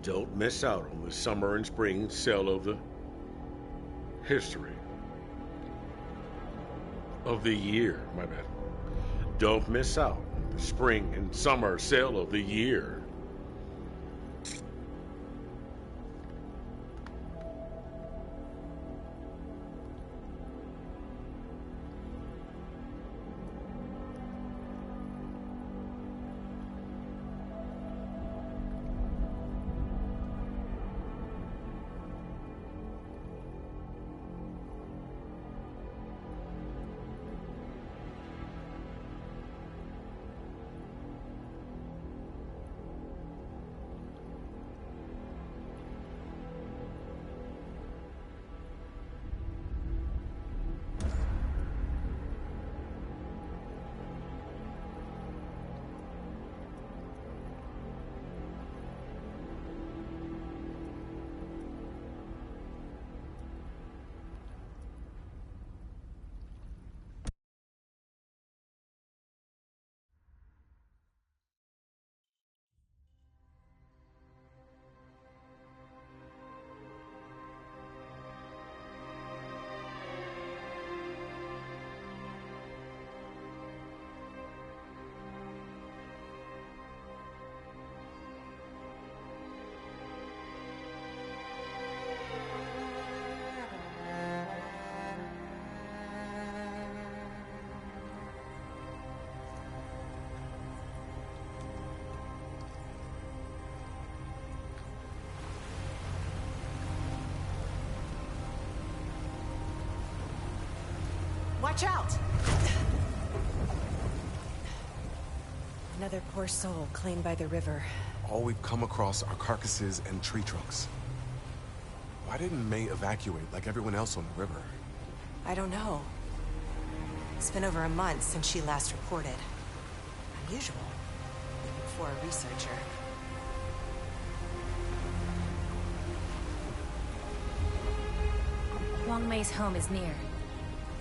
Don't miss out on the summer and spring sale of the history of the year, my bad. Don't miss out on the spring and summer sale of the year. Watch out! Another poor soul claimed by the river. All we've come across are carcasses and tree trunks. Why didn't May evacuate like everyone else on the river? I don't know. It's been over a month since she last reported. Unusual, even for a researcher. Wang Mei's home is near.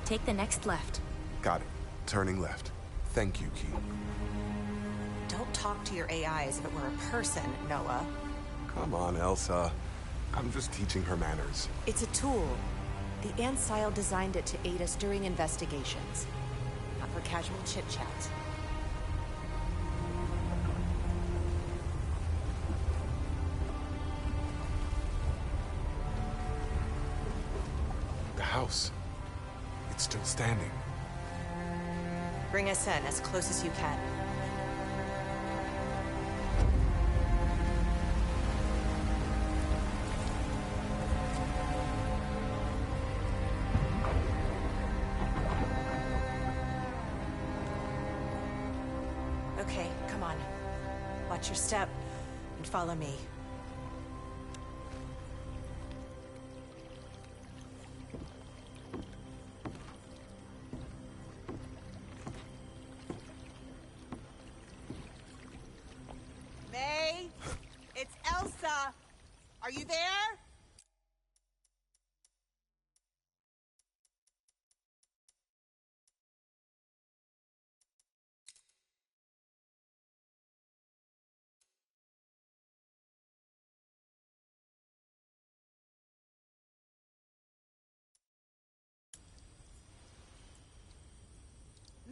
Take the next left. Got it. Turning left. Thank you, Key. Don't talk to your AI as if it were a person, Noah. Come on, Elsa. I'm just teaching her manners. It's a tool. The Ancile designed it to aid us during investigations, not for casual chit-chat. The house. It's still standing. Bring us in as close as you can. Okay, come on. Watch your step and follow me. May? It's Elsa. Are you there?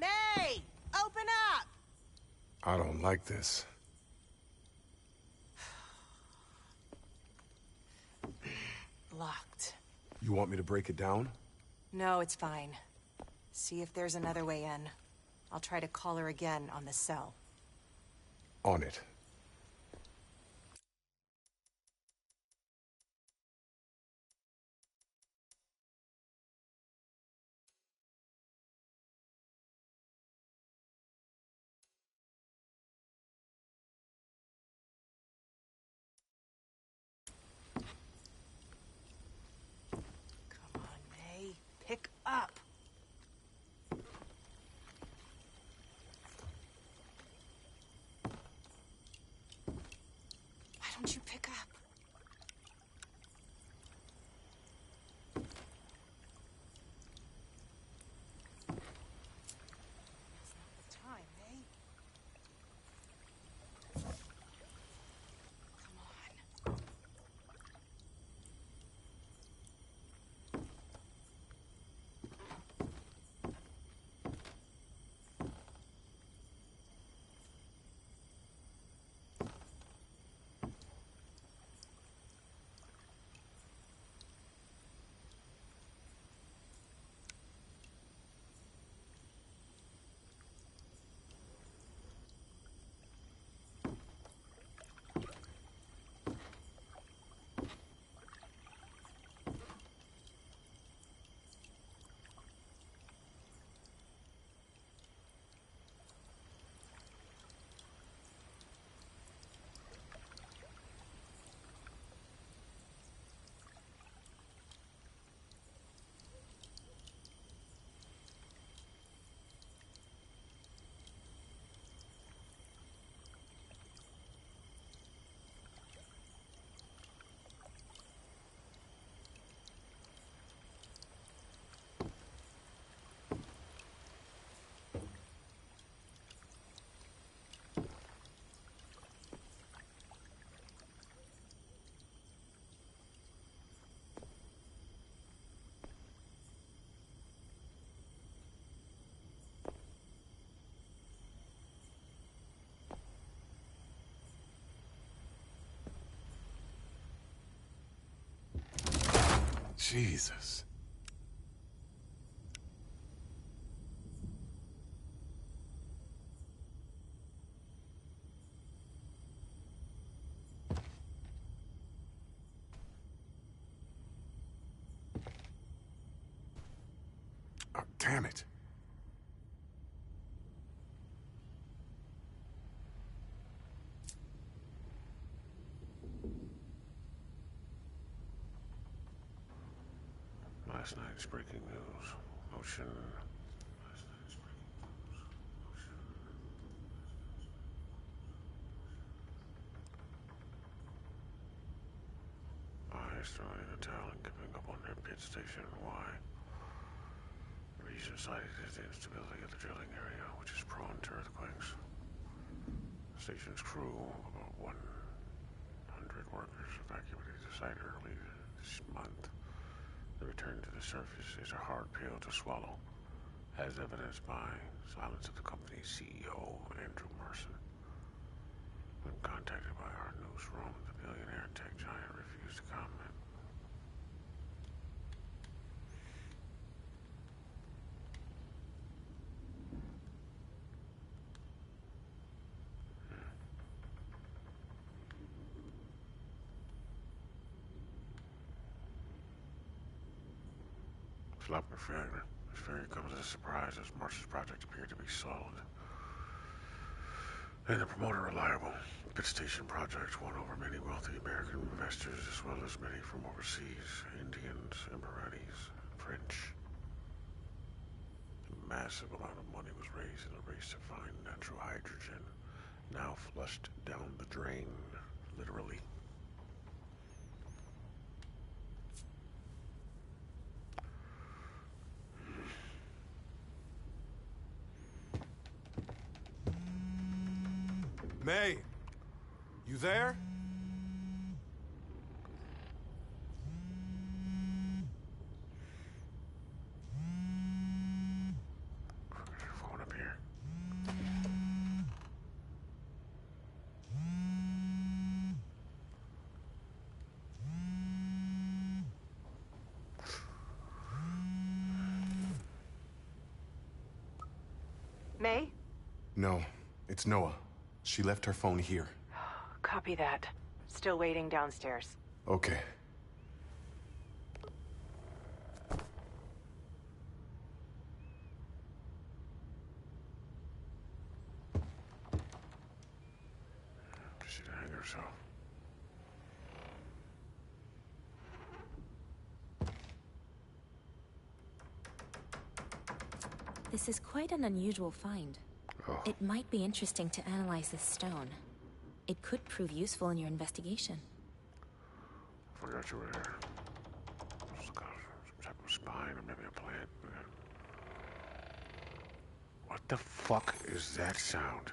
May! Open up! I don't like this. Locked. You want me to break it down? No, it's fine. See if there's another way in. I'll try to call her again on the cell. On it. Come on, May. Pick up. Why don't you pick up? Now's not the time, May. Come on. Jesus. Oh, damn it. Last night's breaking news. Ocean. Eyes throwing in the towel and giving up on their pit station. Why? The reason cited is the instability of the drilling area, which is prone to earthquakes. The station's crew, about 100 workers, evacuated the site early this month. The return to the surface is a hard pill to swallow, as evidenced by silence of the company's CEO, Andrew Mercer. When contacted by our newsroom, the billionaire tech giant refused to comment. Sloppy failure. This failure comes as a surprise as Mercer's project appeared to be solid. And the promoter reliable. Pit Station project won over many wealthy American investors as well as many from overseas, Indians, Emiratis, French. A massive amount of money was raised in a race to find natural hydrogen, now flushed down the drain, literally. May, you there? Where's your phone up here? May? No, it's Noah. She left her phone here. Copy that. Still waiting downstairs. Okay. She'd hang herself. This is quite an unusual find. Oh. It might be interesting to analyze this stone. It could prove useful in your investigation. Forgot you were there. Some type of spine or maybe a plant. What the fuck is that sound?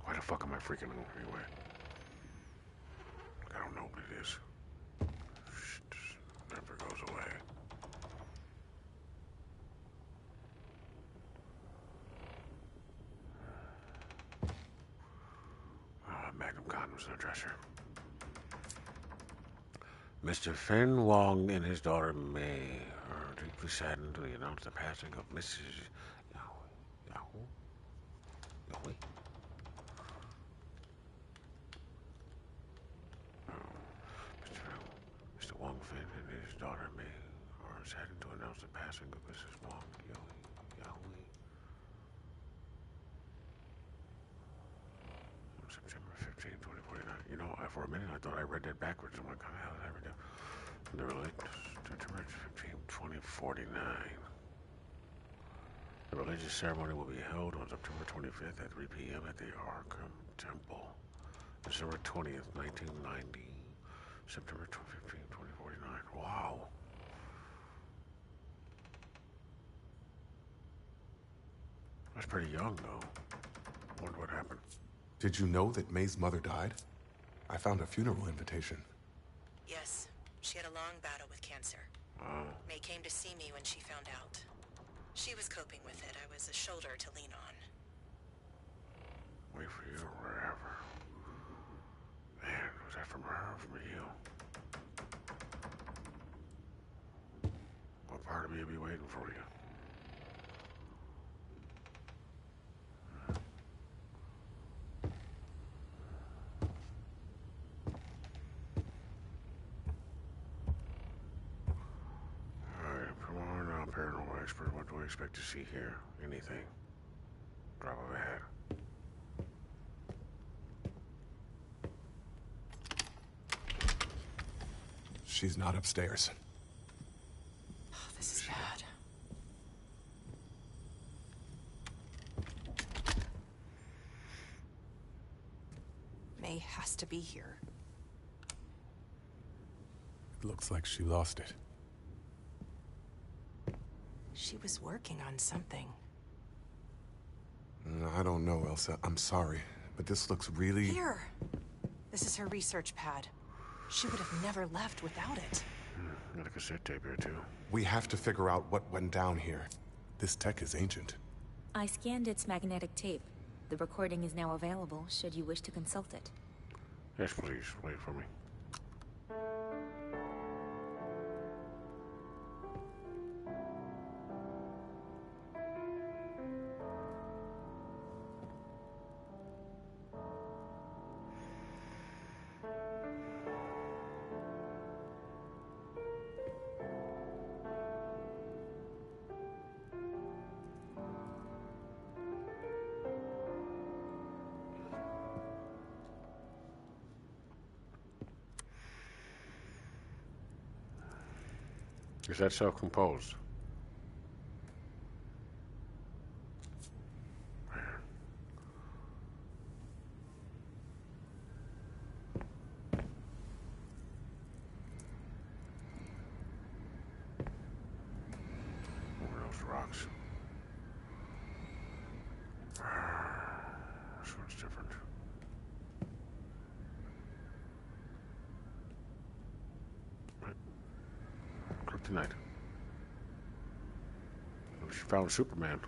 Why the fuck am I freaking out anyway? I don't know what it is. Shit just never goes away. Magnum condoms in the dresser. Mr. Fen Wong and his daughter May are deeply saddened to announce the passing of Mrs. Yahoo. Mr. Wong Fen and his daughter May are saddened to announce the passing of Mrs. Wong Yahoo. September 15, 2049. You know, for a minute I thought I read that backwards. I'm like, how the hell did I read that? The September 15, 2049. The religious ceremony will be held on September 25th at 3 p.m. at the Arkham Temple. December 20th, 1990. September 15, 2049. Wow. That's pretty young, though. Wonder what happened. Did you know that May's mother died? I found a funeral invitation. Yes, She had a long battle with cancer. Oh. May came to see me when she found out. She was coping with it. I was a shoulder to lean on. Wait for you wherever. Man, was that from her or from you? What part of me will be waiting for you? Alright, come on now, paranormal expert. What do I expect to see here? Anything? Drop of a hat. She's not upstairs. Oh, this is bad. May has to be here. It looks like she lost it. She was working on something. I don't know, Elsa. I'm sorry, but this looks really... Here! This is her research pad. She would have never left without it. Got a cassette tape here, too. We have to figure out what went down here. This tech is ancient. I scanned its magnetic tape. The recording is now available, should you wish to consult it. Yes, please. Wait for me. Is that self-composed? What are those rocks? This one's different. Kryptonite. She found Superman.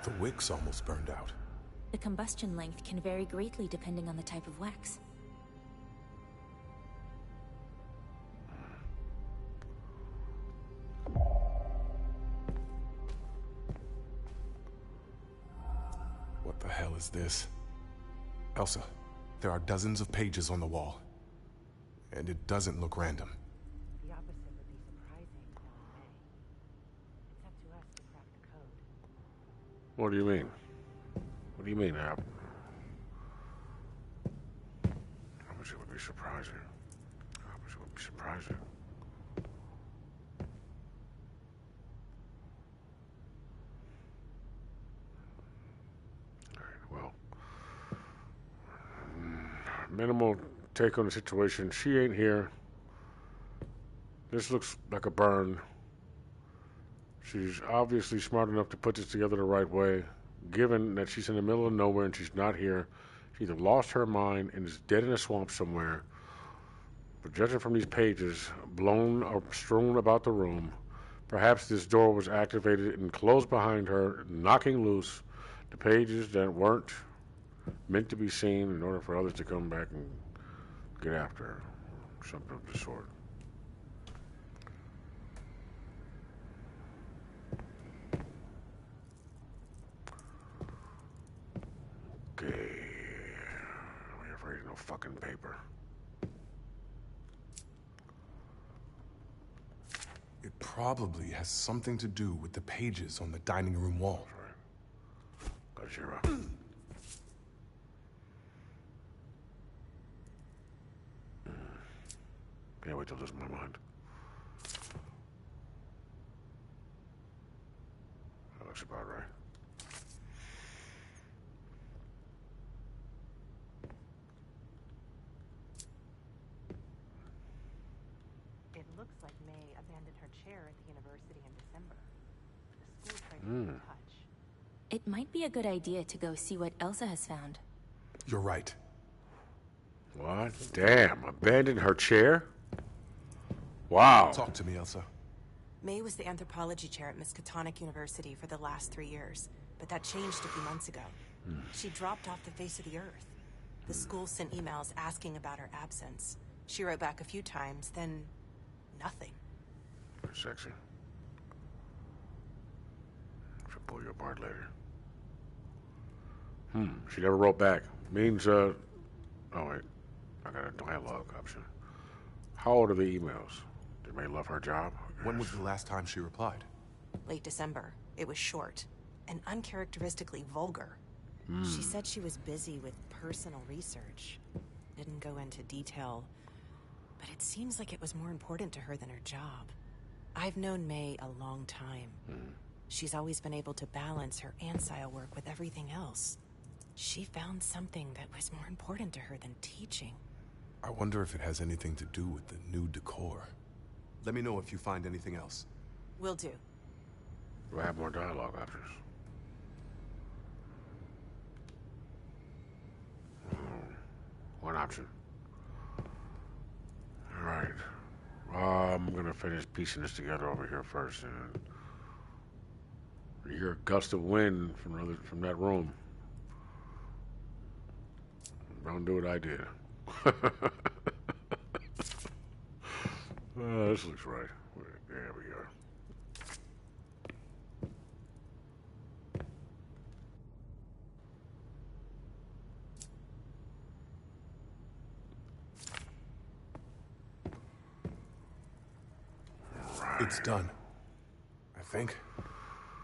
The wick's almost burned out. The combustion length can vary greatly depending on the type of wax. What the hell is this? Elsa, there are dozens of pages on the wall. And it doesn't look random. The opposite would be surprising, telling May. It's up to us to crack the code. What do you mean? What do you mean, Ab? Opposite would be surprising. Opposite would be surprising. Alright, well. Minimal take on the situation. She ain't here. This looks like a burn. She's obviously smart enough to put this together the right way. Given that she's in the middle of nowhere and she's not here, she either lost her mind and is dead in a swamp somewhere. But judging from these pages, blown or strewn about the room, perhaps this door was activated and closed behind her, knocking loose the pages that weren't meant to be seen in order for others to come back and get after her. Something of the sort. Okay. I'm afraid of no fucking paper. It probably has something to do with the pages on the dining room wall. Got zero. Can't wait till this is my mind. That looks about right. It looks like May abandoned her chair at the university in December. The school tried to get in touch. It might be a good idea to go see what Elsa has found. You're right. What? Damn, abandoned her chair? Wow. Talk to me, Elsa. May was the anthropology chair at Miskatonic University for the last 3 years, but that changed a few months ago. She dropped off the face of the earth. The school sent emails asking about her absence. She wrote back a few times, then nothing. Sexy. Should pull you apart later. She never wrote back. Means, oh wait. I got a dialogue option. How old are the emails? Did May love her job? When was the last time she replied? Late December. It was short and uncharacteristically vulgar. She said she was busy with personal research. Didn't go into detail, but it seems like it was more important to her than her job. I've known May a long time. She's always been able to balance her ancile work with everything else. She found something that was more important to her than teaching. I wonder if it has anything to do with the new decor. Let me know if you find anything else. Will do. Do I have more dialogue options? One option. Alright. I'm gonna finish piecing this together over here first, and you hear a gust of wind from that room. Don't do what I did. This looks right. There we are. It's done. I think.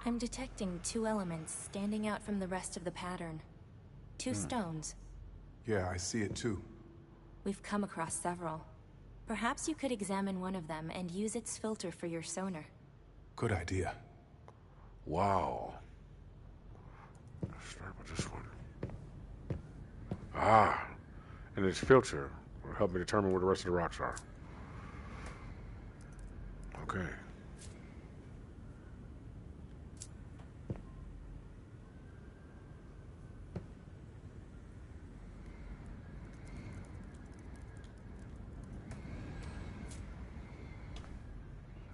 I'm detecting 2 elements standing out from the rest of the pattern. 2 stones. Yeah, I see it too. We've come across several. Perhaps you could examine one of them and use its filter for your sonar. Good idea. Wow. Let's start with this one. Ah, and its filter will help me determine where the rest of the rocks are. Okay.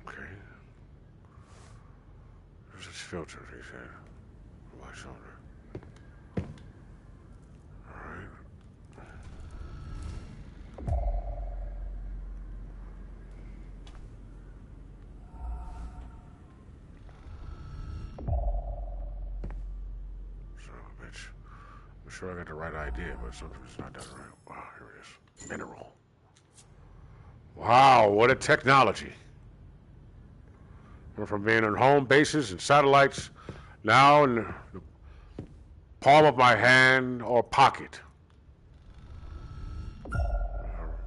Okay. There's its filter, he said. My shoulder. Alright. Son of a bitch. I'm sure I got the right idea, but something's not done right. Wow, here it is. Mineral. Wow, what a technology. Went from being on home bases and satellites, now in the palm of my hand or pocket.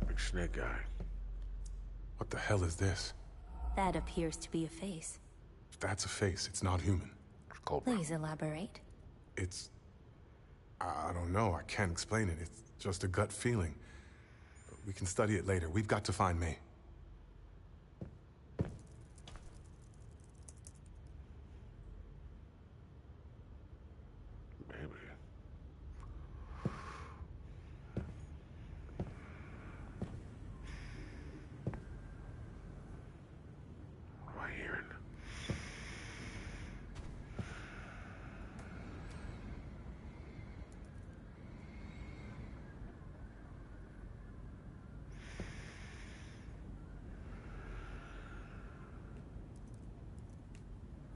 Big snake guy. What the hell is this? That appears to be a face. If that's a face, it's not human. It's Cobra. Please elaborate. It's... I don't know. I can't explain it. It's just a gut feeling. But we can study it later. We've got to find May. Maybe. What am I hearing?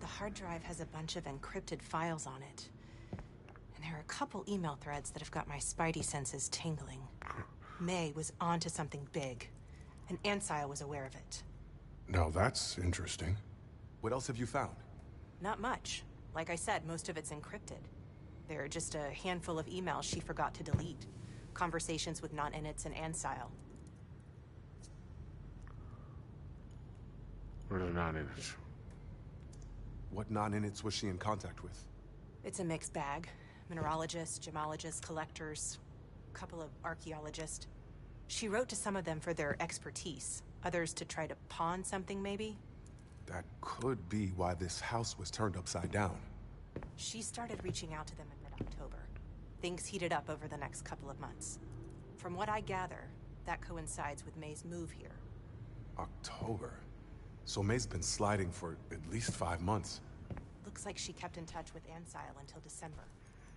The hard drive has a bunch of encrypted files on it. And there are a couple email threads that have got my spidey senses tingling. May was onto something big, and Ansile was aware of it. Now that's interesting. What else have you found? Not much. Like I said, most of it's encrypted. There are just a handful of emails she forgot to delete. Conversations with non-inits and Ansile. What are the non-inits? What non-inits was she in contact with? It's a mixed bag. Mineralogists, gemologists, collectors, a couple of archaeologists. She wrote to some of them for their expertise. Others to try to pawn something, maybe? That could be why this house was turned upside down. She started reaching out to them in mid-October. Things heated up over the next couple of months. From what I gather, that coincides with May's move here. October? So May's been sliding for at least 5 months. Looks like she kept in touch with Ansile until December.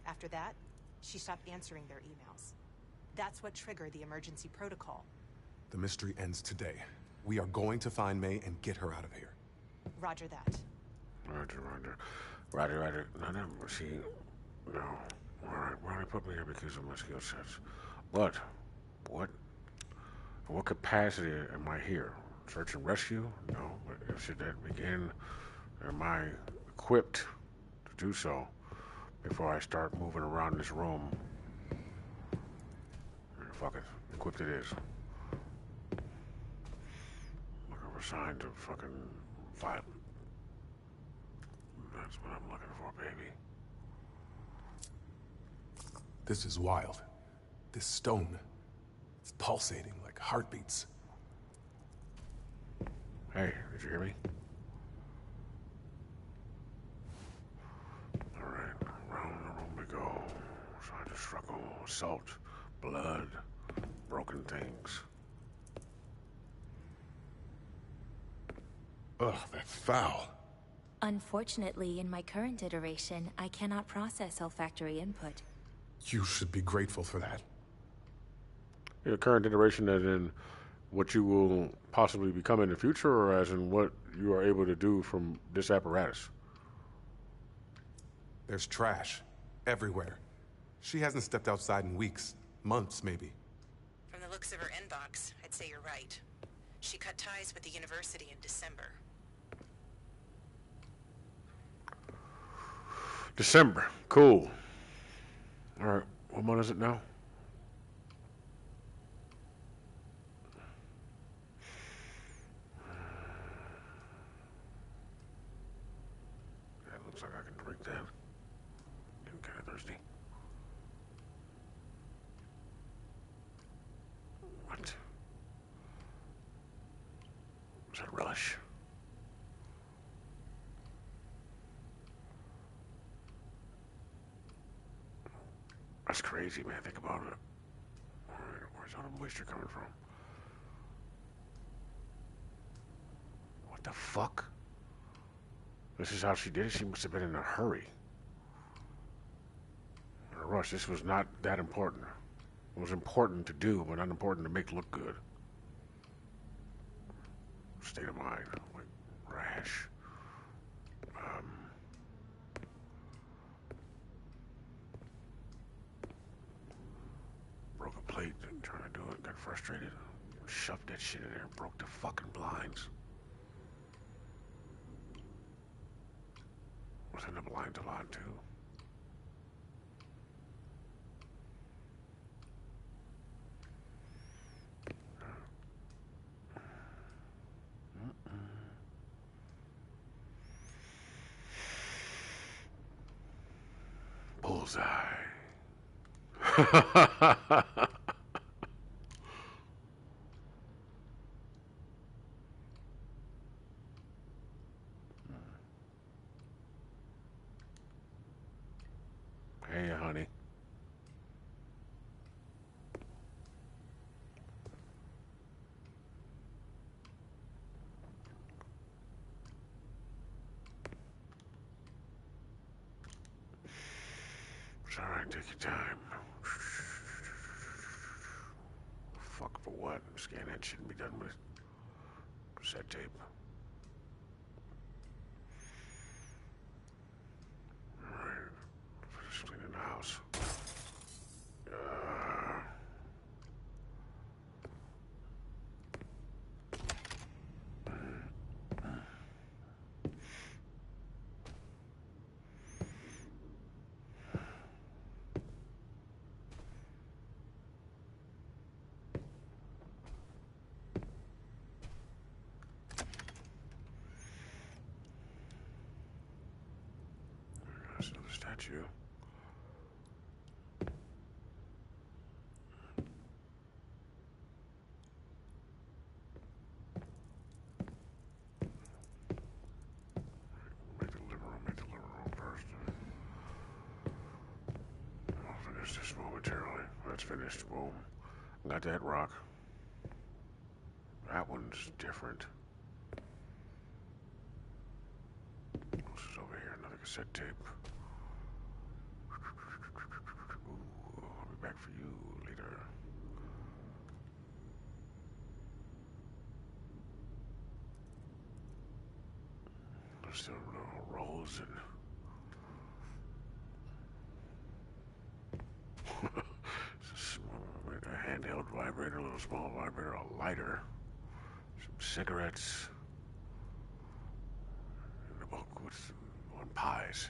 After that, she stopped answering their emails. That's what triggered the emergency protocol. The mystery ends today. We are going to find May and get her out of here. Roger that. Roger. No, see, no. Alright, well, they put me here because of my skill sets. But, what capacity am I here? Search and rescue? No, but should that begin? Am I equipped to do so before I start moving around this room? Fuck it. Equipped it is. Looking for signs of fucking vibe. That's what I'm looking for, baby. This is wild. This stone. It's pulsating like heartbeats. Hey, did you hear me? Alright, around the room we go. Trying to struggle. Salt, blood, broken things. Ugh, that's foul. Unfortunately, in my current iteration, I cannot process olfactory input. You should be grateful for that. Your current iteration as in what you will possibly become in the future, or as in what you are able to do from this apparatus? There's trash everywhere. She hasn't stepped outside in weeks, months maybe. From the looks of her inbox, I'd say you're right. She cut ties with the university in December. December. Cool. Alright, what month is it now? That looks like I can drink that. I'm kind of thirsty. What? Is that relish? That's crazy, man. Think about it. Where's all the moisture coming from? What the fuck? This is how she did it? She must have been in a hurry. In a rush. This was not that important. It was important to do, but not important to make look good. State of mind. Like, rash. Broke a plate, trying to do it, got frustrated, shoved that shit in there, broke the fucking blinds. Was in the blinds a lot too. Bullseye. Hey, honey. It's all right, take your time. Fuck for what? Scan that shouldn't be done with. Set tape. Alright. Finish cleaning the house. Got you. Make the living room first. I'll finish this momentarily. That's finished. Boom. Got that rock. That one's different. This is over here, another cassette tape. Ooh, I'll be back for you later. There's still little rolls and a handheld vibrator, a little small vibrator, a lighter, some cigarettes, and a book on pies.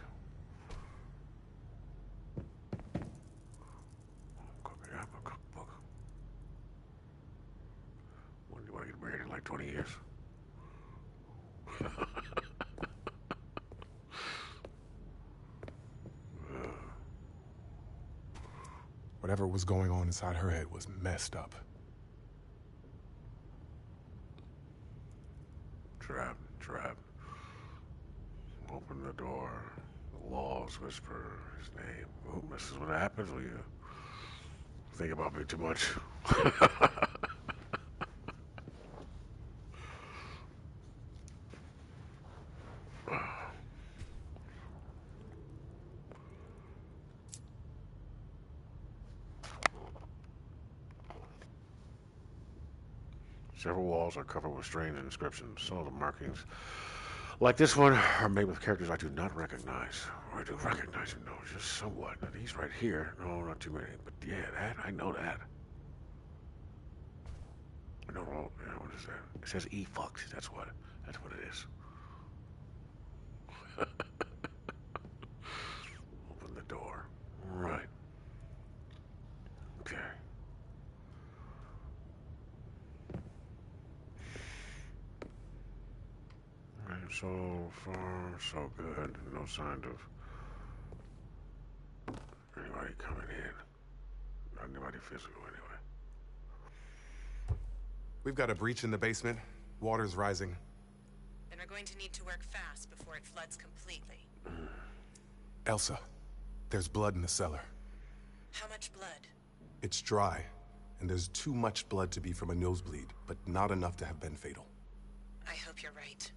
I'm a cookbook. When do you want to get married in like 20 years? Whatever was going on inside her head was messed up. Trap. Open the door. The walls whisper his name. Oh, this is what happens when you think about me too much. Several walls are covered with strange inscriptions. Some of the markings, like this one, are made with characters I do not recognize. Or I do recognize him, no, just somewhat. And he's right here. No, not too many. But yeah, that, I know that. I know all, yeah, what is that? It says E-Fox, that's what it is. Open the door. Right. Okay. So far, so good. No sign of anybody coming in. Not anybody physical, anyway. We've got a breach in the basement. Water's rising. Then we're going to need to work fast before it floods completely. Elsa, there's blood in the cellar. How much blood? It's dry, and there's too much blood to be from a nosebleed, but not enough to have been fatal. I hope you're right.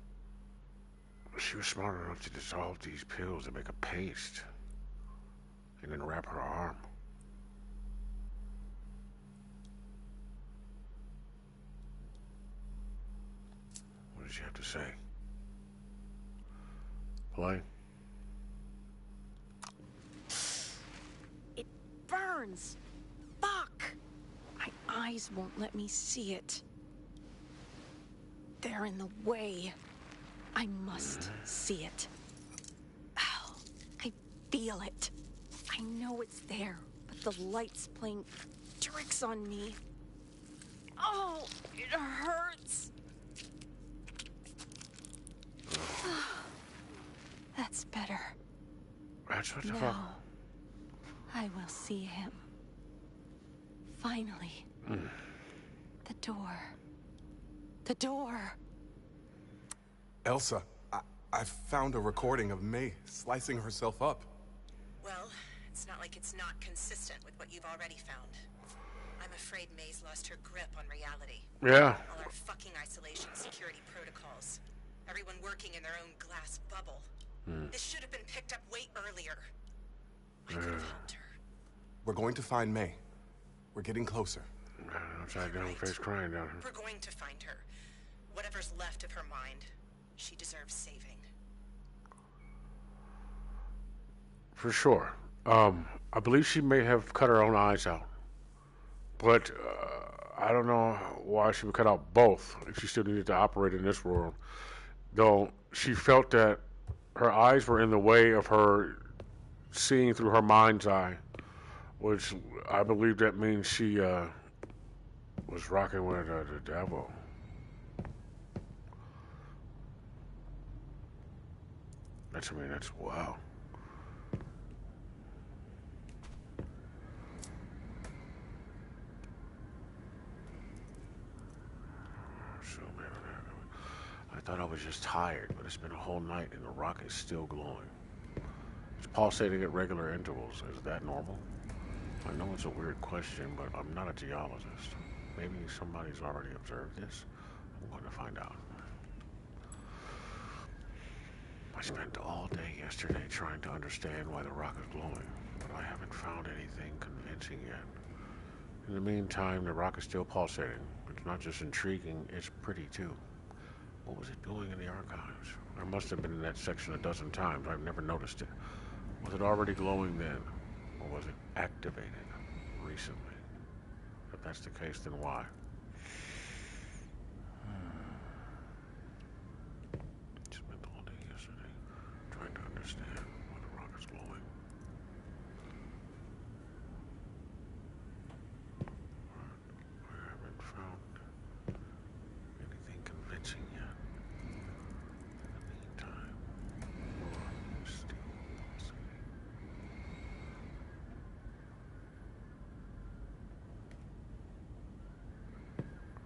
She was smart enough to dissolve these pills and make a paste, and then wrap her arm. What did she have to say? Play. It burns. Fuck. My eyes won't let me see it. They're in the way. I must see it. Ow. I feel it. I know it's there, but the light's playing tricks on me. Oh, it hurts. That's better. That's what the fuck? Now, I will see him. Finally. The door. The door. Elsa, I found a recording of May slicing herself up. Well, it's not like it's not consistent with what you've already found. I'm afraid May's lost her grip on reality. Yeah. All our fucking isolation security protocols. Everyone working in their own glass bubble. This should have been picked up way earlier. I could have helped her. We're going to find May. We're getting closer. Upside down face crying down here. We're going to find her. Whatever's left of her mind. She deserves saving. For sure. I believe she may have cut her own eyes out. But I don't know why she would cut out both if she still needed to operate in this world. Though she felt that her eyes were in the way of her seeing through her mind's eye, which I believe that means she was rocking with the devil. That's wow. thought I was just tired, but it's been a whole night and the rock is still glowing. It's pulsating at regular intervals. Is that normal? I know it's a weird question, but I'm not a geologist. Maybe somebody's already observed this. I'm going to find out. I spent all day yesterday trying to understand why the rock is glowing, but I haven't found anything convincing yet. In the meantime, the rock is still pulsating. It's not just intriguing, it's pretty too. What was it doing in the archives? I must have been in that section a dozen times. I've never noticed it. Was it already glowing then? Or was it activated recently? If that's the case, then why? Spent all day yesterday trying to understand why the rock is glowing. I haven't found anything convincing yet. In the meantime, the rock is still pulsating.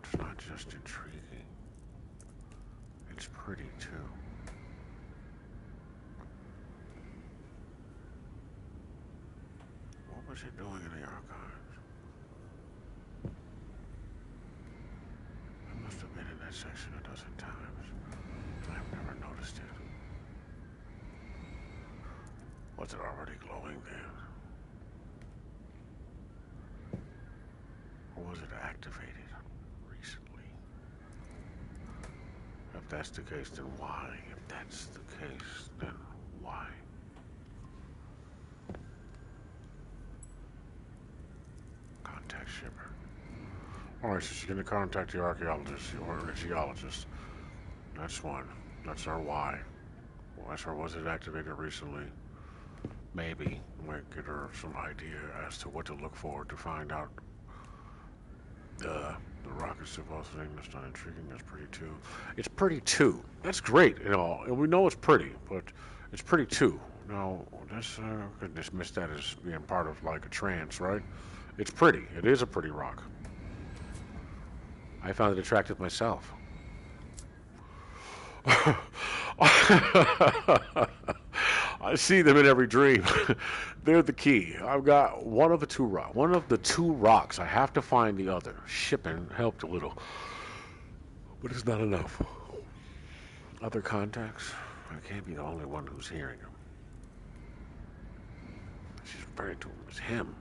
It's not just intriguing, it's pretty too. What was it doing in the archives? I must have been in that section a dozen times, and I've never noticed it. Was it already glowing then? Or was it activated recently? If that's the case, then why? If that's the case, then why? Contact shipper. Alright, so she's gonna contact the archaeologist or the geologist. That's one. That's our why. Well, that's our was it activated recently? Maybe. Might get her some idea as to what to look for to find out. The rock is still pulsating. That's not intriguing. That's pretty too. It's pretty too. That's great and all. And we know it's pretty, but it's pretty too. Now, that's I could dismiss that as being part of like a trance, right? It's pretty. It is a pretty rock. I found it attractive myself. I see them in every dream. They're the key. I've got one of the two rocks. I have to find the other. Shipping helped a little, but it's not enough. Other contacts? I can't be the only one who's hearing them. She's referring to him as him.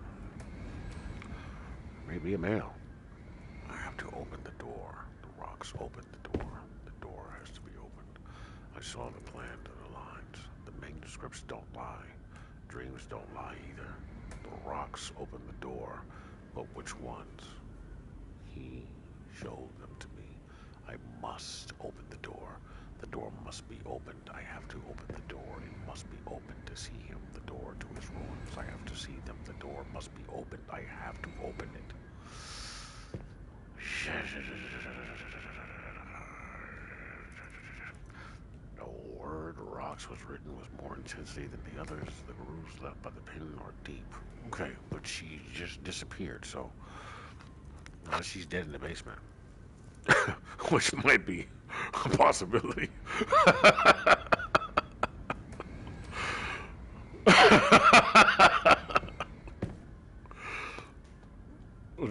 Maybe a male. I have to open the door. The rocks open the door. The door has to be opened. I saw the plan to the lines. The manuscripts don't lie. Dreams don't lie either. The rocks open the door. But which ones? He showed them to me. I must open the door. The door must be opened. I have to open the door. It must be opened to see him. The door to his ruins. I have to see them. The door must be opened. I have to open it. The word rocks was written with more intensity than the others. The grooves left by the pen are deep. Okay, but she just disappeared, so now she's dead in the basement. Which might be a possibility.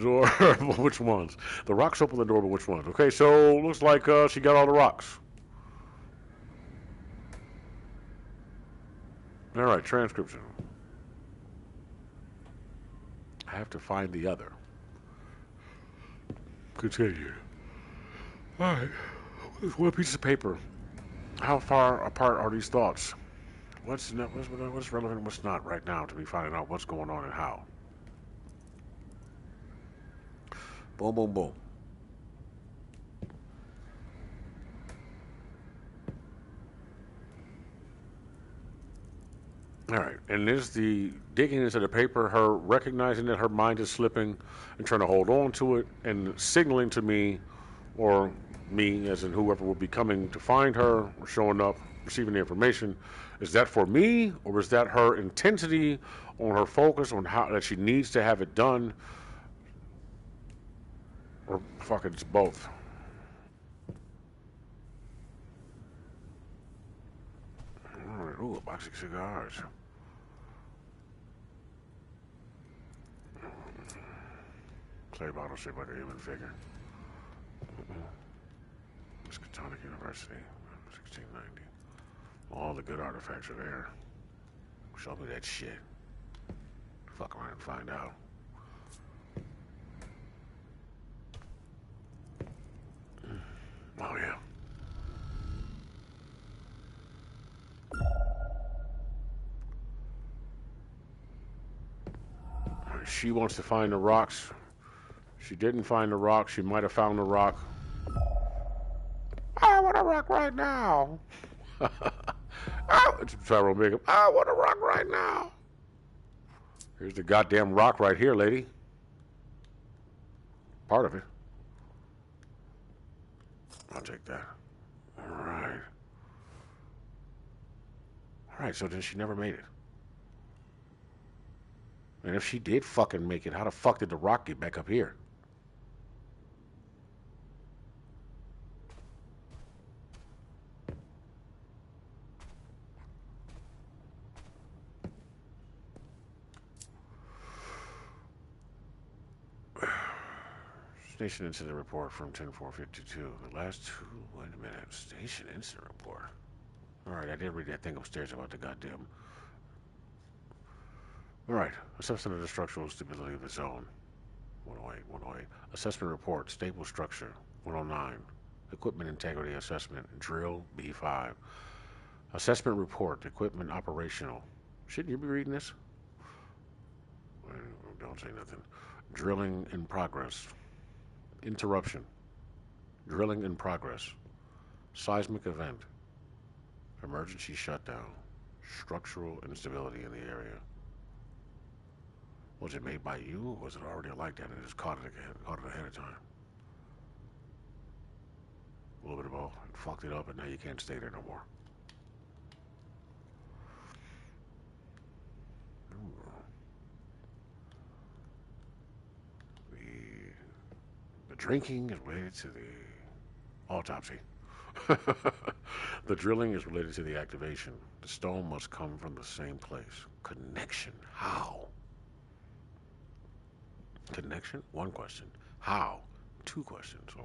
Door, which ones? The rocks open the door, but which ones? Okay, so looks like she got all the rocks. All right, transcription. I have to find the other. Continue. All right, one piece of paper. How far apart are these thoughts? What's relevant and what's not right now to be finding out what's going on and how? Boom, boom, boom. All right, and there's the digging into the paper, her recognizing that her mind is slipping and trying to hold on to it and signaling to me, or me, as in whoever will be coming to find her or showing up, receiving the information. Is that for me, or is that her intensity on her focus on how that she needs to have it done? Or fuck it, it's both. toxic cigars. Clay bottle shaped like a human figure. Miskatonic University, 1690. All the good artifacts are there. Show me that shit. Fuck around and find out. Oh, yeah. She wants to find the rocks. She didn't find the rock. She might have found the rock. I want a rock right now. Oh, it's Pharaoh Bigum. I want a rock right now. Here's the goddamn rock right here, lady. Part of it. I'll take that. All right. All right, so then she never made it. And if she did fucking make it, how the fuck did the rock get back up here? Station incident report from 10452. The last two. Wait a minute. Station incident report. All right, I did read that thing upstairs about the goddamn. All right. Assessment of the structural stability of the zone. 108, 108. Assessment report. Stable structure. 109. Equipment integrity assessment. Drill B5. Assessment report. Equipment operational. Shouldn't you be reading this? Don't say nothing. Drilling in progress. Interruption. Drilling in progress. Seismic event. Emergency shutdown. Structural instability in the area. Was it made by you, or was it already like that and just caught it ahead of time? A little bit of both. It fucked it up, and now you can't stay there no more. The drinking is related to the autopsy. The drilling is related to the activation. The stone must come from the same place. Connection. How? Connection? One question. How? Two questions. So,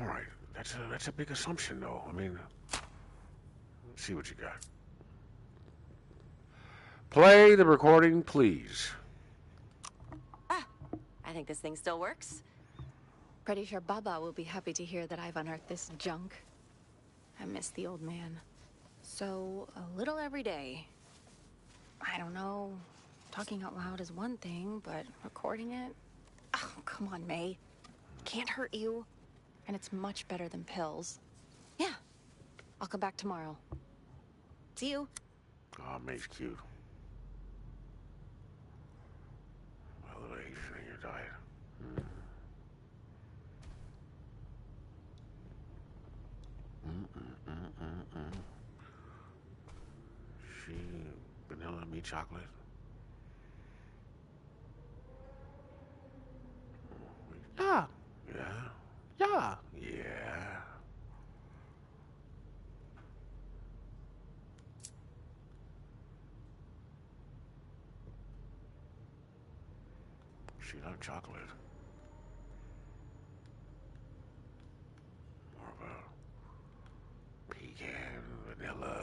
all right. That's a big assumption, though. I mean, let's see what you got. Play the recording, please. I think this thing still works. Pretty sure Baba will be happy to hear that I've unearthed this junk. I miss the old man. So, a little every day. I don't know. Talking out loud is one thing, but recording it? Oh, come on, May. Can't hurt you. And it's much better than pills. Yeah. I'll come back tomorrow. See you. Oh, May's cute. A little Asian in your diet. She vanilla, me chocolate. Yeah. Yeah. Yeah. Yeah. She loved chocolate. More of a pecan, vanilla,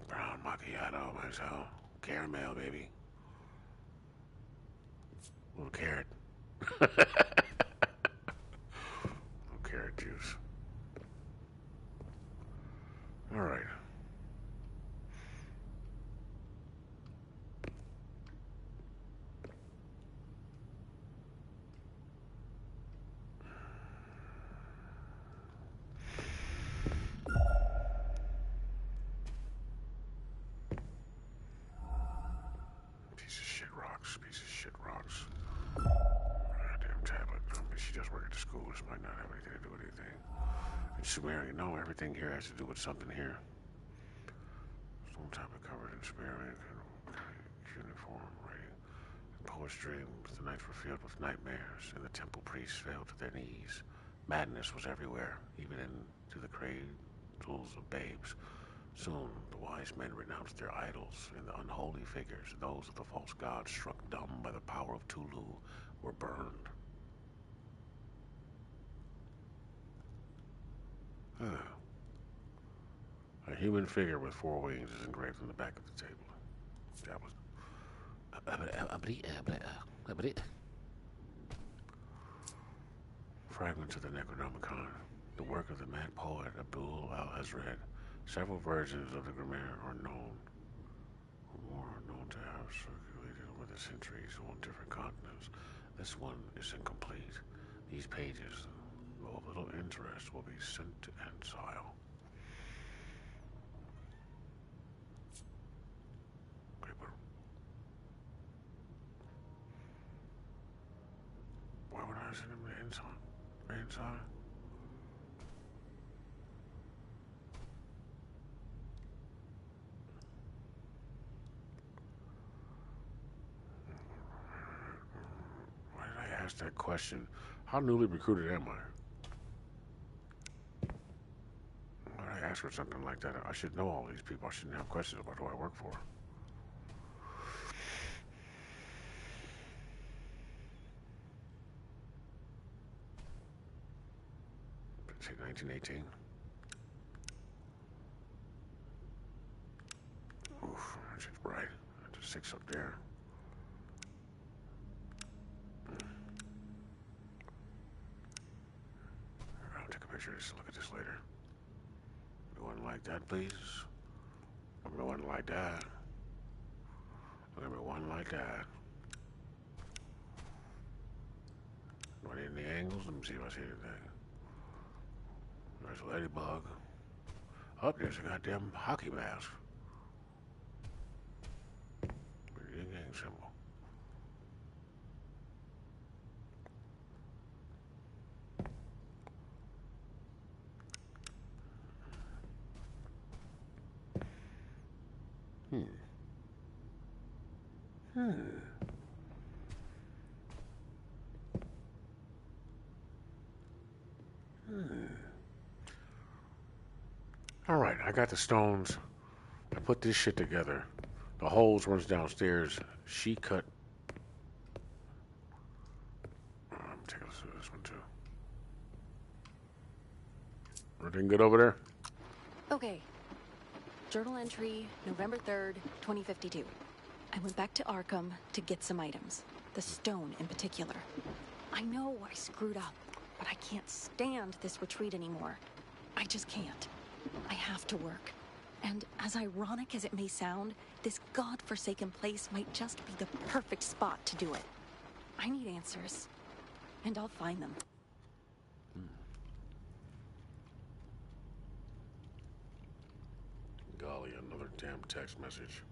brown macchiato myself. Caramel, baby. Little carrot. Little carrot juice. All right. Piece of shit rocks. Piece of shit rocks. Goddamn tablet. I mean, she does work at the school. This might not have anything to do with anything. In Sumerian, no, everything here has to do with something here. Some type of covered in Sumerian uniform writing. In poetry, the nights were filled with nightmares, and the temple priests fell to their knees. Madness was everywhere, even into the tools of babes. Soon, the wise men renounced their idols, and the unholy figures, those of the false gods struck dumb by the power of Cthulhu, were burned. A human figure with 4 wings is engraved on the back of the table. That was... Fragments of the Necronomicon, the work of the mad poet Abdul al-Hazred. Several versions of the grammar are known, or more are known to have circulated over the centuries on different continents. This one is incomplete. These pages, though of little interest, will be sent to exile. Okay, but why would I send him to inside? Why did I ask that question? How newly recruited am I? Why did I ask for something like that? I should know all these people. I shouldn't have questions about who I work for. Say 1918. Oof, that shit's bright. There's 6 up there. I'll take a picture of this. Look at this later. Give me one like that, please. Give me one like that. Give me one like that. Do I need any angles? Let me see if I see anything. There's a ladybug. Oh, there's a goddamn hockey mask. Yin Yang symbol. All right, I got the stones. I put this shit together. The holes runs downstairs. She cut. I'm taking a look at this one too. Everything good over there? Okay. Journal entry, November 3rd, 2052. I went back to Arkham to get some items. The stone in particular. I know I screwed up, but I can't stand this retreat anymore. I just can't. I have to work. And as ironic as it may sound, this godforsaken place might just be the perfect spot to do it. I need answers. And I'll find them. Golly, another damn text message.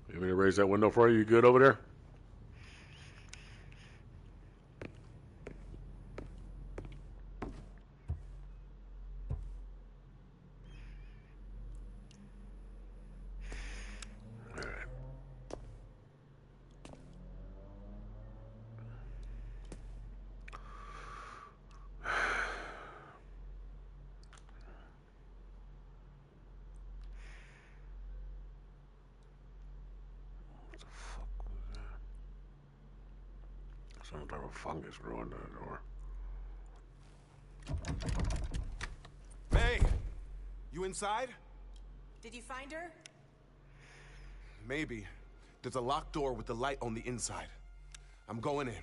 You want me to raise that window for you? You good over there? Some type of fungus growing to the door. May! You inside? Did you find her? Maybe. There's a locked door with the light on the inside. I'm going in.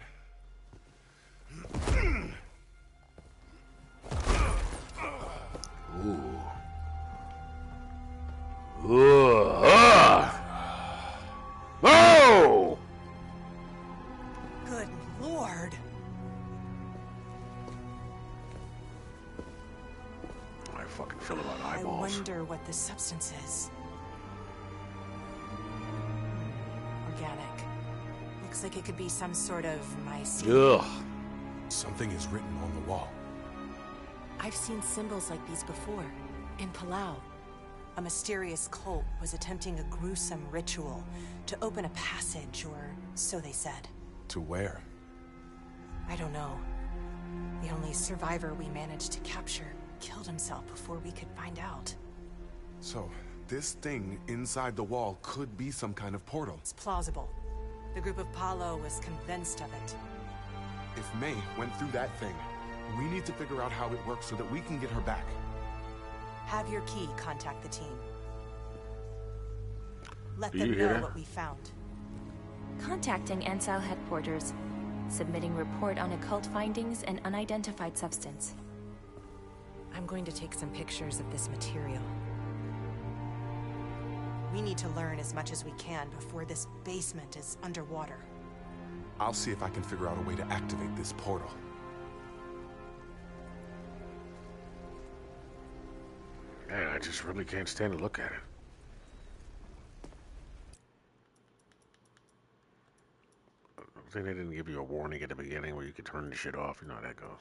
Ooh. Oh! Good Lord. I fucking feel about eyeballs. I wonder what this substance is. Organic. Looks like it could be some sort of mycelium. Ugh. Something is written on the wall. I've seen symbols like these before, in Palau. A mysterious cult was attempting a gruesome ritual to open a passage, or so they said. To where? I don't know. The only survivor we managed to capture killed himself before we could find out. So, this thing inside the wall could be some kind of portal. It's plausible. The group of Palo was convinced of it. If May went through that thing, we need to figure out how it works so that we can get her back. Have your key contact the team. Let Do them you hear know that? what we found. Contacting Ansel headquarters. Submitting report on occult findings and unidentified substance. I'm going to take some pictures of this material. We need to learn as much as we can before this basement is underwater. I'll see if I can figure out a way to activate this portal. Man, I just really can't stand to look at it. I think they didn't give you a warning at the beginning where you could turn the shit off. You know how that goes.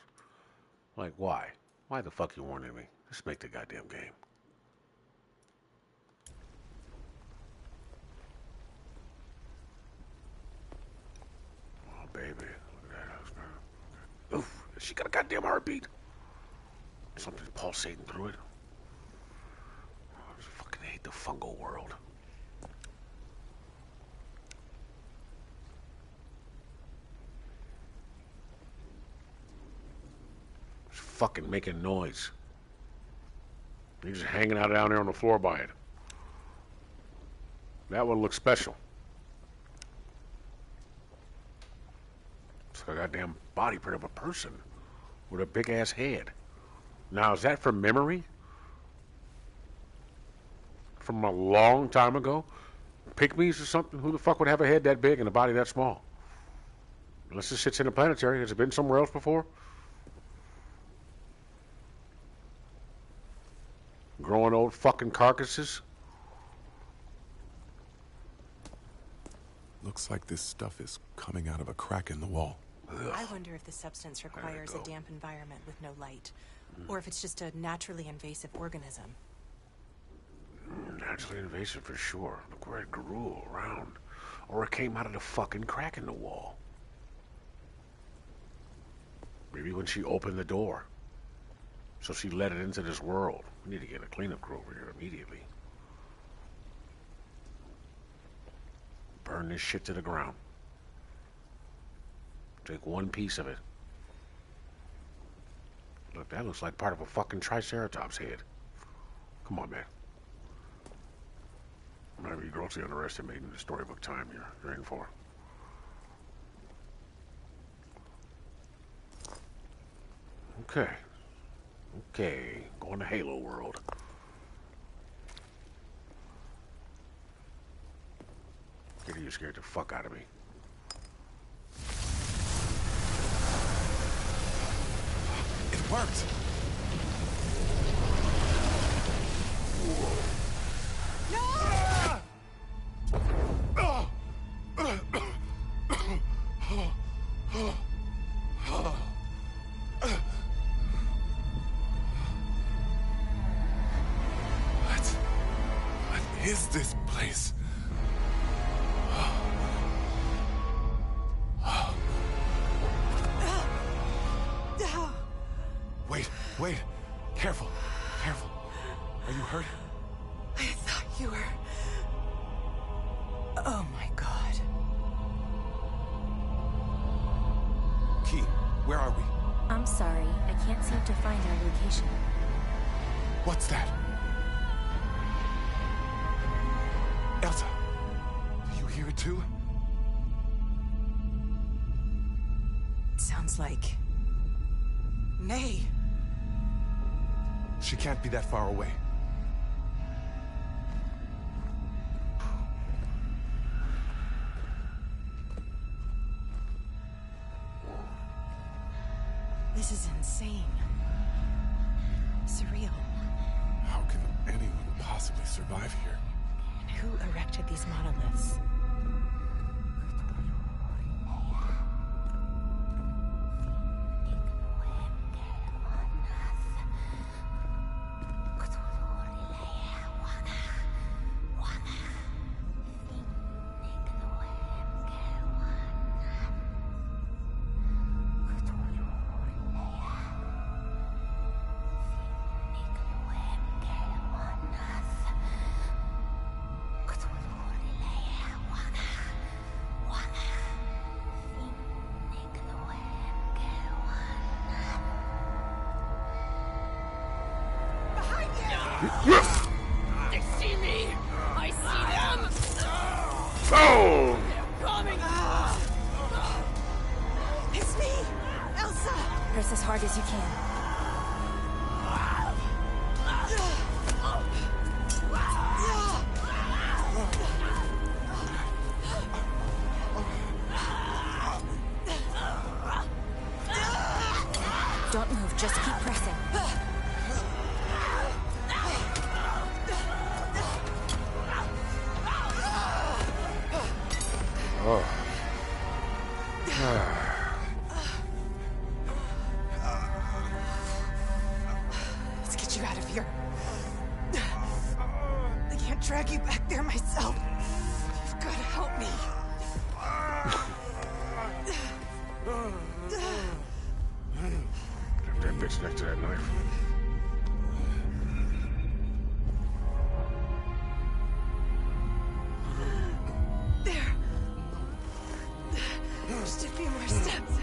Like, why? Why the fuck you warning me? Just make the goddamn game. Oh, baby. Look at that. Oof. She got a goddamn heartbeat. Something's pulsating through it. I just fucking hate the fungal world. It's fucking making noise. You're just hanging out down there on the floor by it. That one looks special. It's like a goddamn body print of a person with a big ass head. Now, is that from memory? From a long time ago? Pygmies or something? Who the fuck would have a head that big and a body that small? Unless this shit's in a planetary. Has it been somewhere else before? Growing old fucking carcasses? Looks like this stuff is coming out of a crack in the wall. Ugh. I wonder if the substance requires a go. damp environment with no light, or if it's just a naturally invasive organism. Naturally invasive for sure. Look where it grew around. Or it came out of the fucking crack in the wall. Maybe when she opened the door. So she let it into this world. We need to get a cleanup crew over here immediately. Burn this shit to the ground. Take one piece of it. Look, that looks like part of a fucking Triceratops head. Come on, man. Maybe you're grossly underestimating the storybook time you're in for. Okay. Okay. Going to Halo World. Kitty, you scared the fuck out of me. It worked! What is this place? Wait. Careful. Careful. Are you hurt? I thought you were... Oh my god. Key, where are we? I'm sorry, I can't seem to find our location. What's that? Elsa, do you hear it too? It sounds like... May. She can't be that far away. This is insane. Surreal. How can anyone possibly survive here? And who erected these monoliths? They see me! I see them! Oh! They're coming! It's me! Elsa! Press as hard as you can. Don't move, just keep pressing. Oh. Let's get you out of here. I can't drag you back there myself. You've got to help me. That bitch next to that knife. There. Just a few more steps.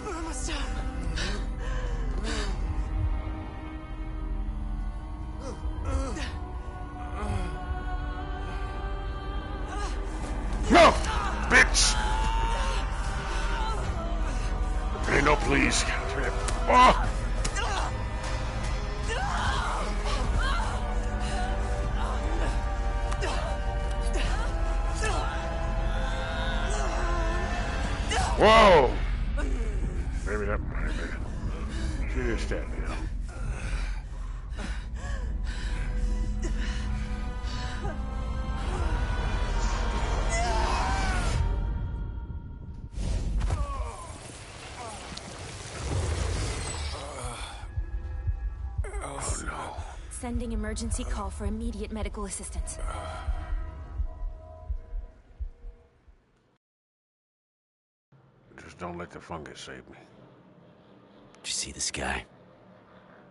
We're almost home. No! Bitch! Hey, no, please. Oh! Whoa! Maybe that might have been. She did stab me, though. Oh, no. Sending emergency call for immediate medical assistance. Just don't let the fungus save me. Did you see the sky?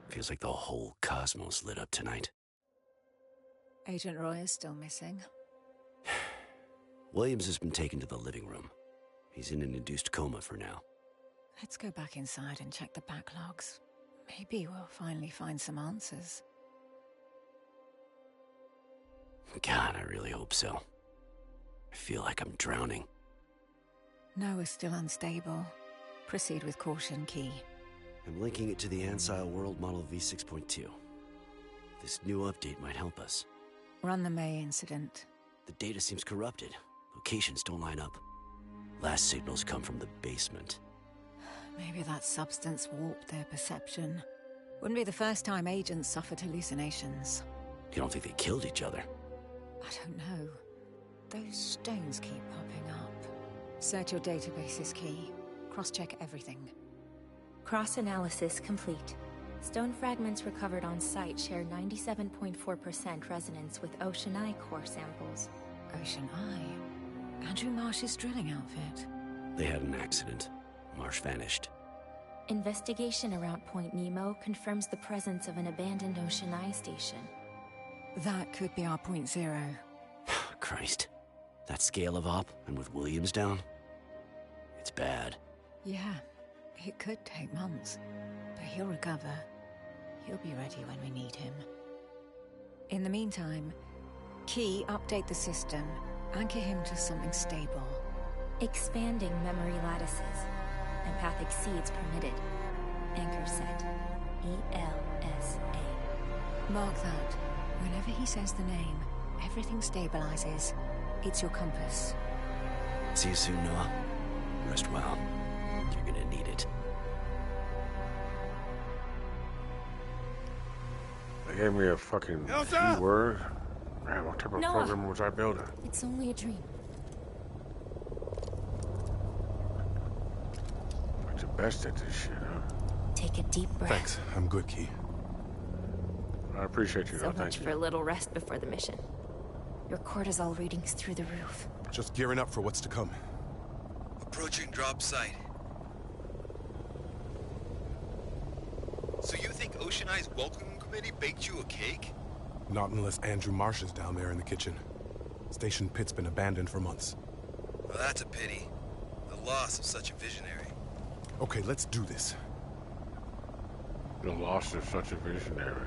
Feels like the whole cosmos lit up tonight. Agent Roy is still missing. Williams has been taken to the living room. He's in an induced coma for now. Let's go back inside and check the backlogs. Maybe we'll finally find some answers. God, I really hope so. I feel like I'm drowning. Noah's still unstable. Proceed with caution, Key. I'm linking it to the Ansile World Model V6.2. This new update might help us. Run the May incident. The data seems corrupted. Locations don't line up. Last signals come from the basement. Maybe that substance warped their perception. Wouldn't be the first time agents suffered hallucinations. You don't think they killed each other? I don't know. Those stones keep popping up. Search your databases, Key. Cross-check everything. Cross-analysis complete. Stone fragments recovered on site share 97.4% resonance with Ocean Eye core samples. Ocean Eye? Andrew Marsh's drilling outfit. They had an accident. Marsh vanished. Investigation around Point Nemo confirms the presence of an abandoned Ocean Eye station. That could be our Point Zero. Christ. That scale of op, and with Williams down? It's bad. Yeah, it could take months. But he'll recover. He'll be ready when we need him. In the meantime, Key, update the system. Anchor him to something stable. Expanding memory lattices. Empathic seeds permitted. Anchor set. ELSA. Mark that. Whenever he says the name, everything stabilizes. It's your compass. See you soon, Noah. Rest well. You're gonna need it. They gave me a fucking keyword. Man, what type of Noah. program was I building? It's only a dream. It's the best at this shit, huh? Take a deep breath. Thanks. I'm good, Key. I appreciate you, So though. much Thank for a you. little rest before the mission. Your cortisol readings through the roof. Just gearing up for what's to come. Approaching drop site. So you think Ocean Eye's welcome committee baked you a cake? Not unless Andrew Marsh is down there in the kitchen. Station Pit's been abandoned for months. Well, that's a pity. The loss of such a visionary. Okay, let's do this. The loss of such a visionary.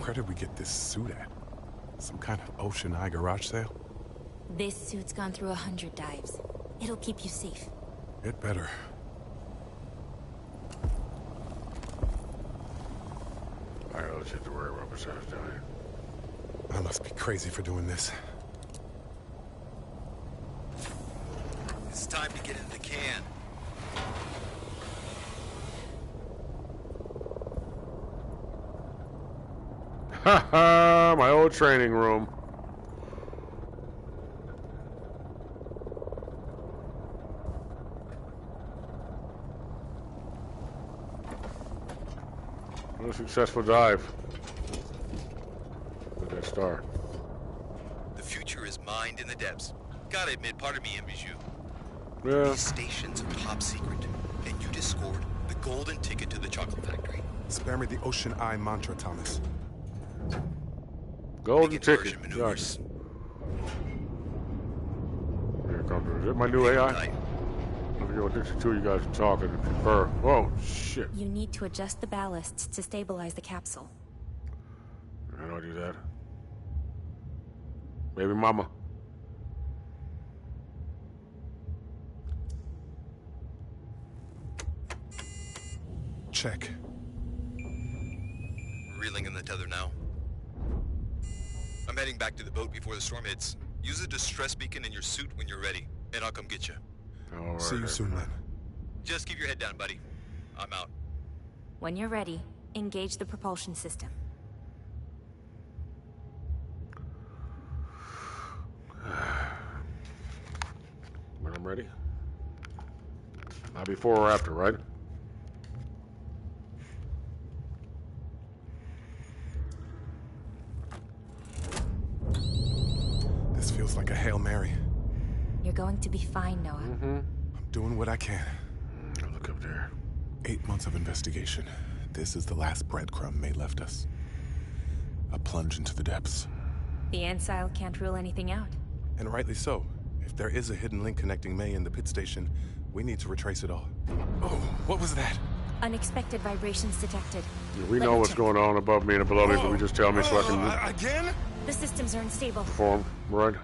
Where did we get this suit at? Some kind of ocean eye garage sale? This suit's gone through 100 dives. It'll keep you safe. It better. Alright, let's hit the rear rubber side down here. I must be crazy for doing this. It's time to get in the can. Haha, my old training room. A successful dive. With that star. The future is mined in the depths. Gotta admit, part of me envies you. Yeah. These stations are top secret, and you just scored the golden ticket to the chocolate factory. Spare me the ocean eye mantra, Thomas. Golden Big ticket. inversion maneuvers. Here it comes. Is it my new AI? Tight. I forget what the two of you guys are talking to confer. Oh, shit. You need to adjust the ballasts to stabilize the capsule. How do I do that? Baby mama. Check. Reeling in the tether now. I'm heading back to the boat before the storm hits. Use a distress beacon in your suit when you're ready, and I'll come get you. All right, See you soon, then. Just keep your head down, buddy. I'm out. When you're ready, engage the propulsion system. When I'm ready. Not before or after, right? This feels like a Hail Mary. You're going to be fine, Noah. I'm doing what I can. Look up there. 8 months of investigation. This is the last breadcrumb May left us. A plunge into the depths. The Ancile can't rule anything out. And rightly so. If there is a hidden link connecting May and the pit station, we need to retrace it all. Oh, what was that? Unexpected vibrations detected. Yeah, we know what's going on above me and below me, but we just tell me so I can Again? The systems are unstable. perform, right?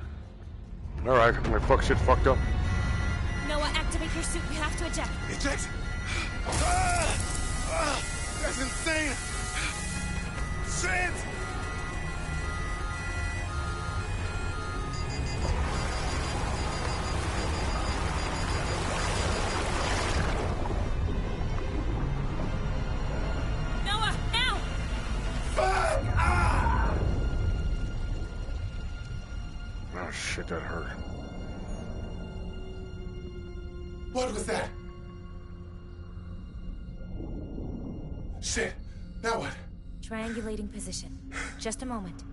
Alright, my shit fucked up. Noah, activate your suit. You have to eject. Eject! That's insane! Shit! Noah, now! Oh shit, that hurt. What was that? Shit! Now what? Triangulating position. Just a moment.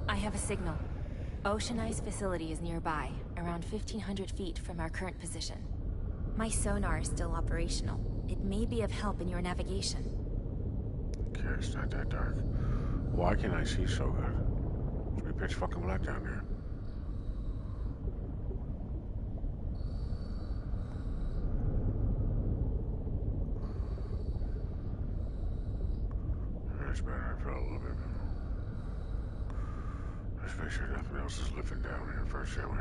I have a signal. Ocean Eye's facility is nearby, around 1,500 feet from our current position. My sonar is still operational. It may be of help in your navigation. Okay, it's not that dark. Why can't I see so good? It's be pitch fucking black down there. That's better. I felt a little bit better. Let's make sure nothing else is lifting down here first, shall we?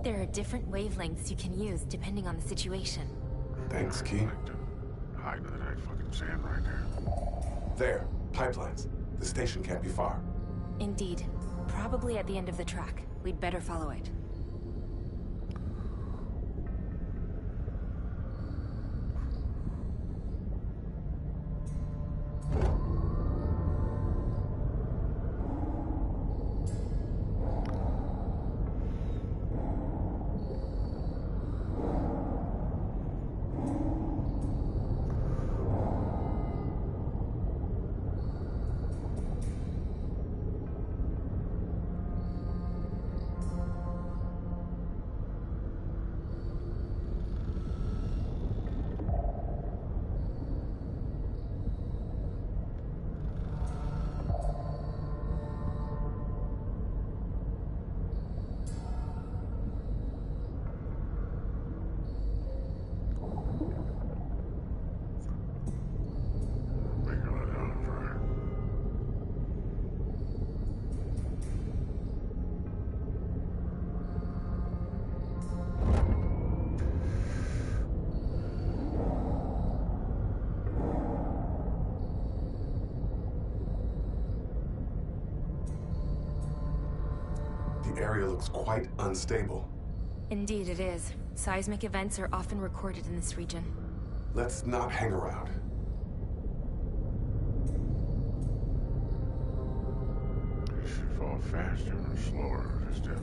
There are different wavelengths you can use depending on the situation. Thanks, Key. Like the hide of the night fucking sand right there. There. Pipelines. The station can't be far. Indeed. Probably at the end of the track. We'd better follow it. area looks quite unstable. Indeed it is. Seismic events are often recorded in this region. Let's not hang around. It should fall faster or slower this depth.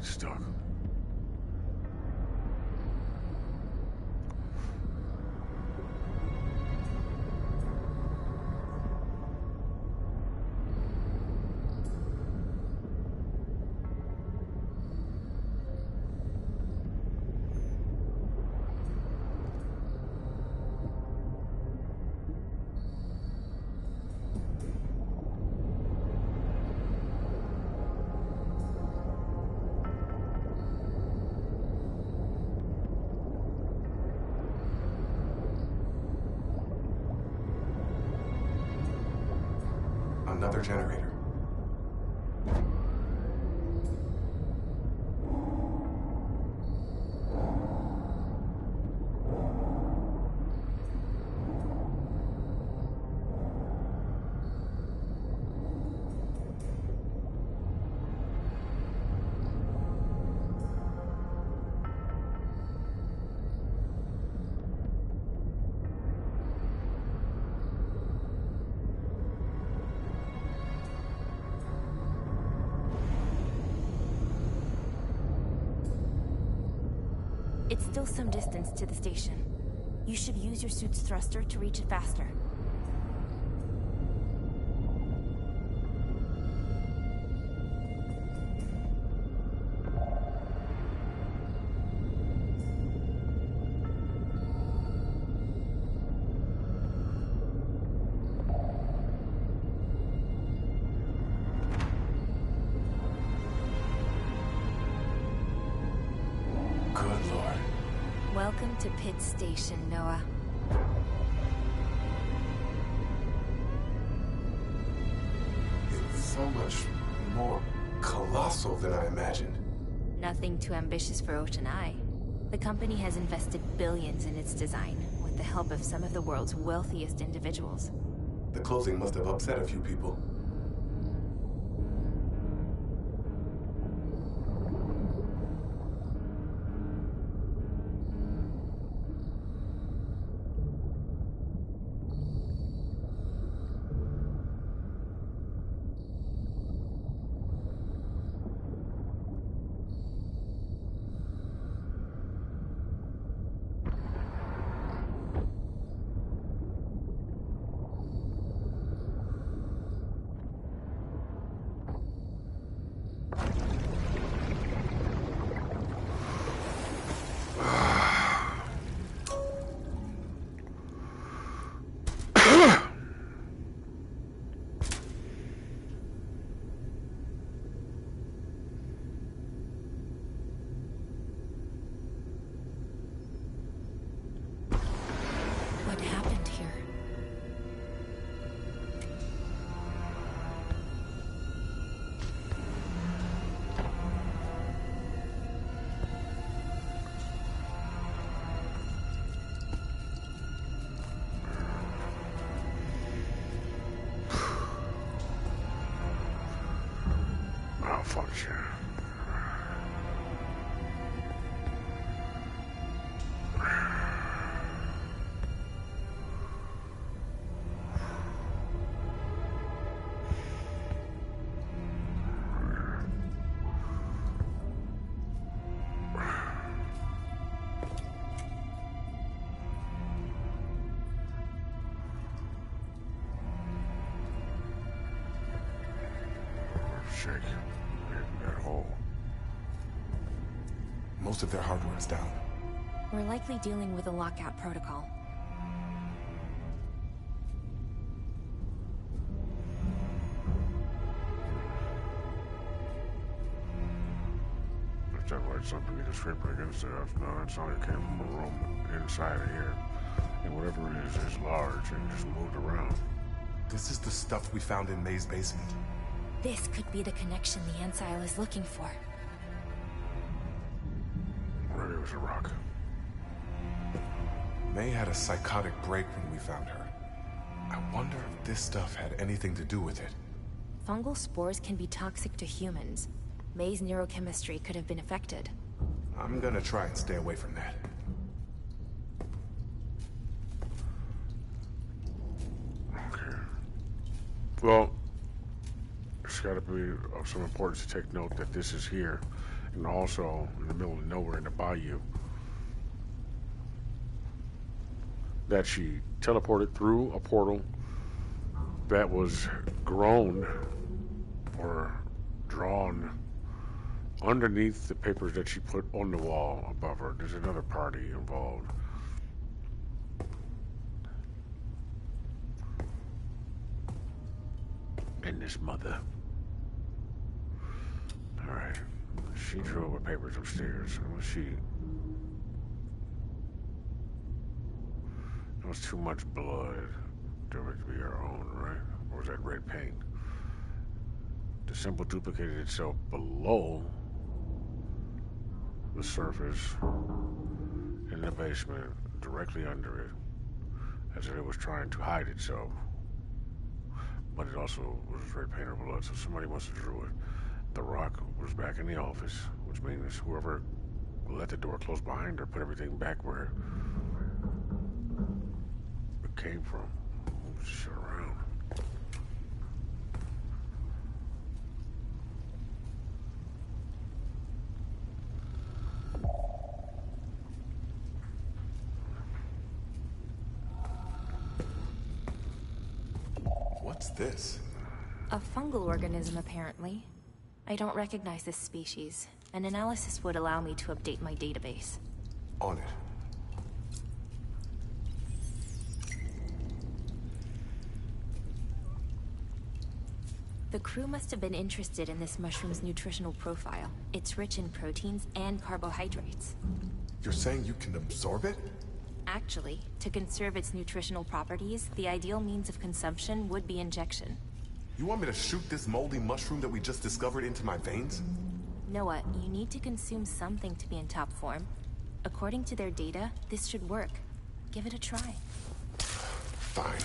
Stuck. Another generator. It's still some distance to the station. You should use your suit's thruster to reach it faster. Welcome to Pit Station, Noah. It's so much more colossal than I imagined. Nothing too ambitious for Ocean Eye. The company has invested billions in its design, with the help of some of the world's wealthiest individuals. The closing must have upset a few people. What happened here? Malfunction. shake. In that hole. Most of their hardware is down. We're likely dealing with a lockout protocol. If that light something you just scrape against it, no, that sound came from a room inside of here. And whatever it is large and just moved around. This is the stuff we found in May's basement. This could be the connection the Ancile is looking for. Maybe it was a rock. May had a psychotic break when we found her. I wonder if this stuff had anything to do with it. Fungal spores can be toxic to humans. May's neurochemistry could have been affected. I'm gonna try and stay away from that. Okay. Well, it's gotta be of some importance to take note that this is here, and also in the middle of nowhere in the bayou. That she teleported through a portal that was grown or drawn underneath the papers that she put on the wall above her. There's another party involved. And this mother. Alright. She drove her papers upstairs. There was too much blood to be her own, right? Or was that red paint? The symbol duplicated itself below the surface in the basement, directly under it, as if it was trying to hide itself. But it also was red paint or blood, so somebody must have drew it. The rock was back in the office, which means whoever let the door close behind her put everything back where it came from. Move shit around. What's this? A fungal organism, apparently. I don't recognize this species. An analysis would allow me to update my database. On it. The crew must have been interested in this mushroom's nutritional profile. It's rich in proteins and carbohydrates. You're saying you can absorb it? Actually, to conserve its nutritional properties, the ideal means of consumption would be injection. You want me to shoot this moldy mushroom that we just discovered into my veins? Noah, you need to consume something to be in top form. According to their data, this should work. Give it a try. Fine.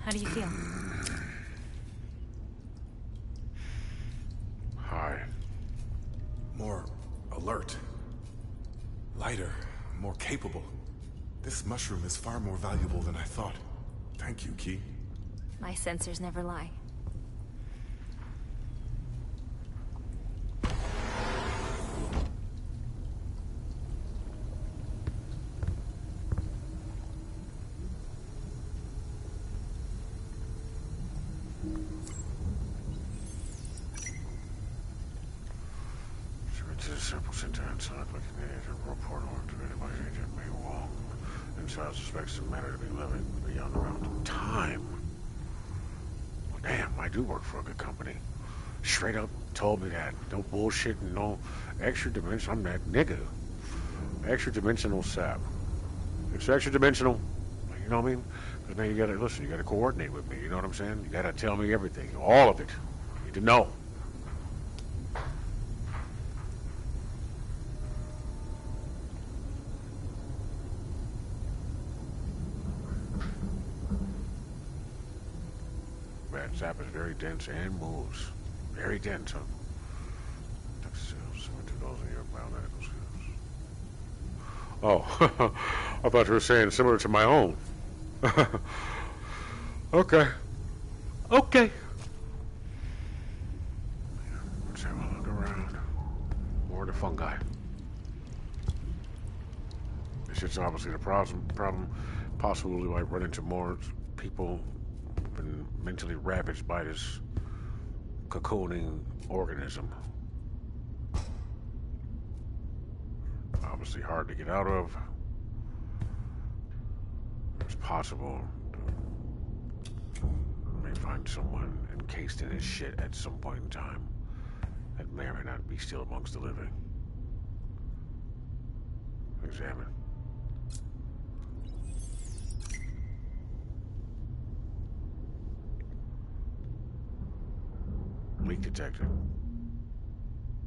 How do you feel? High. More alert. Lighter. More capable. This mushroom is far more valuable than I thought. Thank you, Key. My sensors never lie. Simple syntax select like an agent report activated by Agent May Wong. Inside suspects the matter to be living beyond the realm of time. Well, damn, I do work for a good company. Straight up told me that. No bullshit and no extra dimension. I'm that nigga. Extra dimensional sap. It's extra dimensional. You know what I mean? Because now you gotta listen, you gotta coordinate with me. You know what I'm saying? You gotta tell me everything. All of it. You need to know. Sap is very dense and moves. Very dense, huh? Oh, I thought you were saying similar to my own. Okay. Okay. Let's have a look around. Or the fungi. This shit's obviously the problem. Possibly we might run into more people been mentally ravaged by this cocooning organism. Obviously hard to get out of. It's possible we may find someone encased in this shit at some point in time that may or may not be still amongst the living. Examine. Leak detected.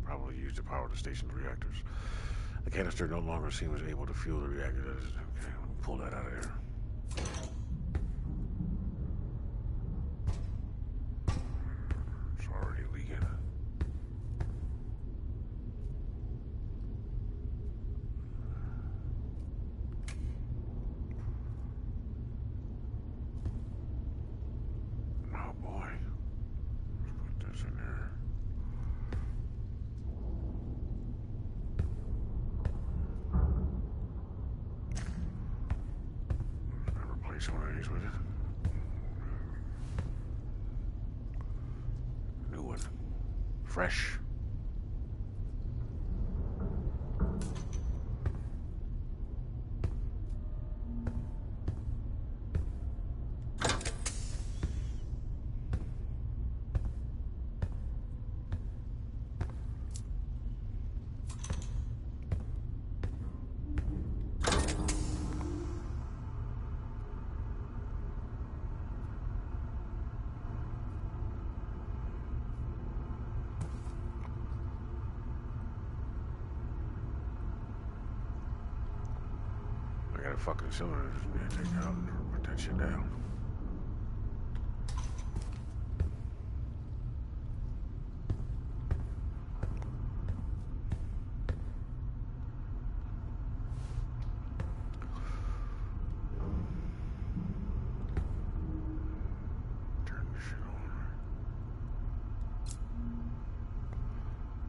Probably used to power the station's reactors. The canister no longer seems able to fuel the reactor. Okay, pull that out of there. It's already leaking. Oh boy. Let's put this in there. Replace one of these with it. New one. Fresh. I got a fucking cylinder. Just take it out and put that shit down. Turn this shit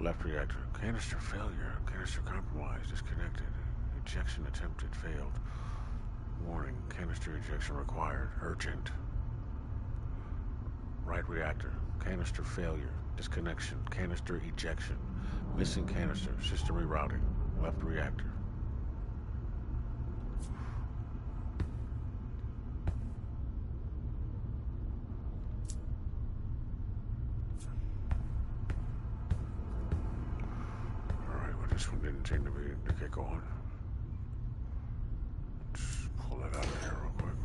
on. Left reactor. Canister failure. Canister compromised. Disconnected. Ejection attempted. Failed. Warning. Canister ejection required. Urgent. Right reactor. Canister failure. Disconnection. Canister ejection. Missing canister. System rerouting. Left reactor. Alright, well this one didn't seem to get going. Pull that out of here real quick.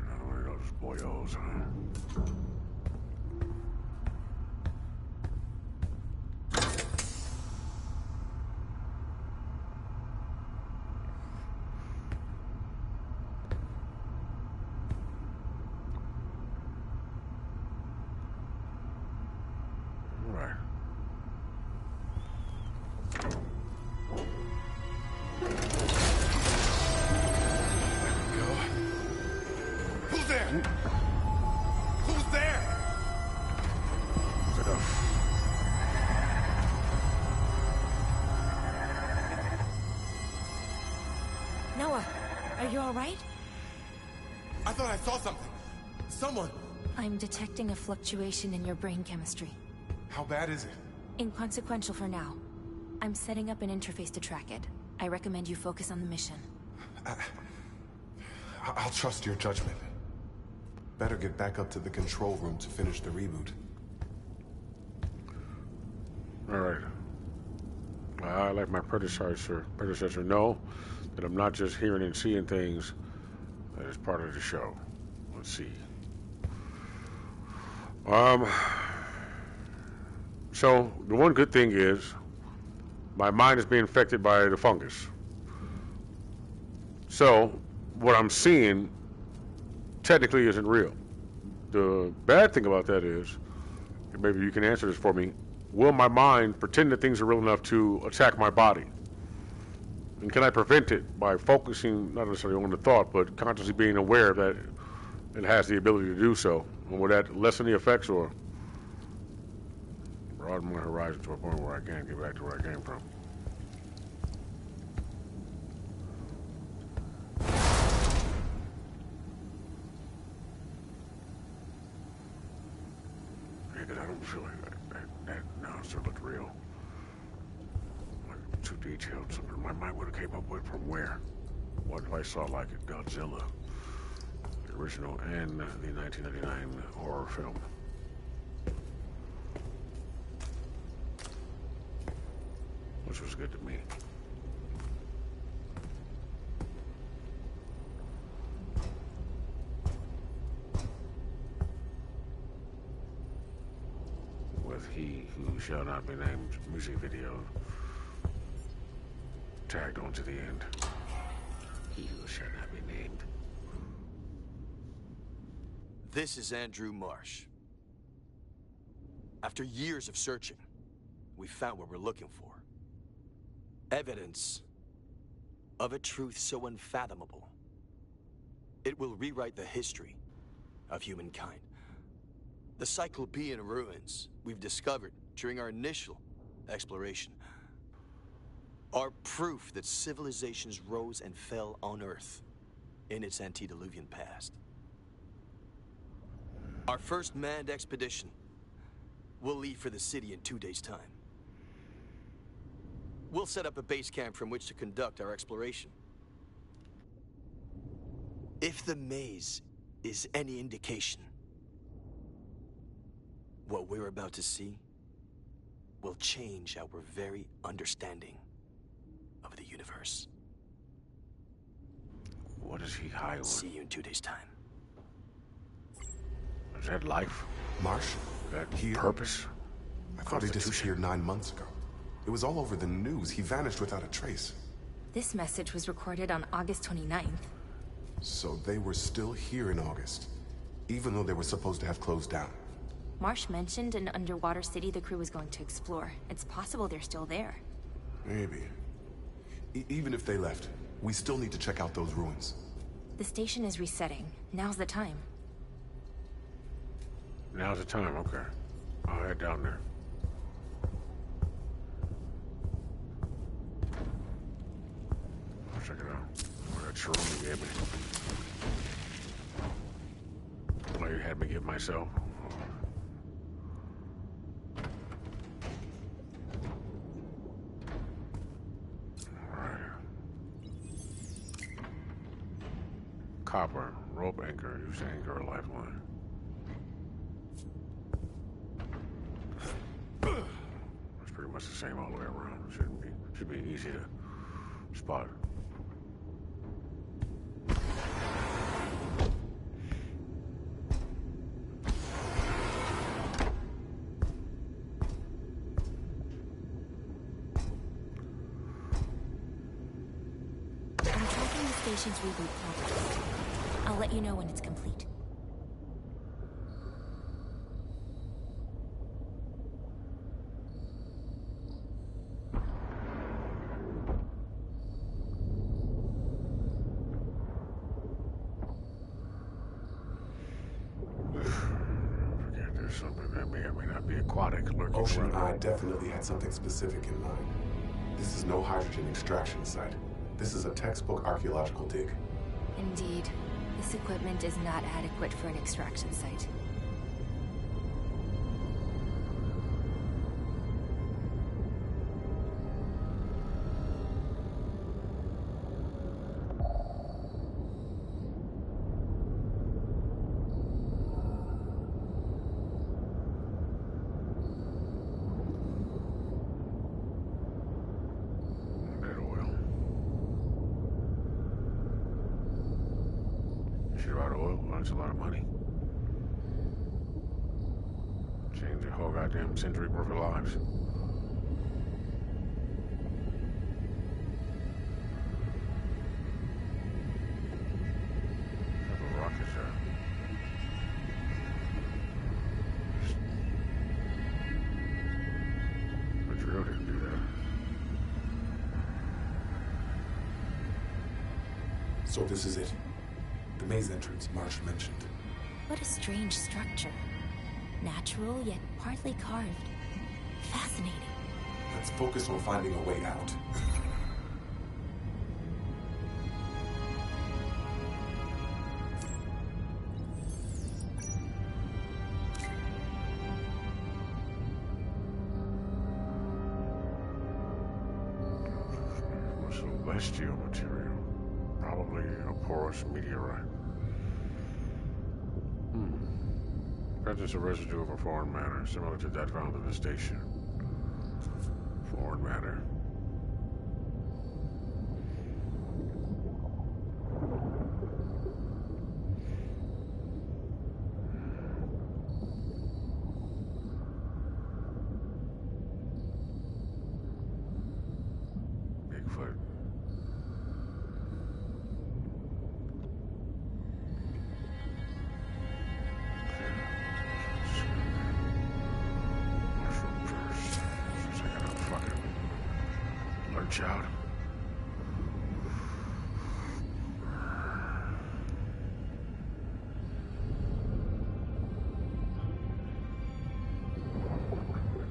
Another one of those boyos, huh? Right. Who's there? Who's there? Is it a... Noah, are you all right? I thought I saw something. Someone. I'm detecting a fluctuation in your brain chemistry. How bad is it? Inconsequential for now. I'm setting up an interface to track it. I recommend you focus on the mission. I'll trust your judgment. Better get back up to the control room to finish the reboot. Alright. I, like my predecessor, know that I'm not just hearing and seeing things that is part of the show. Let's see. So, the one good thing is, my mind is being affected by the fungus. So, what I'm seeing technically isn't real. The bad thing about that is, maybe you can answer this for me. Will my mind pretend that things are real enough to attack my body? And can I prevent it by focusing, not necessarily on the thought, but consciously being aware that it has the ability to do so? And will that lessen the effects or broaden my horizon to a point where I can't get back to where I came from? Yeah, 'cause I don't feel like that now still looked real. Like, too detailed. Something my mind would have came up with from where? What if I saw like a Godzilla, the original, and the 1999 horror film? Which was good to me. With He Who Shall Not Be Named music video tagged onto the end. He Who Shall Not Be Named. This is Andrew Marsh. After years of searching, we found what we're looking for. Evidence of a truth so unfathomable, it will rewrite the history of humankind. The Cyclopean ruins we've discovered during our initial exploration are proof that civilizations rose and fell on Earth in its antediluvian past. Our first manned expedition will leave for the city in 2 days' time. We'll set up a base camp from which to conduct our exploration. If the maze is any indication, what we're about to see will change our very understanding of the universe. What is he high on? See you in 2 days' time. Is that life? Marsh? That He... purpose? I thought he disappeared 9 months ago. It was all over the news. He vanished without a trace. This message was recorded on August 29th. So they were still here in August, even though they were supposed to have closed down. Marsh mentioned an underwater city the crew was going to explore. It's possible they're still there. Maybe. Even if they left, we still need to check out those ruins. The station is resetting. Now's the time. Now's the time, okay. I'll head down there. I'll check it out. What that shroom you gave me. Well, you had me give myself. Alright. Copper, rope anchor, use to anchor a lifeline. It's pretty much the same all the way around. Should be easy to spot. I'm tracking the station's reboot progress. I'll let you know when it's complete. Ocean Eye definitely had something specific in mind. This is no hydrogen extraction site. This is a textbook archaeological dig. Indeed. This equipment is not adequate for an extraction site. That's a lot of money. Change a whole goddamn century worth of lives. What type of rock is that? Still didn't do that. So this is it. The maze entrance Marsh mentioned. What a strange structure. Natural, yet partly carved. Fascinating. Let's focus on finding a way out. Celestial material. Probably a porous meteorite. Presence of residue of a foreign matter, similar to that found in the station. Foreign matter. Bigfoot. Lurch out.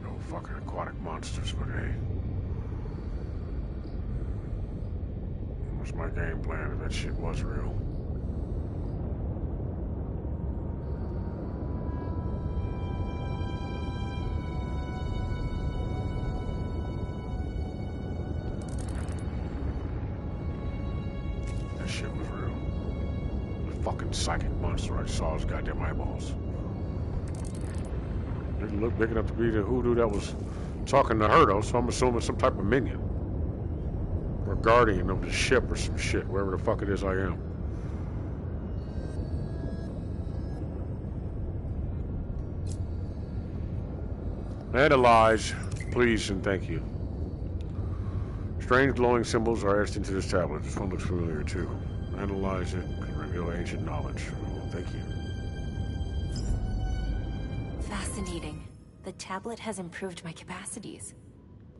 No fucking aquatic monsters, but hey. What's my game plan if that shit was real? Shit was real. The fucking psychic monster I saw his goddamn eyeballs. Didn't look big enough to be the hoodoo that was talking to her though, so I'm assuming some type of minion. Or guardian of the ship or some shit, wherever the fuck it is I am. Analyze, please and thank you. Strange glowing symbols are etched into this tablet. This one looks familiar too. Analyze it, can reveal ancient knowledge. Thank you. Fascinating. The tablet has improved my capacities.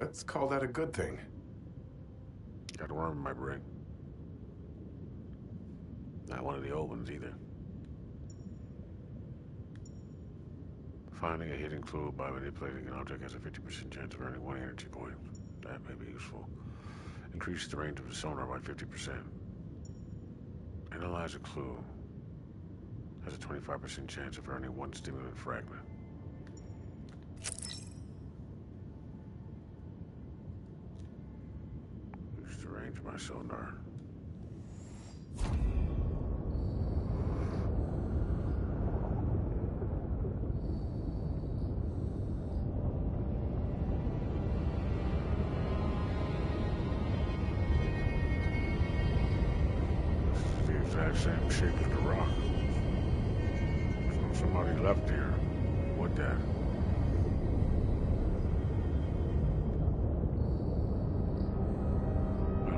Let's call that a good thing. Got a worm in my brain. Not one of the old ones either. Finding a hidden clue by manipulating an object has a 50% chance of earning 1 energy point. That may be useful. Increase the range of the sonar by 50%. Analyze a clue. Has a 25% chance of earning 1 stimulant fragment. Use the range of my sonar. Same shape as the rock. So somebody left here with that.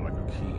Like a key.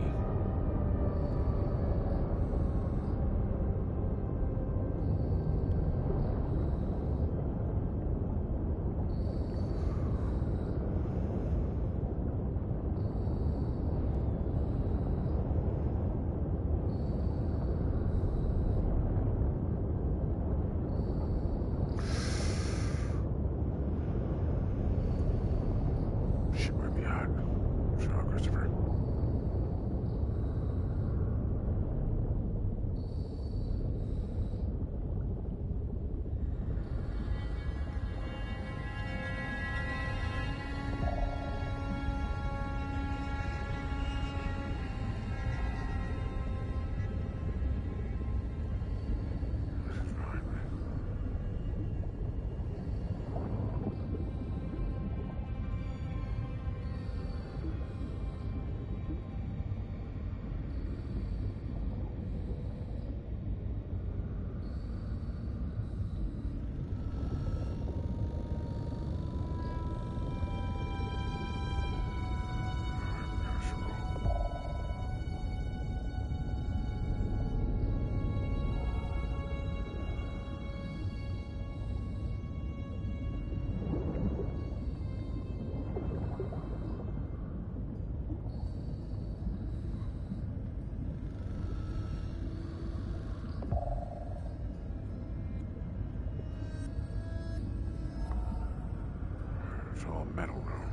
It's all metal now.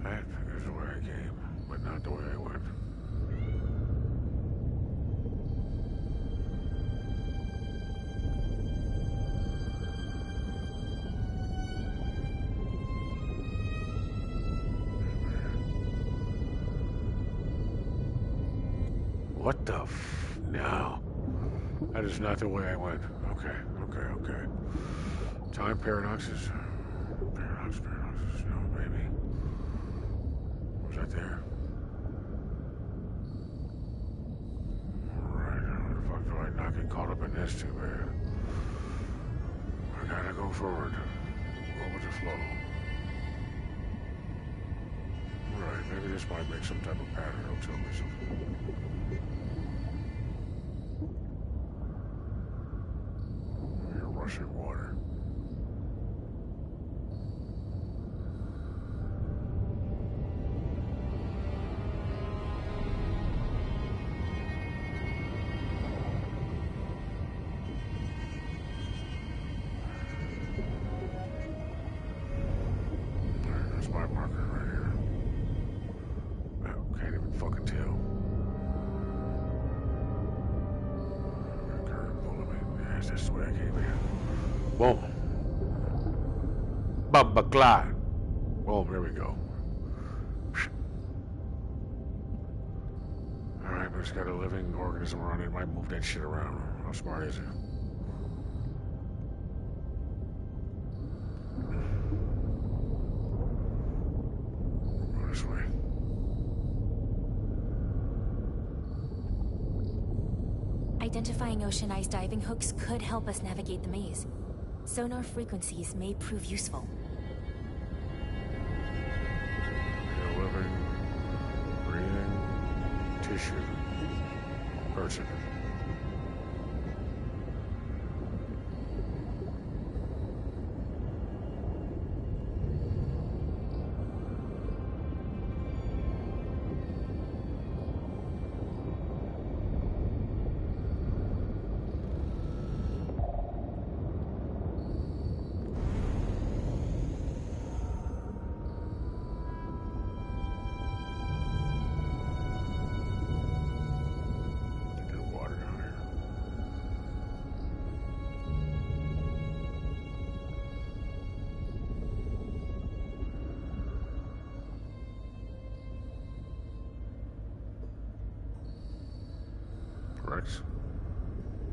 That is the way I came, but not the way I went. What the f... No. That is not the way I went. Okay. Time paradoxes. Paradoxes. No, maybe. Was that there? Alright, how the fuck do I not get caught up in this too bad? I gotta go forward. Go with the flow. Alright, maybe this might make some type of pattern. It'll tell me something. Rushing water. That's my marker right here. I can't even fucking tell. Yes, that's the way I came in. Boom. Bumba glide. Boom, here we go. Alright, but it's got a living organism around it. It might move that shit around. How smart is it? Go this way. Identifying oceanized diving hooks could help us navigate the maze. Sonar frequencies may prove useful. A living, breathing, tissue, person. Rex?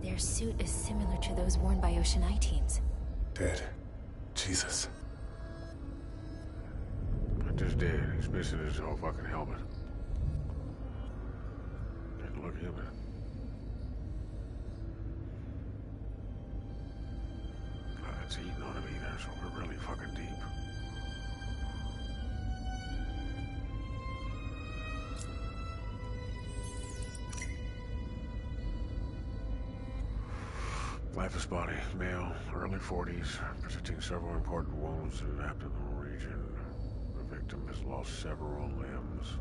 Their suit is similar to those worn by Ocean Eye teams. Dead. Jesus. Not just dead. He's missing his whole fucking helmet. Didn't look human. God, it's eating on him either, so we're really fucking deep. Lifeless body, male, early 40s, presenting several important wounds in the abdominal region. The victim has lost several limbs.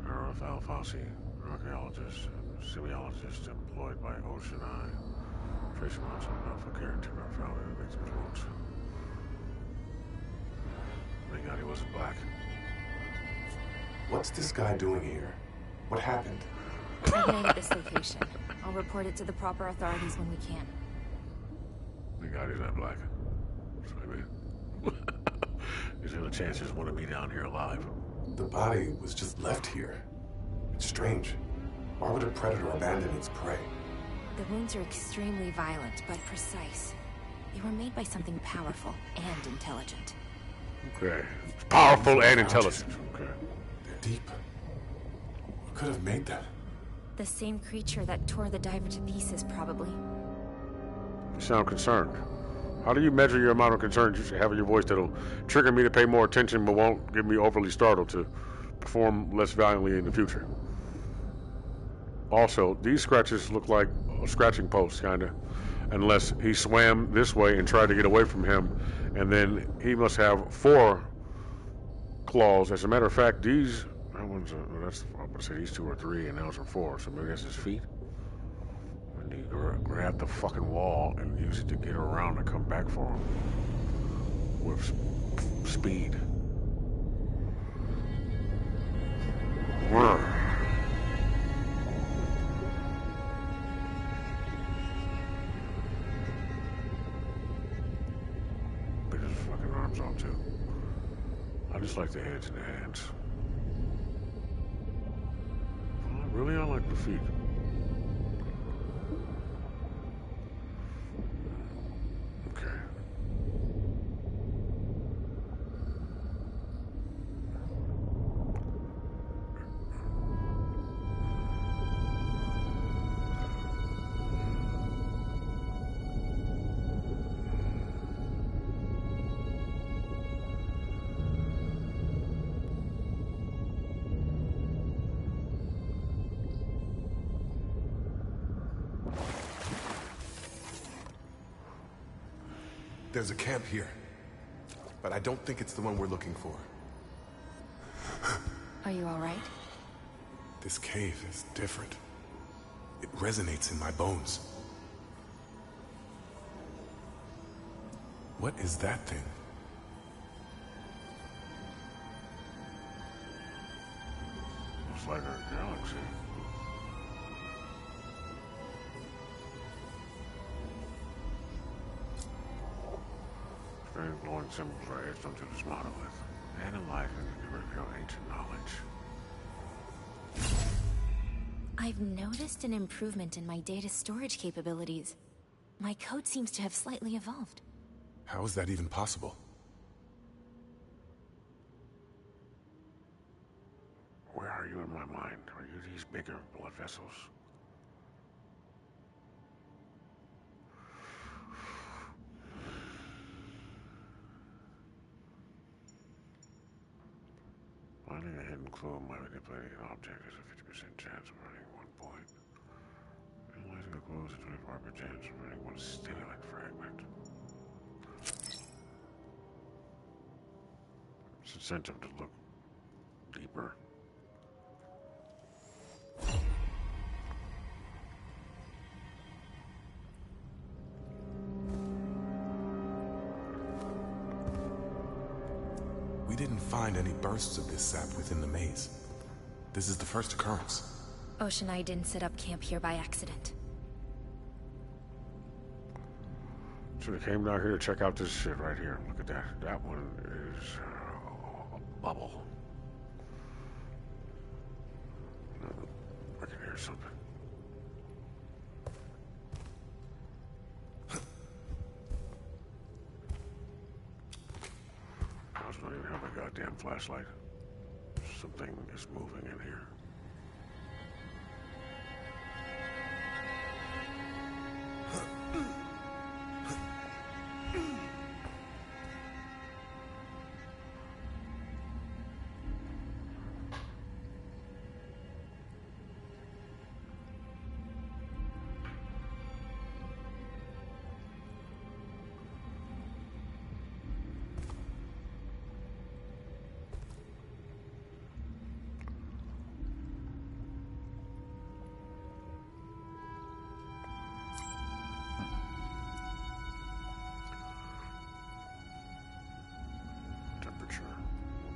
Arafal Fossey, archaeologist and semiologist employed by Ocean Eye. Trace amounts of alpha keratin are found in the victim's wounds. Thank God he wasn't black. What's this guy doing here? What happened? I've named this location. I'll report it to the proper authorities when we can. Thank God he's not black. That's what I mean. There's no chances one of me down here alive. The body was just left here. It's strange. Why would a predator abandon its prey? The wounds are extremely violent, but precise. They were made by something powerful and intelligent. Okay. It's powerful and intelligent. Okay. They're deep. What could have made them? The same creature that tore the diver to pieces, probably. You sound concerned. How do you measure your amount of concern you should have in your voice that'll trigger me to pay more attention but won't get me overly startled to perform less valiantly in the future? Also, these scratches look like scratching posts, kinda. Unless he swam this way and tried to get away from him, and then he must have 4 claws. As a matter of fact, these... That one's that's, I'm gonna say these 2 are 3 and those are 4, so maybe that's his feet. And he grab the fucking wall and use it to get around and come back for him. of speed. Whir. Big as fucking arms on too. I just like the heads and the hands. Really, I like the feet. Okay. There's a camp here, but I don't think it's the one we're looking for. Are you all right? This cave is different. It resonates in my bones. What is that thing? Looks like a galaxy. Strange glowing symbols are etched onto this monolith. Analyzing to reveal ancient knowledge. I've noticed an improvement in my data storage capabilities. My code seems to have slightly evolved. How is that even possible? Where are you in my mind? Are you these bigger blood vessels? Finding a hidden clue by manipulating an object has a 50% chance of earning 1 point. Analyzing a clue has a 25% chance of earning 1 stimulant fragment. It's incentive to look deeper. We didn't find any bursts of this sap within the maze. This is the first occurrence. Ocean Eye didn't set up camp here by accident. So they came down here to check out this shit right here. Look at that. That one is a bubble. I can hear something. I was not even have a goddamn flashlight. Something is moving in here.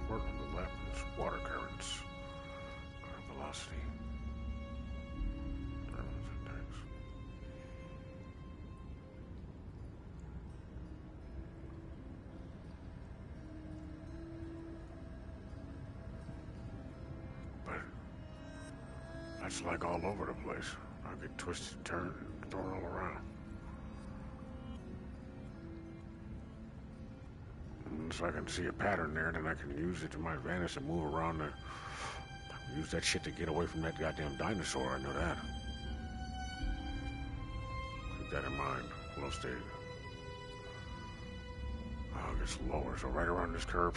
Report on the left is water currents. Current velocity. Turbulence index. But that's like all over the place. I get twisted and turned and thrown all around. So I can see a pattern there, then I can use it to my advantage to move around there. Use that shit to get away from that goddamn dinosaur, I know that. Keep that in mind. Low state. Oh, it gets lower, so right around this curve,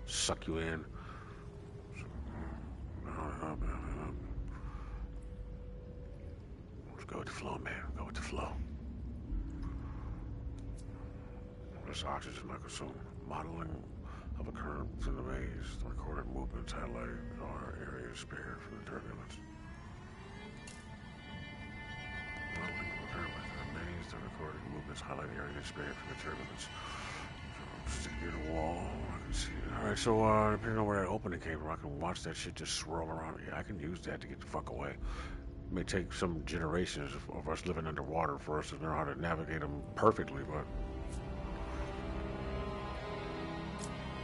suck you in. Let's go with the flow, man. Go with the flow. This oxygen I consume. Modeling of occurrence in the maze. The recorded movements highlight our areas spared from the turbulence. Modeling of occurrence in the maze. The recorded movements highlight areas spared from the turbulence. So stick near the Alright, so depending on where that opening came from, I can watch that shit just swirl around. Yeah, I can use that to get the fuck away. It may take some generations of us living underwater for us to know how to navigate them perfectly, but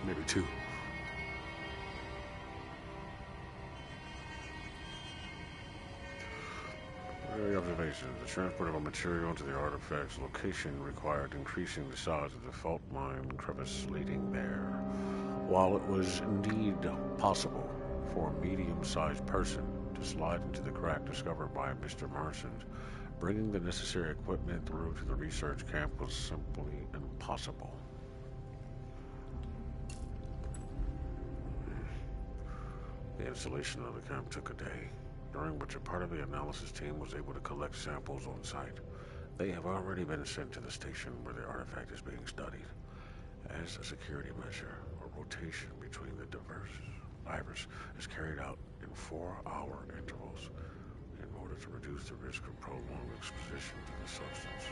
maybe 2. Early observations. The transport of a material to the artifact's location required increasing the size of the fault line crevice leading there. While it was indeed possible for a medium-sized person to slide into the crack discovered by Mr. Marston, bringing the necessary equipment through to the research camp was simply impossible. The installation of the camp took a day, during which a part of the analysis team was able to collect samples on site. They have already been sent to the station where the artifact is being studied. As a security measure, a rotation between the diverse divers is carried out in 4-hour intervals in order to reduce the risk of prolonged exposition to the substance.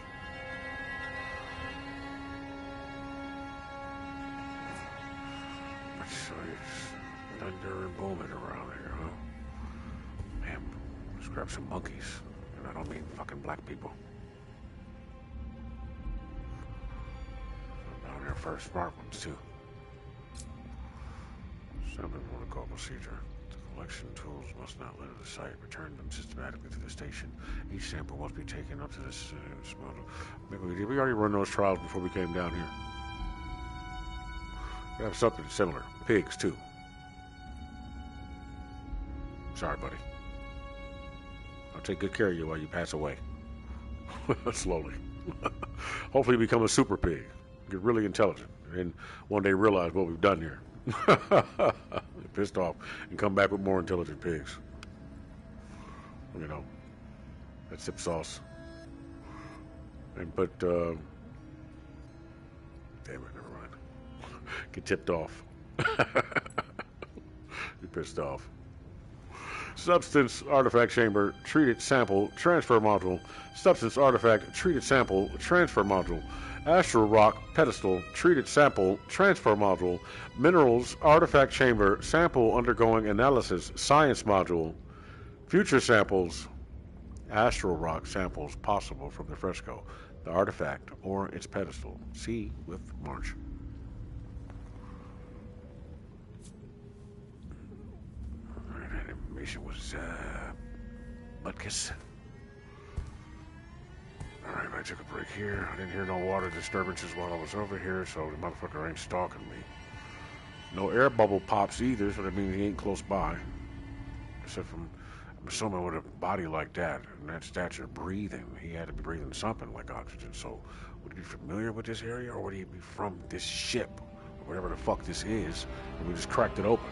So it's thunder and booming around here, huh? Man, let's grab some monkeys. And I don't mean fucking black people. Down here first, smart ones too. Sample protocol procedure. The collection tools must not litter the site. Return them systematically to the station. Each sample must be taken up to this model. Did we already run those trials before we came down here? We have something similar. Pigs too. Sorry, buddy. I'll take good care of you while you pass away. Slowly. Hopefully become a super pig. Get really intelligent. And one day realize what we've done here. Get pissed off and come back with more intelligent pigs. You know. That sip sauce. And put, damn it, never mind. Get tipped off. Get pissed off. Substance artifact chamber, treated sample, transfer module. Substance artifact, treated sample, transfer module. Astral rock, pedestal, treated sample, transfer module. Minerals, artifact chamber, sample undergoing analysis, science module. Future samples, astral rock samples possible from the fresco, the artifact, or its pedestal. See with March. Was Butkus. Alright, I took a break here. I didn't hear no water disturbances while I was over here, so the motherfucker ain't stalking me. No air bubble pops either, so that means he ain't close by. Except from, I'm assuming with a body like that, and that stature breathing, he had to be breathing something like oxygen. So, would he be familiar with this area, or would he be from this ship, or whatever the fuck this is, and we just cracked it open?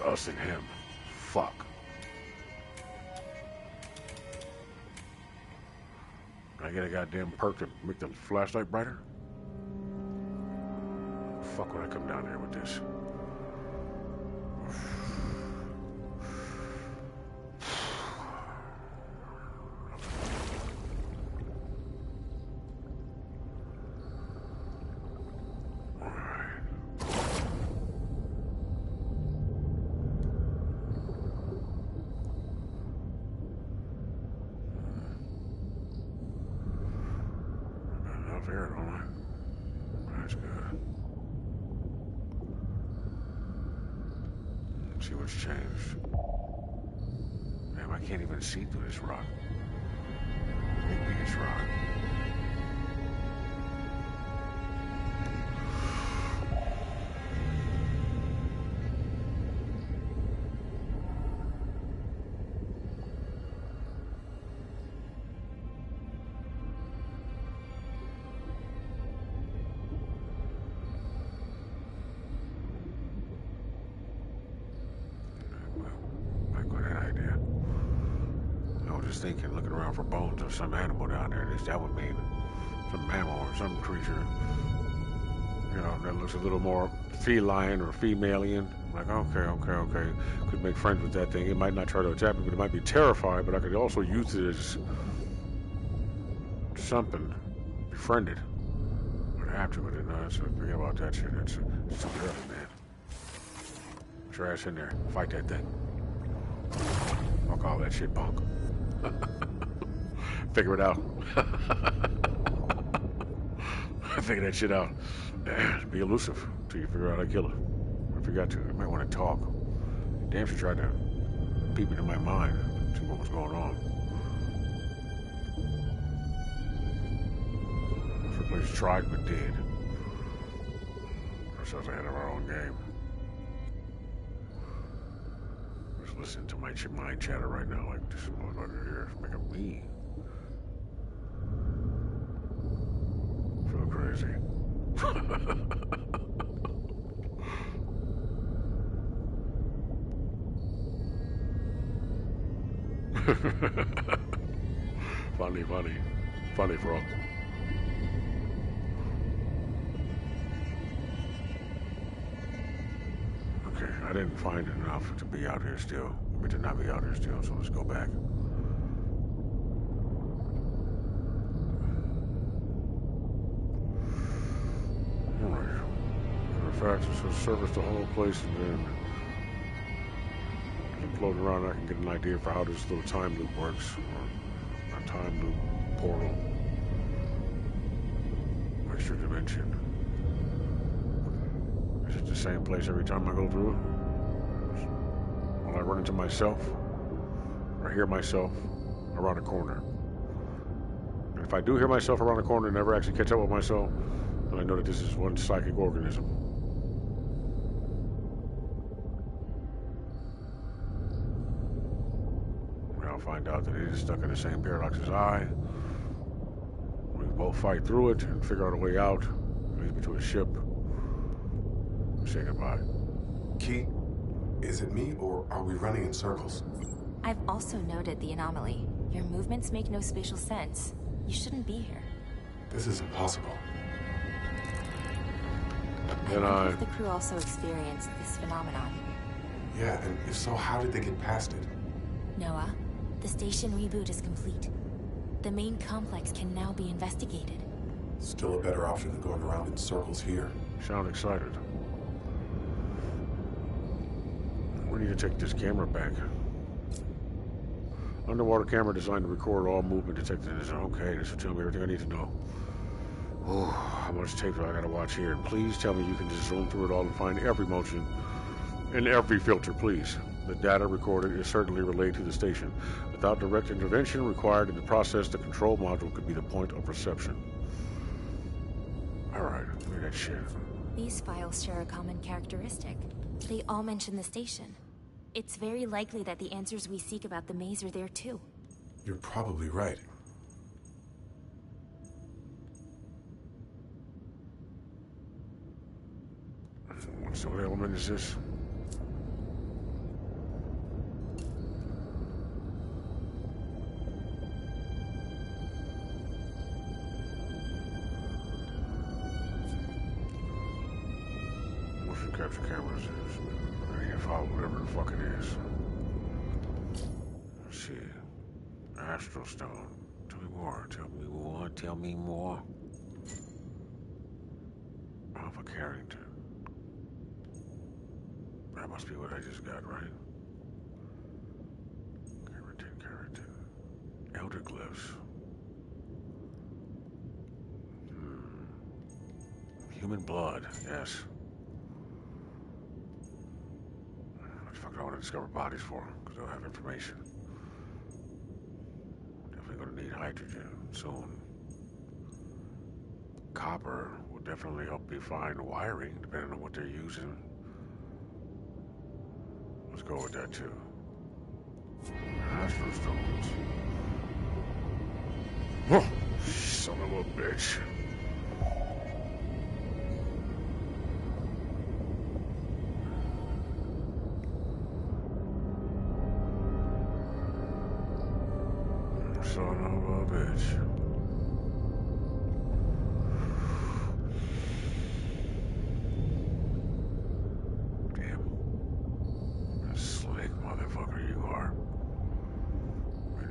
Us and him. Fuck. Can I get a goddamn perk to make the flashlight brighter? Fuck would I come down here with this? See what's changed. Damn, I can't even see through this rock. Maybe this rock. Thinking, looking around for bones of some animal down there. At least that would mean some mammal or some creature, you know, that looks a little more feline or femalian. I'm like, okay. Could make friends with that thing. It might not try to attack me, but it might be terrified. But I could also use it as something, befriended. have to, but then so forget about that shit. It's too early, man. Get your ass in there. Fight that thing. Fuck all that shit, punk. Figure it out. Figure that shit out. Be elusive until you figure out how to kill her. If you got to, you might want to talk. Damn, she tried to peep into my mind, see what was going on. This place tried but did. Ourselves ahead of our own game. Just listening to my mind chatter right now, like this motherfucker here is making me feel crazy. Funny, bro. Okay, I didn't find enough to be out here still. I mean, to not be out here still, so let's go back. Alright. Matter of fact, it's just service the whole place and then floating around, I can get an idea for how this little time loop works, or a time loop portal, extra dimension. Is it the same place every time I go through it? Will I run into myself, or hear myself around a corner? And if I do hear myself around a corner and never actually catch up with myself, then I know that this is one psychic organism. Find out that it is stuck in the same paradox as I. We both fight through it and figure out a way out. Leads me to a ship. Say goodbye. Key, is it me or are we running in circles? I've also noted the anomaly. Your movements make no spatial sense. You shouldn't be here. This is impossible. I wonder if the crew also experienced this phenomenon. Yeah, and if so, how did they get past it? Noah, the station reboot is complete. The main complex can now be investigated. Still a better option than going around in circles here. Sound excited. We need to take this camera back. Underwater camera designed to record all movement detected. Okay, this will tell me everything I need to know. Oh, how much tape do I gotta watch here? And please tell me you can just zoom through it all and find every motion and every filter, please. The data recorded is certainly relayed to the station. Without direct intervention required in the process, the control module could be the point of reception. Alright, look at that shit. These files share a common characteristic. They all mention the station. It's very likely that the answers we seek about the maze are there too. You're probably right. What sort of element is this? Motion capture cameras. I need to follow whatever the fuck it is. Let's see. Astral Stone. Tell me more. Tell me more. Tell me more. Alpha Carrington. That must be what I just got, right? Carrington. Elder Glyphs. Human blood, yes. What the fuck do I want to discover bodies for? Because they'll have information. Definitely gonna need hydrogen soon. Copper will definitely help me find wiring, depending on what they're using. Let's go with that too. Astral stones. Whoa, son of a bitch. Son of a bitch.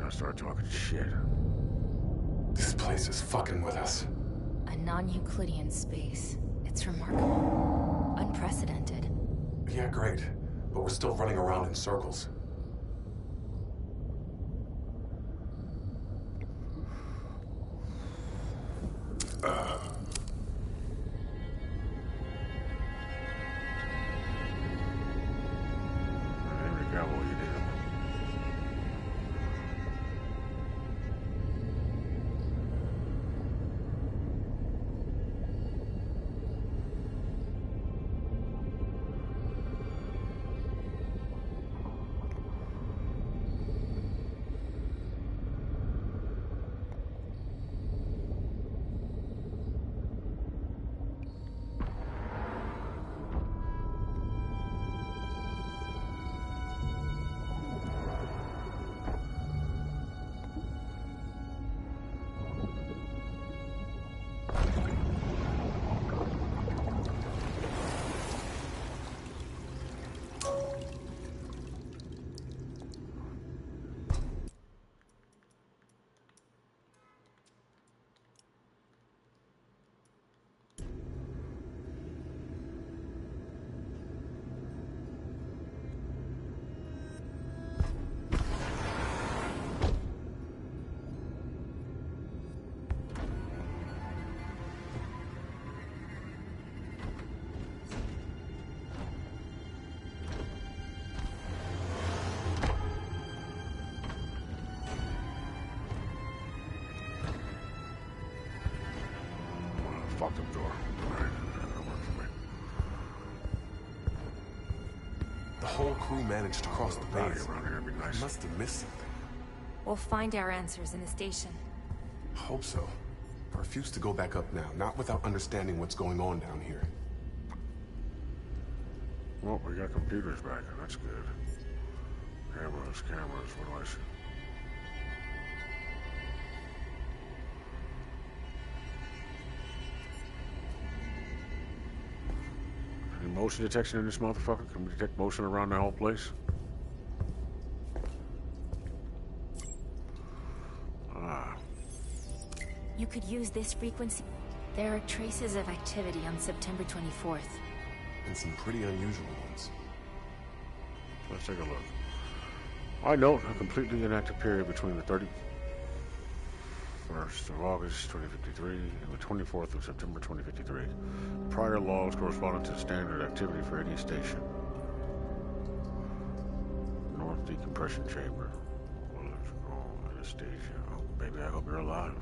Start talking shit. This place is fucking with us. non-Euclidean space. It's remarkable. Unprecedented. Yeah, great. But we're still running around in circles. Fuck the door. Alright, that worked for me. The whole crew managed to cross the base. Around here would be nice. Must have missed something. We'll find our answers in the station. Hope so. I refuse to go back up now, not without understanding what's going on down here. Well, we got computers back, and that's good. Cameras, what do I see? Any motion detection in this motherfucker? Can we detect motion around the whole place? You could use this frequency. There are traces of activity on September 24th. And some pretty unusual ones. Let's take a look. I note a completely inactive period between the 31st of August 2053 and the 24th of September 2053. Prior logs corresponding to standard activity for any station. North decompression chamber. Anesthesia. Oh, baby, I hope you're alive.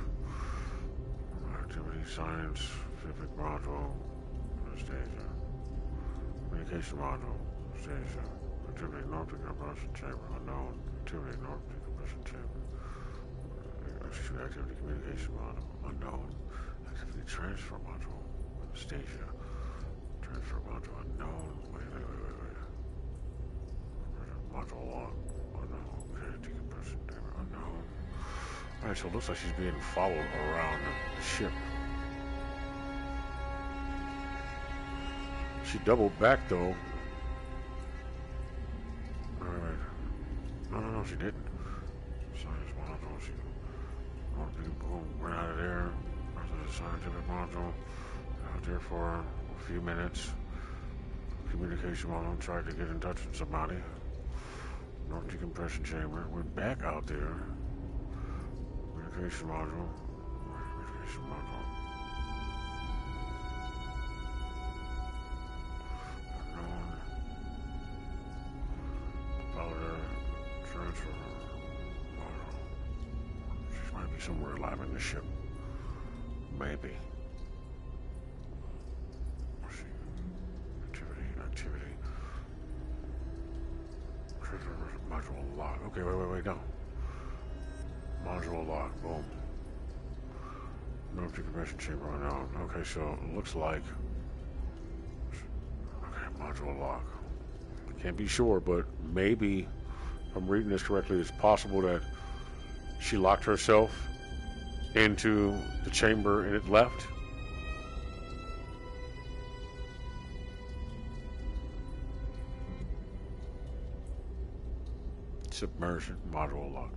Activity, science, Pacific module, Anesthesia. Communication module, Anesthesia. Activity, North decompression chamber, unknown. Activity, North decompression chamber. Activity, communication module, unknown. Activity, transfer module, Anesthesia. Transfer module, unknown. Wait. Module log, unknown. Okay, decompression chamber, unknown. Alright, so it looks like she's being followed around the ship. She doubled back though. Alright. No, she didn't. Science module, she went out of there. After the scientific module. Out there for a few minutes. Communication module, tried to get in touch with somebody. North decompression chamber. Went back out there. Communication module. Communication module. Unknown. Follower transfer module. She might be somewhere alive in the ship. Maybe. Activity. Transfer module lock. Okay, wait, no. Module lock, boom. North decompression chamber unknown. Okay, so it looks like. Okay, module lock. Can't be sure, but maybe, if I'm reading this correctly, it's possible that she locked herself into the chamber and it left. Submersion, module lock.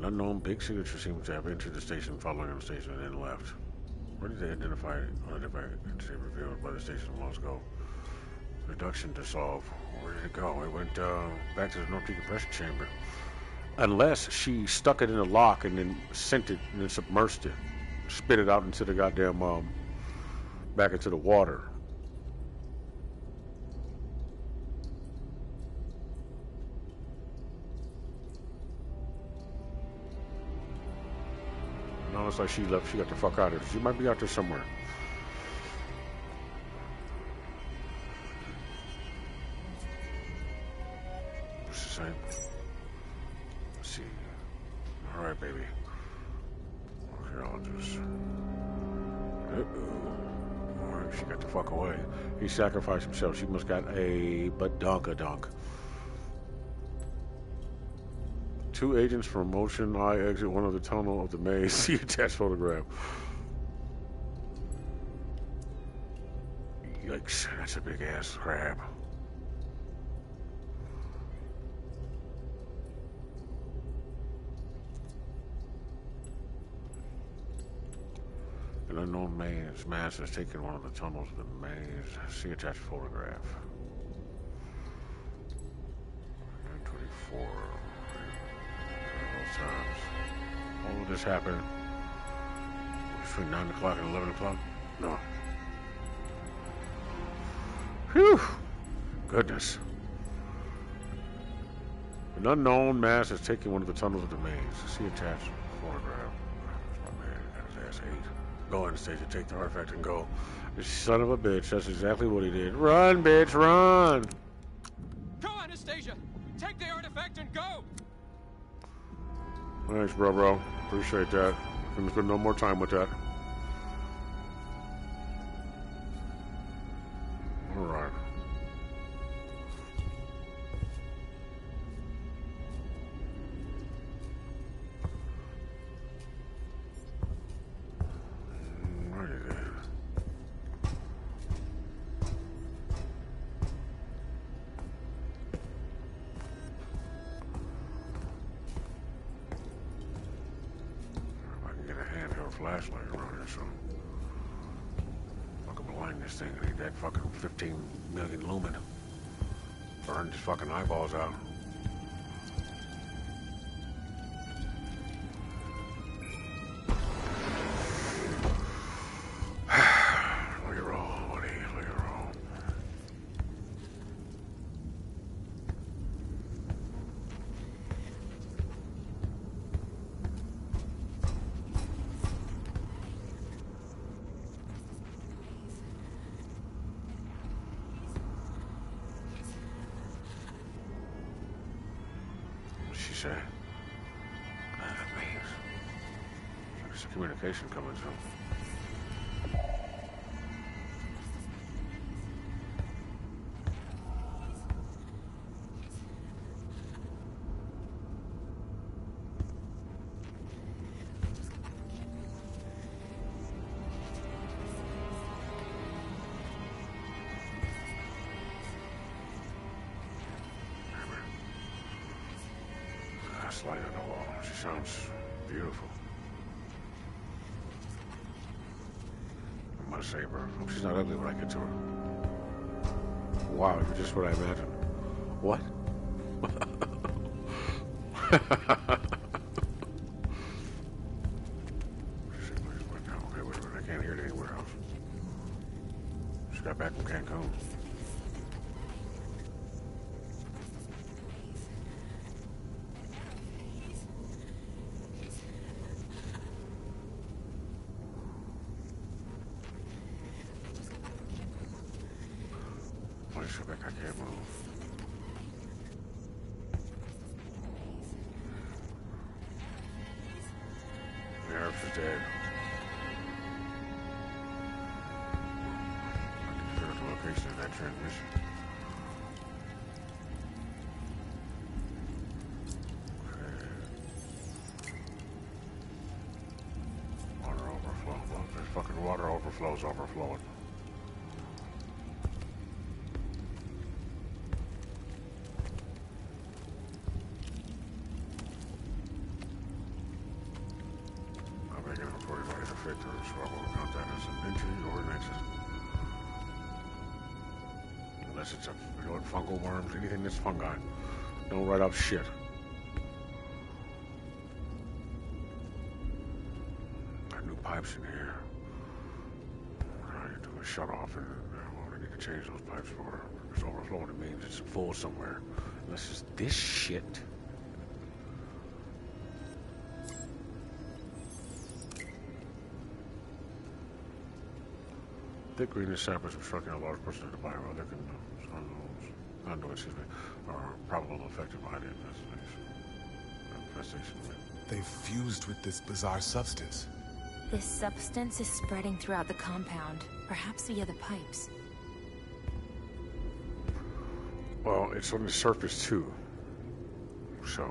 An unknown big signature seems to have entered the station following on the station and then left. Where did they identify entity revealed by the station months ago? Reduction dissolve. Where did it go? It went back to the North decompression chamber. Unless she stuck it in a lock and then sent it and then submersed it. Spit it out into the goddamn back into the water. No, it's like she left. She got the fuck out of it. She might be out there somewhere. What's the same? Let's see. All right, baby. Archaeologist. Uh-oh. She got the fuck away. He sacrificed himself. She must got a badonka-donk. 2 agents from Motion Eye exit one of the tunnel of the maze. See attached photograph. Yikes, that's a big ass crab. An unknown mass has taken one of the tunnels of the maze. See attached photograph. 924. Times. All of this happened between 9 o'clock and 11 o'clock? No. Whew. Goodness. An unknown mass is taking one of the tunnels of the maze. See attached photograph. My man got his ass ate. Go in the station, take the artifact and go. This son of a bitch, that's exactly what he did. Run, bitch, run! Go, Anastasia! Take the artifact and go! Thanks, bro. Appreciate that. Couldn't spend no more time with that. All right. Alrighty then. Flashlight around here, so I can blind this thing. I need that fucking 15 million lumen. Burn his fucking eyeballs out. Look at roll, buddy. Look at roll. Say, that means there's a communication coming through. Light on the wall. She sounds beautiful. I'm gonna save her. Hope she's not ugly when I get to her. Wow, you're just what I imagined. What? Okay, wait a minute. I can't hear it anywhere else. She got back from Cancun. I can't move. The Earth is dead. I can figure out the location of that transmission. Okay. Water overflow. Well, there's fucking water overflows overflowing. entry or an exit. Unless it's a, you know what, fungal worms, anything that's fungi. Don't write up shit. Got new pipes in here. I need to do a shut off, and I need to change those pipes for. It's overflowing. It means it's full somewhere. Unless it's this shit. Thick greenish sappers obstructing a large portion of the bio. They are probably affected by the infestation. They've fused with this bizarre substance. This substance is spreading throughout the compound, perhaps via the pipes. Well, it's on the surface too. So,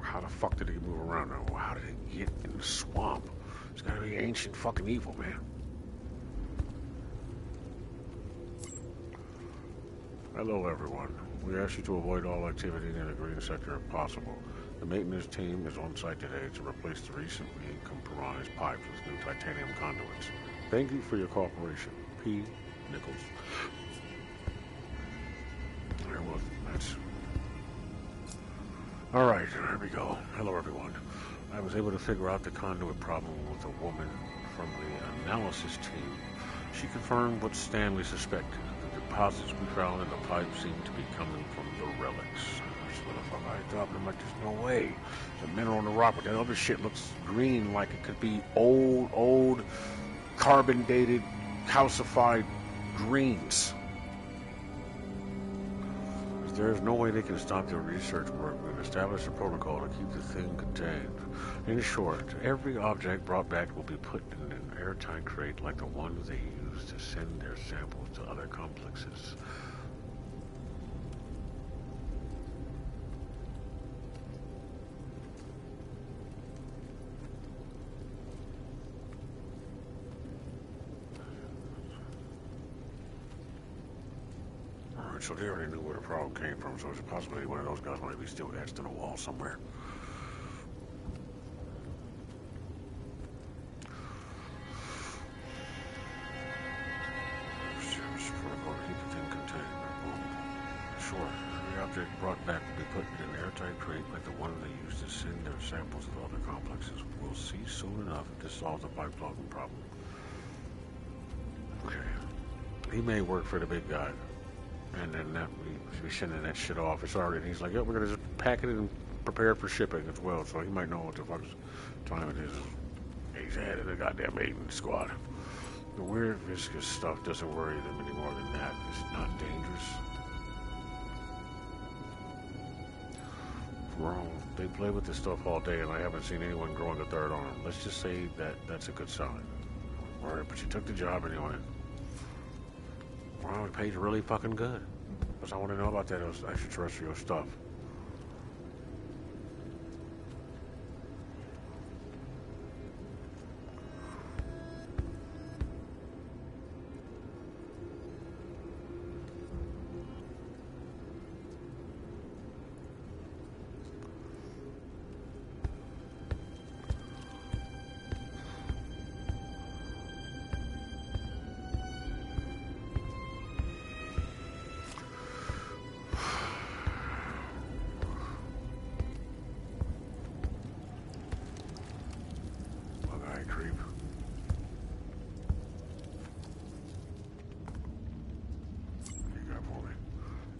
how the fuck did it move around now? How did it get in the swamp? It's gotta be ancient fucking evil, man. Hello, everyone. We ask you to avoid all activity in the green sector if possible. The maintenance team is on site today to replace the recently compromised pipes with new titanium conduits. Thank you for your cooperation. P. Nichols. There was, that's... Alright, here we go. Hello, everyone. I was able to figure out the conduit problem with a woman from the analysis team. She confirmed what Stanley suspected. The deposits we found in the pipe seem to be coming from the relics. That's what the fuck I thought. I'm like, there's no way. The mineral in the rock, but that other shit looks green, like it could be old, carbon-dated, calcified greens. There's no way they can stop their research work and establish a protocol to keep the thing contained. In short, every object brought back will be put in an airtight crate like the ones they use to send their samples to other complexes. So they already knew where the problem came from, so there's a possibility one of those guys might be still etched in a wall somewhere. Service protocol to keep the thing contained. Sure, every object brought back will be put in an airtight crate like the one they used to send their samples to other complexes. We'll see soon enough if this solves the pipe clogging problem. Okay. He may work for the big guy. And then that we should be sending that shit off. It's already. He's like, "Yep, we're gonna just pack it and prepare for shipping as well." So he might know what the fuck's time it is. He's head of the goddamn maintenance squad. The weird viscous stuff doesn't worry them any more than that. It's not dangerous. Wrong. They play with this stuff all day, and I haven't seen anyone growing a third arm. Let's just say that that's a good sign. All right, but you took the job anyway. Well, it paid really fucking good. Because I want to know about that extraterrestrial stuff.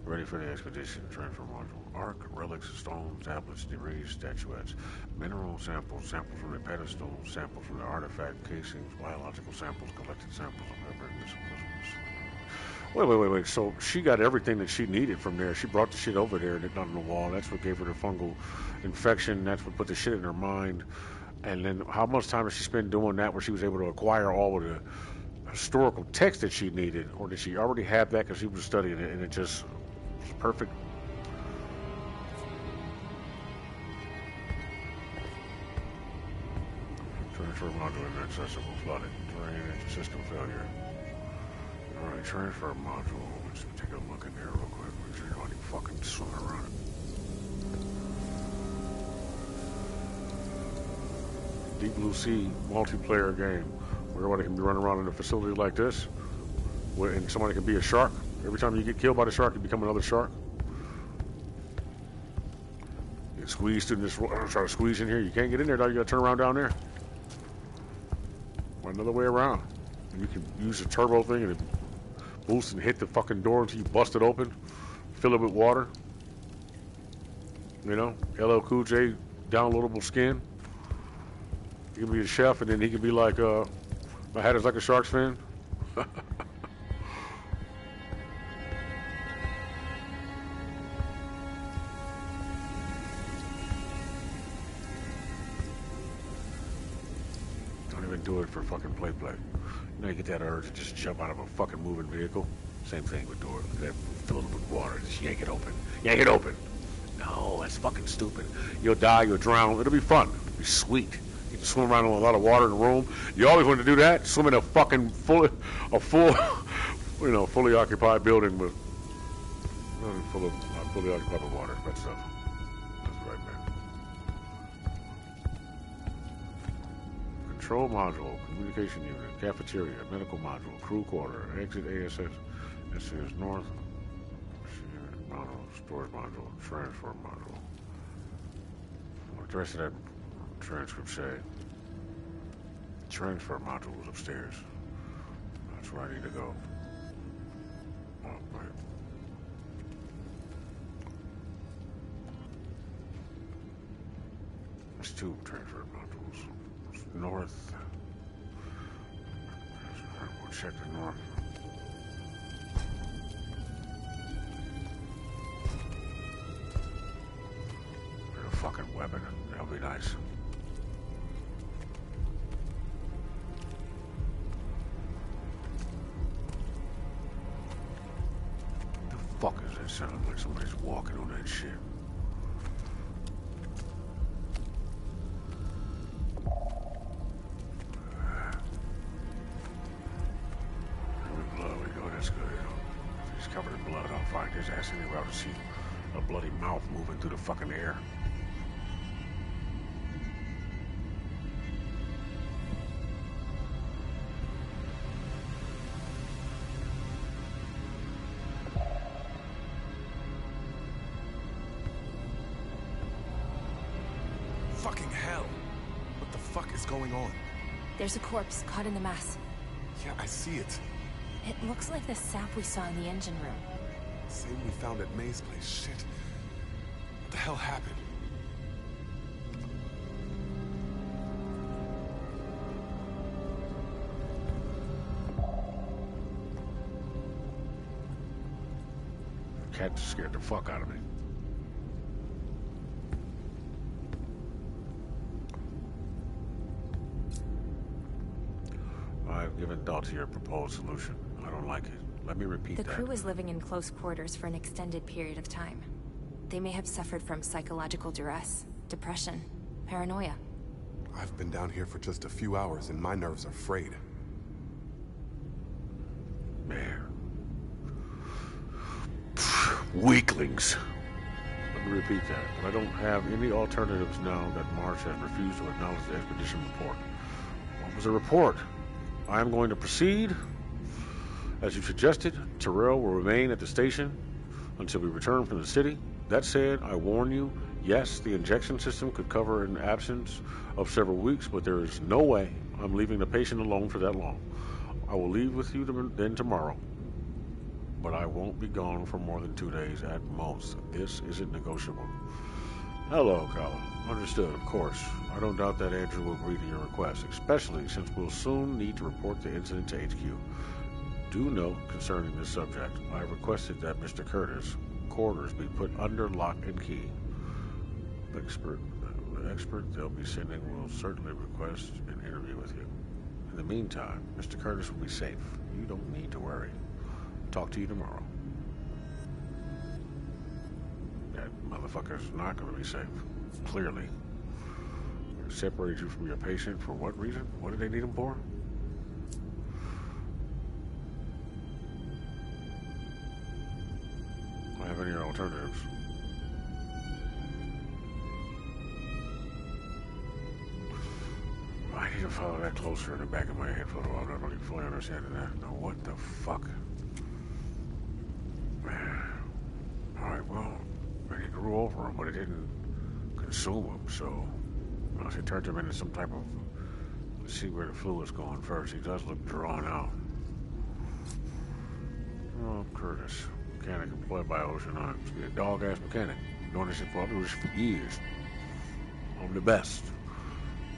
Ready for the expedition. Transfer module. Arc, relics, stones, tablets, debris, statuettes. Mineral samples, samples from the pedestal, samples from the artifact casings, biological samples, collected samples of every Wait. So she got everything that she needed from there. She brought the shit over there and it on the wall. That's what gave her the fungal infection. That's what put the shit in her mind. And then how much time did she spend doing that where she was able to acquire all of the historical text that she needed? Or did she already have that because she was studying it and it just was perfect? Transfer module inaccessible, flooded, terrain, and system failure. Alright, transfer module. Let's take a look in there real quick. Make sure you don't even fucking swing around it. Deep Blue Sea multiplayer game. Everybody can be running around in a facility like this, and somebody can be a shark. Every time you get killed by the shark, you become another shark. You get squeezed in this, try to squeeze in here. You can't get in there, dog. You gotta turn around down there. Or another way around. And you can use the turbo thing and it boost and hit the fucking door until you bust it open. Fill it with water. You know, LL Cool J downloadable skin. He can be a chef, and then he can be like, my hat is like a Sharks fan. Don't even do it for fucking play. You know, you get that urge to just jump out of a fucking moving vehicle. Same thing with door. Fill it with water. Just yank it open. Yank it open. No, that's fucking stupid. You'll die, you'll drown. It'll be fun. It'll be sweet. You can swim around in a lot of water in the room. You always want to do that. Swim in a fucking fully occupied building with fully occupied with water. That stuff. That's right, man. Control module, communication unit, cafeteria, medical module, crew quarter, exit ASS. This is north. Module, storage module, transfer module. What the rest of that transcript say? Transfer module is upstairs. That's where I need to go. Oh, right. There's 2 transfer modules. It's north. We'll check the north. Fucking weapon. That'll be nice. The fuck is that sound? Like somebody's walking on that shit. Blood, we go. That's good. If he's covered in blood, I'll find his ass anywhere to see a bloody mouth moving through the fucking air. Fucking hell! What the fuck is going on? There's a corpse caught in the mass. Yeah, I see it. It looks like the sap we saw in the engine room. Same we found at May's place. Shit. What the hell happened? The cat scared the fuck out of me. I've given thought to your proposed solution. I don't like it. Let me repeat that. The crew is living in close quarters for an extended period of time. They may have suffered from psychological duress, depression, paranoia. I've been down here for just a few hours and my nerves are frayed. Man. Weaklings. Let me repeat that. But I don't have any alternatives now that Marsh has refused to acknowledge the expedition report. What was the report? I am going to proceed. As you suggested, Terrell will remain at the station until we return from the city. That said, I warn you, yes, the injection system could cover an absence of several weeks, but there is no way I'm leaving the patient alone for that long. I will leave with you then tomorrow, but I won't be gone for more than 2 days at most. This isn't negotiable. Hello, Colin. Understood, of course. I don't doubt that Andrew will agree to your request, especially since we'll soon need to report the incident to HQ. Do note concerning this subject, I requested that Mr. Curtis' quarters be put under lock and key. The expert they'll be sending will certainly request an interview with you. In the meantime, Mr. Curtis will be safe. You don't need to worry. Talk to you tomorrow. That motherfucker's not going to be safe. Clearly. Separate you from your patient for what reason? What did they need him for? Do I have any alternatives? I need to follow that closer in the back of my head for a while. I don't really fully understand that. Now, what the fuck? Alright, well, it grew over him, but it didn't consume him, so unless it turned him into some type of... Let's see where the fluid's going first. He does look drawn out. Oh, Curtis. Mechanic employed by Ocean Arms. Be a dog-ass mechanic. Doing this shit for years. I'm the best.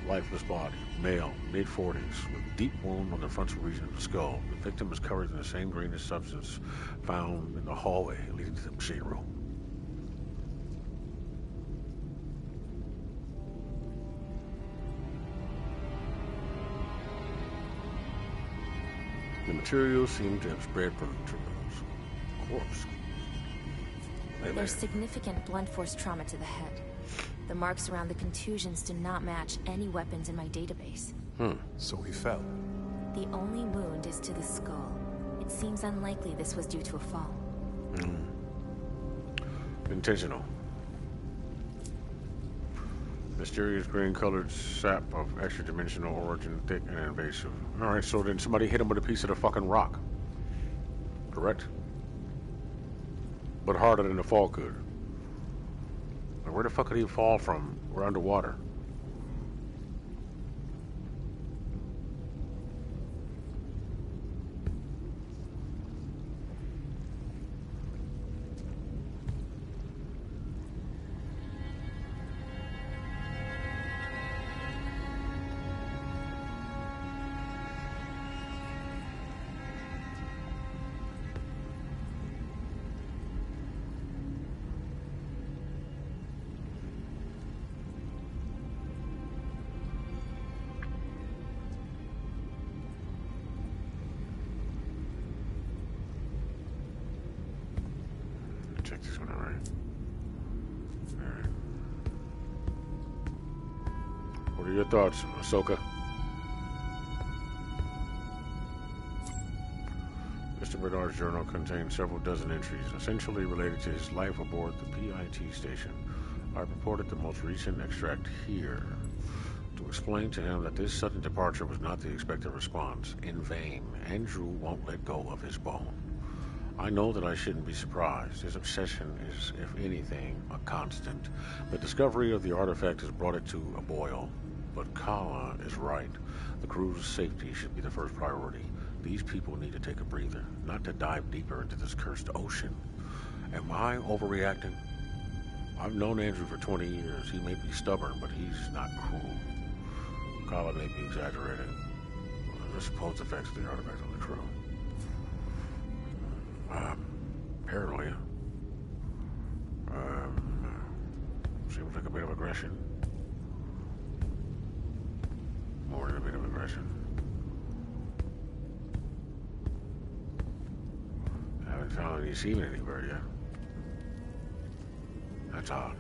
Lifeless body, male, mid-40s, with a deep wound on the frontal region of the skull. The victim is covered in the same greenish substance found in the hallway leading to the machine room. The materials seem to have spread from the corpse. There's significant blunt force trauma to the head. The marks around the contusions do not match any weapons in my database. So he fell. The only wound is to the skull. It seems unlikely this was due to a fall. Intentional. Mysterious green-colored sap of extra-dimensional origin, thick and invasive. Alright, so then somebody hit him with a piece of the fucking rock. Correct? But harder than the fall could. Like, where the fuck could he fall from? We're underwater. Check this one out, right? Alright. What are your thoughts, Ahsoka? Mr. Bernard's journal contains several dozen entries, essentially related to his life aboard the PIT station. I reported the most recent extract here to explain to him that this sudden departure was not the expected response. In vain, Andrew won't let go of his bone. I know that I shouldn't be surprised. His obsession is, if anything, a constant. The discovery of the artifact has brought it to a boil. But Kala is right. The crew's safety should be the first priority. These people need to take a breather, not to dive deeper into this cursed ocean. Am I overreacting? I've known Andrew for 20 years. He may be stubborn, but he's not cruel. Kala may be exaggerating the supposed effects of the artifact on the crew. Paranoia. Seems like a bit of aggression. More than a bit of aggression. I haven't found any semen anywhere yet. That's odd.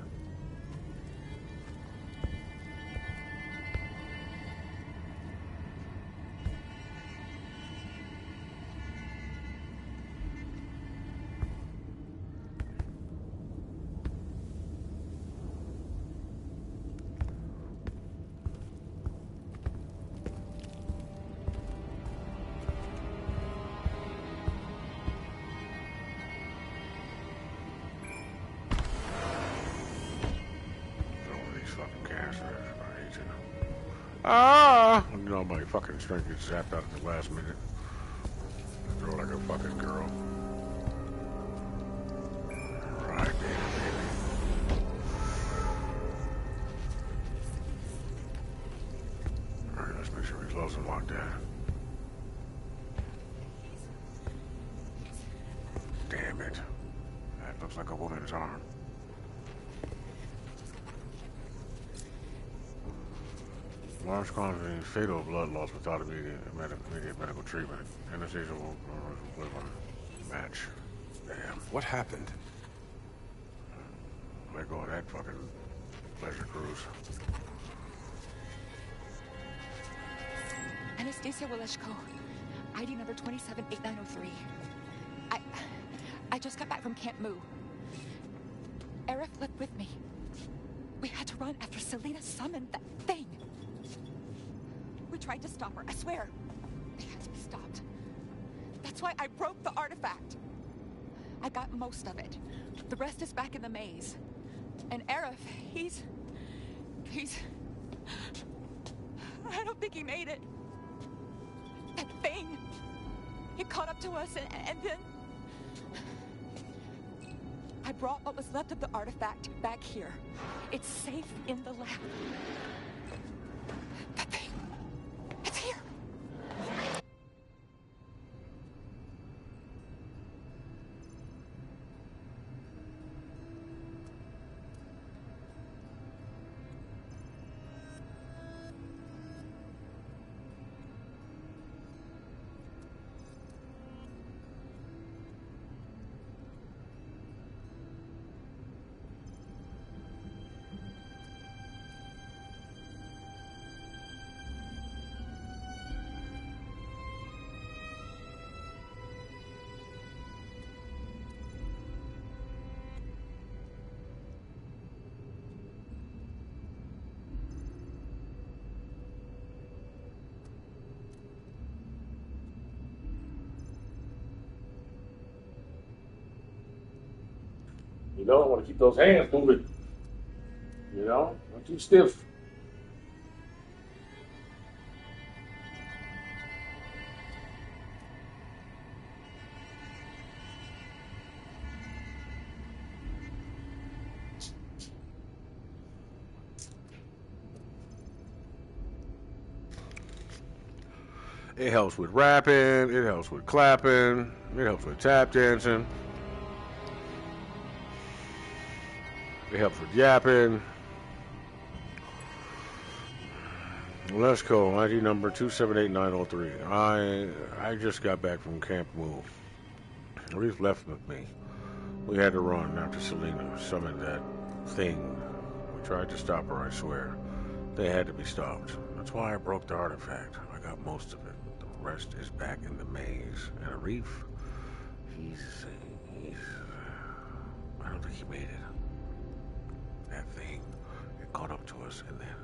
You know, my fucking strength gets zapped out at the last minute. I throw like a fucking girl. Right, baby. Alright, let's make sure we close and lock that. Damn it. That looks like a woman's arm. Large quantity of fatal blood loss without immediate medical treatment. Anesthesia will match. Damn. What happened? Let go of that fucking pleasure cruise. Anastasia Waleshko, ID number 278903. I just got back from Camp Moo. Aerith left with me. We had to run after Selena summoned that thing. We tried to stop her, I swear. They had to be stopped. That's why I broke the artifact. I got most of it. The rest is back in the maze. And Aerith, he's... I don't think he made it. That thing, it caught up to us, and then... I brought what was left of the artifact back here. It's safe in the lab. That thing, it's here. You know, I want to keep those hands moving. You know, not too stiff. It helps with rapping, it helps with clapping, it helps with tap dancing. It helps with yapping. Let's go. ID number 278903. I just got back from Camp Moo. Reef left with me. We had to run after Selena summoned that thing. We tried to stop her, I swear. They had to be stopped. That's why I broke the artifact. I got most of it. The rest is back in the maze. And Reef, he's I don't think he made it. That thing, it caught up to us, and then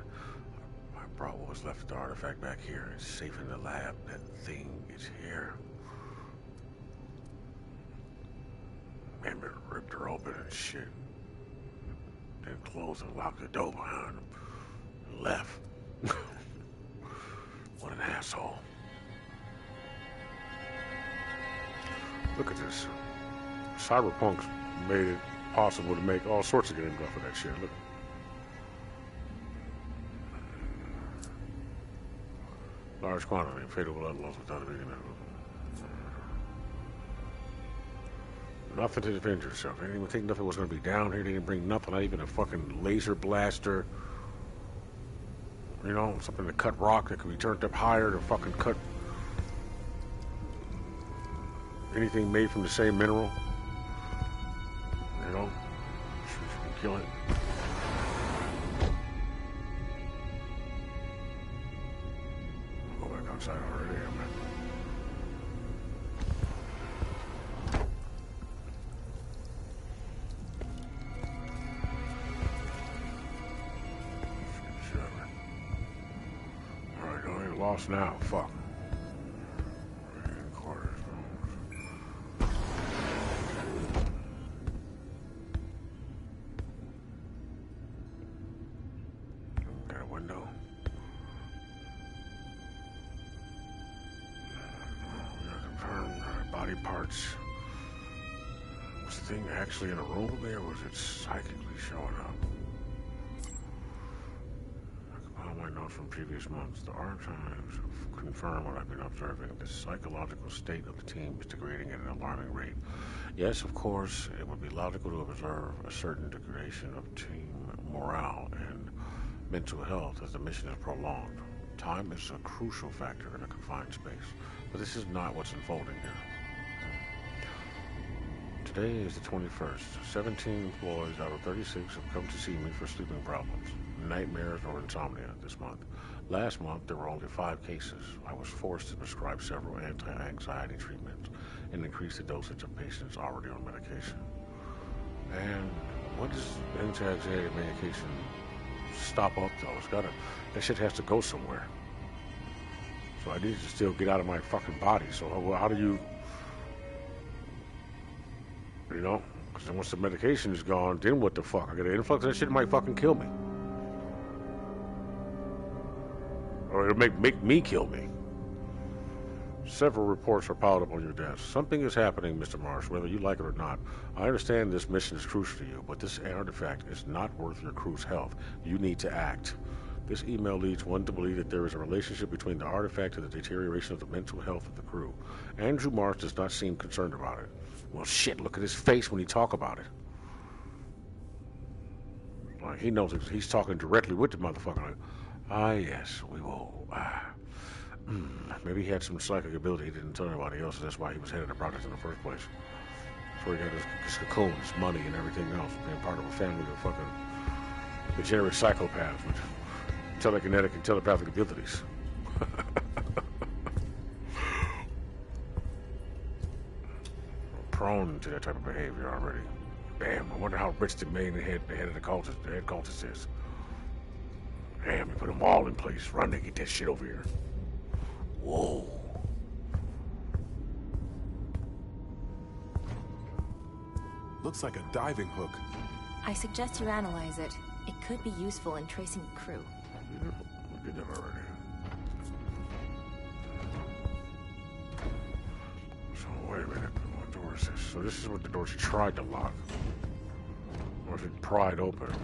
I brought what was left of the artifact back here. It's safe in the lab. That thing is here. Man, it ripped her open and shit. Then closed and locked the door behind him. And left. What an asshole. Look at this. Cyberpunk's made it possible to make all sorts of games off of that shit. Look. Large quantity of fatal blood loss without being nothing to defend yourself. They didn't even think nothing was going to be down here. They didn't bring nothing, not even a fucking laser blaster. You know, something to cut rock that could be turned up higher to fucking cut anything made from the same mineral. You know, should be killing it. I'll go back outside already, man. Alright, I ain't lost now. Fuck. Was the thing actually in a room with me, or was it psychically showing up? I compiled my notes from previous months. The archives confirm what I've been observing. The psychological state of the team is degrading at an alarming rate. Yes, of course, it would be logical to observe a certain degradation of team morale and mental health as the mission is prolonged. Time is a crucial factor in a confined space, but this is not what's unfolding here. Today is the 21st. 17 employees out of 36 have come to see me for sleeping problems, nightmares, or insomnia this month. Last month, there were only 5 cases. I was forced to prescribe several anti-anxiety treatments and increase the dosage of patients already on medication. And what does anti-anxiety medication stop up, though? That shit has to go somewhere. So I need to still get out of my fucking body. So how do you... You know? Because once the medication is gone, then what the fuck? I get an influx of that shit, it might fucking kill me. Or it'll make me kill me. Several reports are piled up on your desk. Something is happening, Mr. Marsh, whether you like it or not. I understand this mission is crucial to you, but this artifact is not worth your crew's health. You need to act. This email leads one to believe that there is a relationship between the artifact and the deterioration of the mental health of the crew. Andrew Marsh does not seem concerned about it. Well, shit, look at his face when he talk about it. Like, he knows he's talking directly with the motherfucker. Like, yes, we will, maybe he had some psychic ability he didn't tell anybody else, that's why he was head of the project in the first place. That's where he got his cocoon, his money, and everything else, being part of a family of fucking degenerate psychopaths with telekinetic and telepathic abilities. Prone to that type of behavior already. Damn, I wonder how rich the head of the head cultist is. Damn, he put them all in place. Run to get that shit over here. Whoa. Looks like a diving hook. I suggest you analyze it. It could be useful in tracing the crew. We did that already. So, wait a minute. What door is this? So this is what the doors tried to lock. Or if it pried open.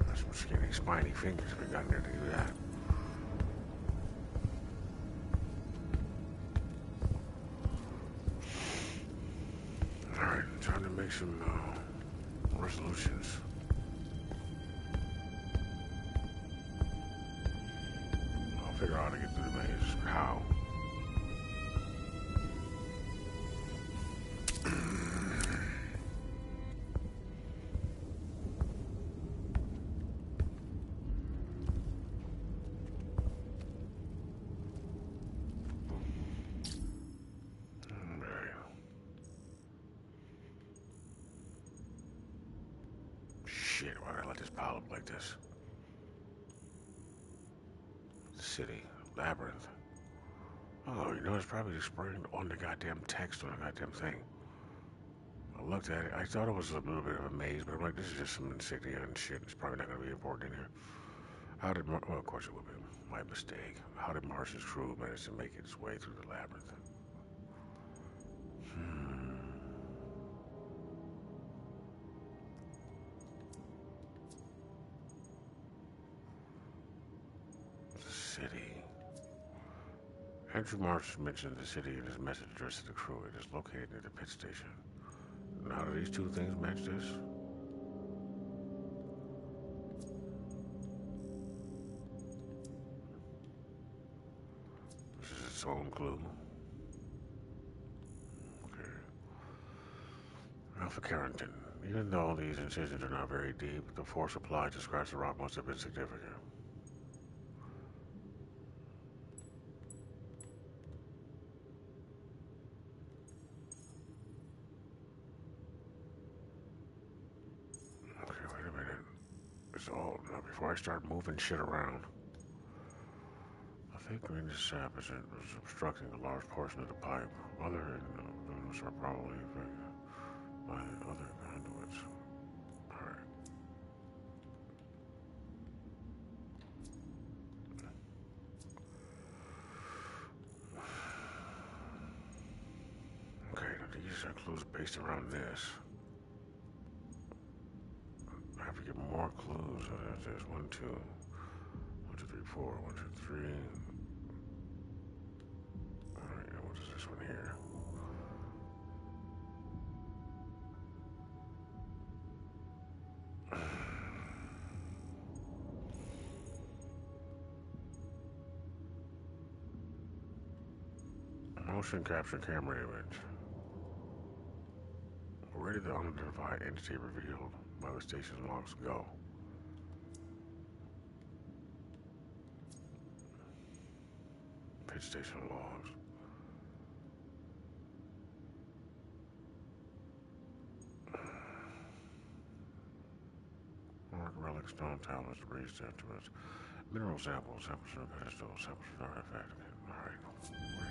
There's some skinny, spiny fingers if we got in there to do that. Alright, trying to make some resolutions. I'll figure out how to get through the maze. How? Shit, why did I let this pile up like this? City, labyrinth. Oh, you know, it's probably just spraying on the goddamn text on the goddamn thing. I looked at it, I thought it was a little bit of a maze, but I'm like, this is just some insignia and shit. It's probably not going to be important in here. How did, well, of course it will be. My mistake. How did Marsh's crew manage to make its way through the labyrinth? City. Andrew Marsh mentioned the city in his message addressed to the crew. It is located near the pit station. Now, do these two things match this? This is its own clue. Okay. Alpha Carrington. Even though these incisions are not very deep, the force applied to scratch the rock must have been significant. So, now before I start moving shit around, I think green sap is obstructing a large portion of the pipe. Other units are probably affected by other conduits. Alright. Okay, now these are clues based around this. I have to get more clues. There's 1, 2, 1, 2, 3, 4, 1, 2, 3. Alright, now what is this one here? Motion capture camera image. Already the unidentified entity revealed by the station logs go. Pit station logs. metallic stone tablets raised afterwards. Mineral samples from the pedestal, samples from the artifact. Alright,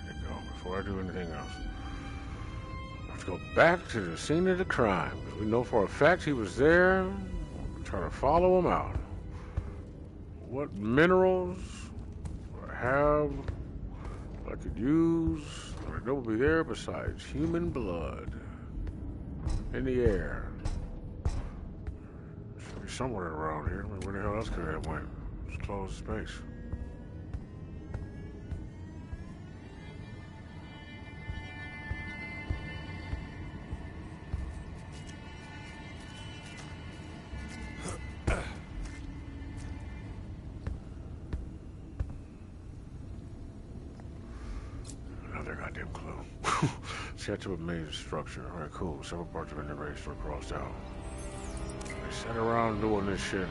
ready to go. Before I do anything else, let's go back to the scene of the crime. We know for a fact he was there. We'll try to follow him out. What minerals have I could use? I know will be there besides human blood in the air. Should be somewhere around here. I mean, where the hell else could it have went? It's closed space. Another goddamn clue. Sketch of a maze structure. Alright, cool. Several parts have been erased or crossed out. They sat around doing this shit.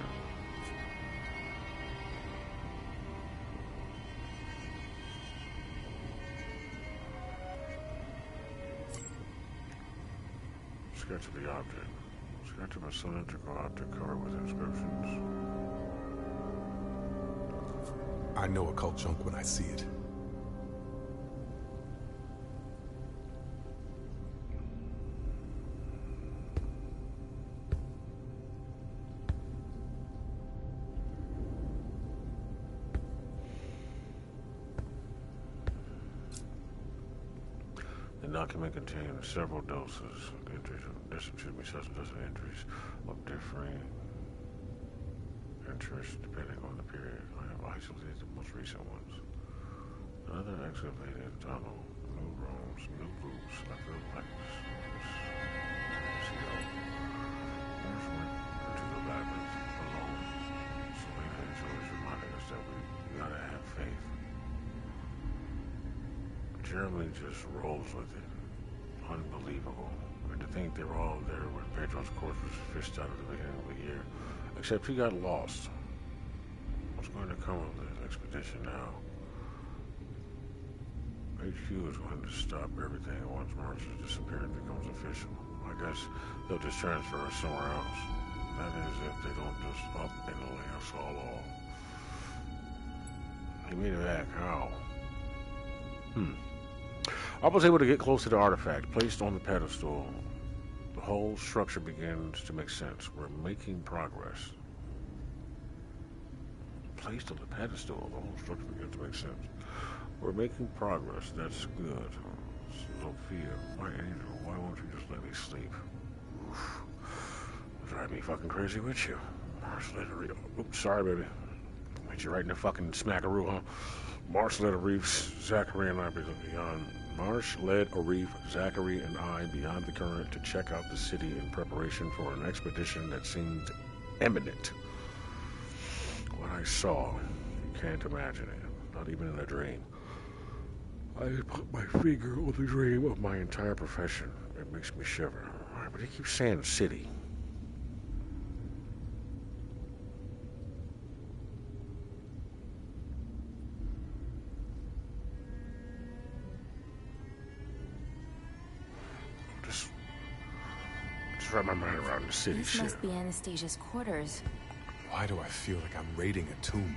Sketch of the object. Sketch of a cylindrical object covered with inscriptions. I know occult junk when I see it. The document contains several doses, entries of entries of differing interest depending on the period. I have isolated the most recent ones. Another excavated tunnel, new rooms, new groups. I feel like this. First went into the labyrinth alone. Selena and George reminding us that we gotta have faith. Jeremy just rolls with it. Unbelievable. And to think they were all there when Pedro's corpse was fished out at the beginning of the year. Except he got lost. What's going to come of this expedition now? HQ is going to stop everything once Marshall's disappearance becomes official. I guess they'll just transfer us somewhere else. That is, if they don't just up and lay us all off. He made it back. How? I was able to get close to the artifact placed on the pedestal. The whole structure begins to make sense. We're making progress. Placed on the pedestal, the whole structure begins to make sense. We're making progress. That's good. Sophia, my angel, why won't you just let me sleep? Oof. Drive me fucking crazy with you. Oops, sorry, baby. Hit you right in the fucking smackaroo, huh? Marsh led a reef, Zachary and I beyond. Marsh led a reef, Zachary and I beyond the current to check out the city in preparation for an expedition that seemed imminent. What I saw, you can't imagine it, not even in a dream. I put my finger on the dream of my entire profession. It makes me shiver. But he keeps saying city. Wrap my mind around the city shit. This must be Anastasia's quarters. Why do I feel like I'm raiding a tomb?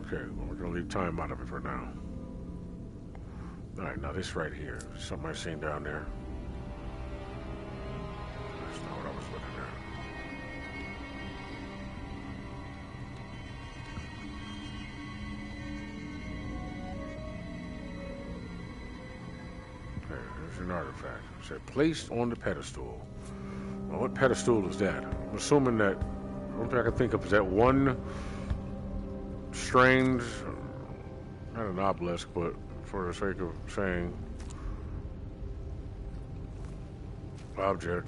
Okay, well, we're gonna leave time out of it for now. Alright, now this right here. Something I've seen down there. That's not what I was looking at. An artifact. It said placed on the pedestal. Well, what pedestal is that? I'm assuming that, the only thing I can think of is that one strange, not an obelisk, but for the sake of saying object.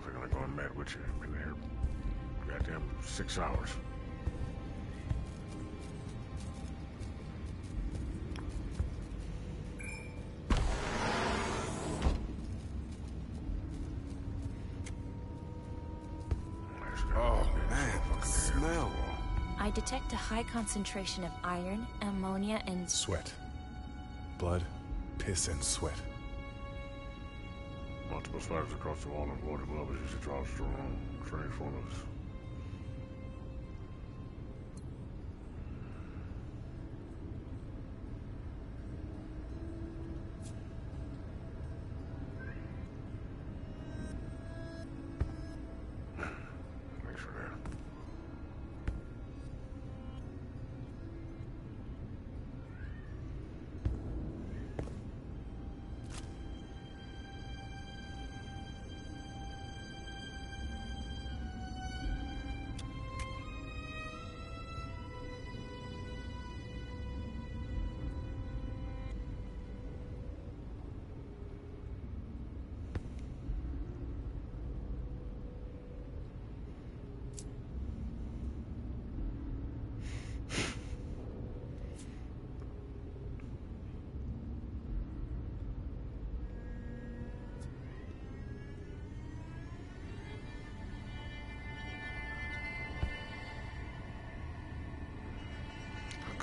they're gonna go and med with you. Been there goddamn 6 hours. Oh, man, the smell. I detect a high concentration of iron, ammonia, and... Sweat. Blood, piss, and sweat. Multiple spiders across the wall and water glove as you draw strong, strange formulas. Thanks for that.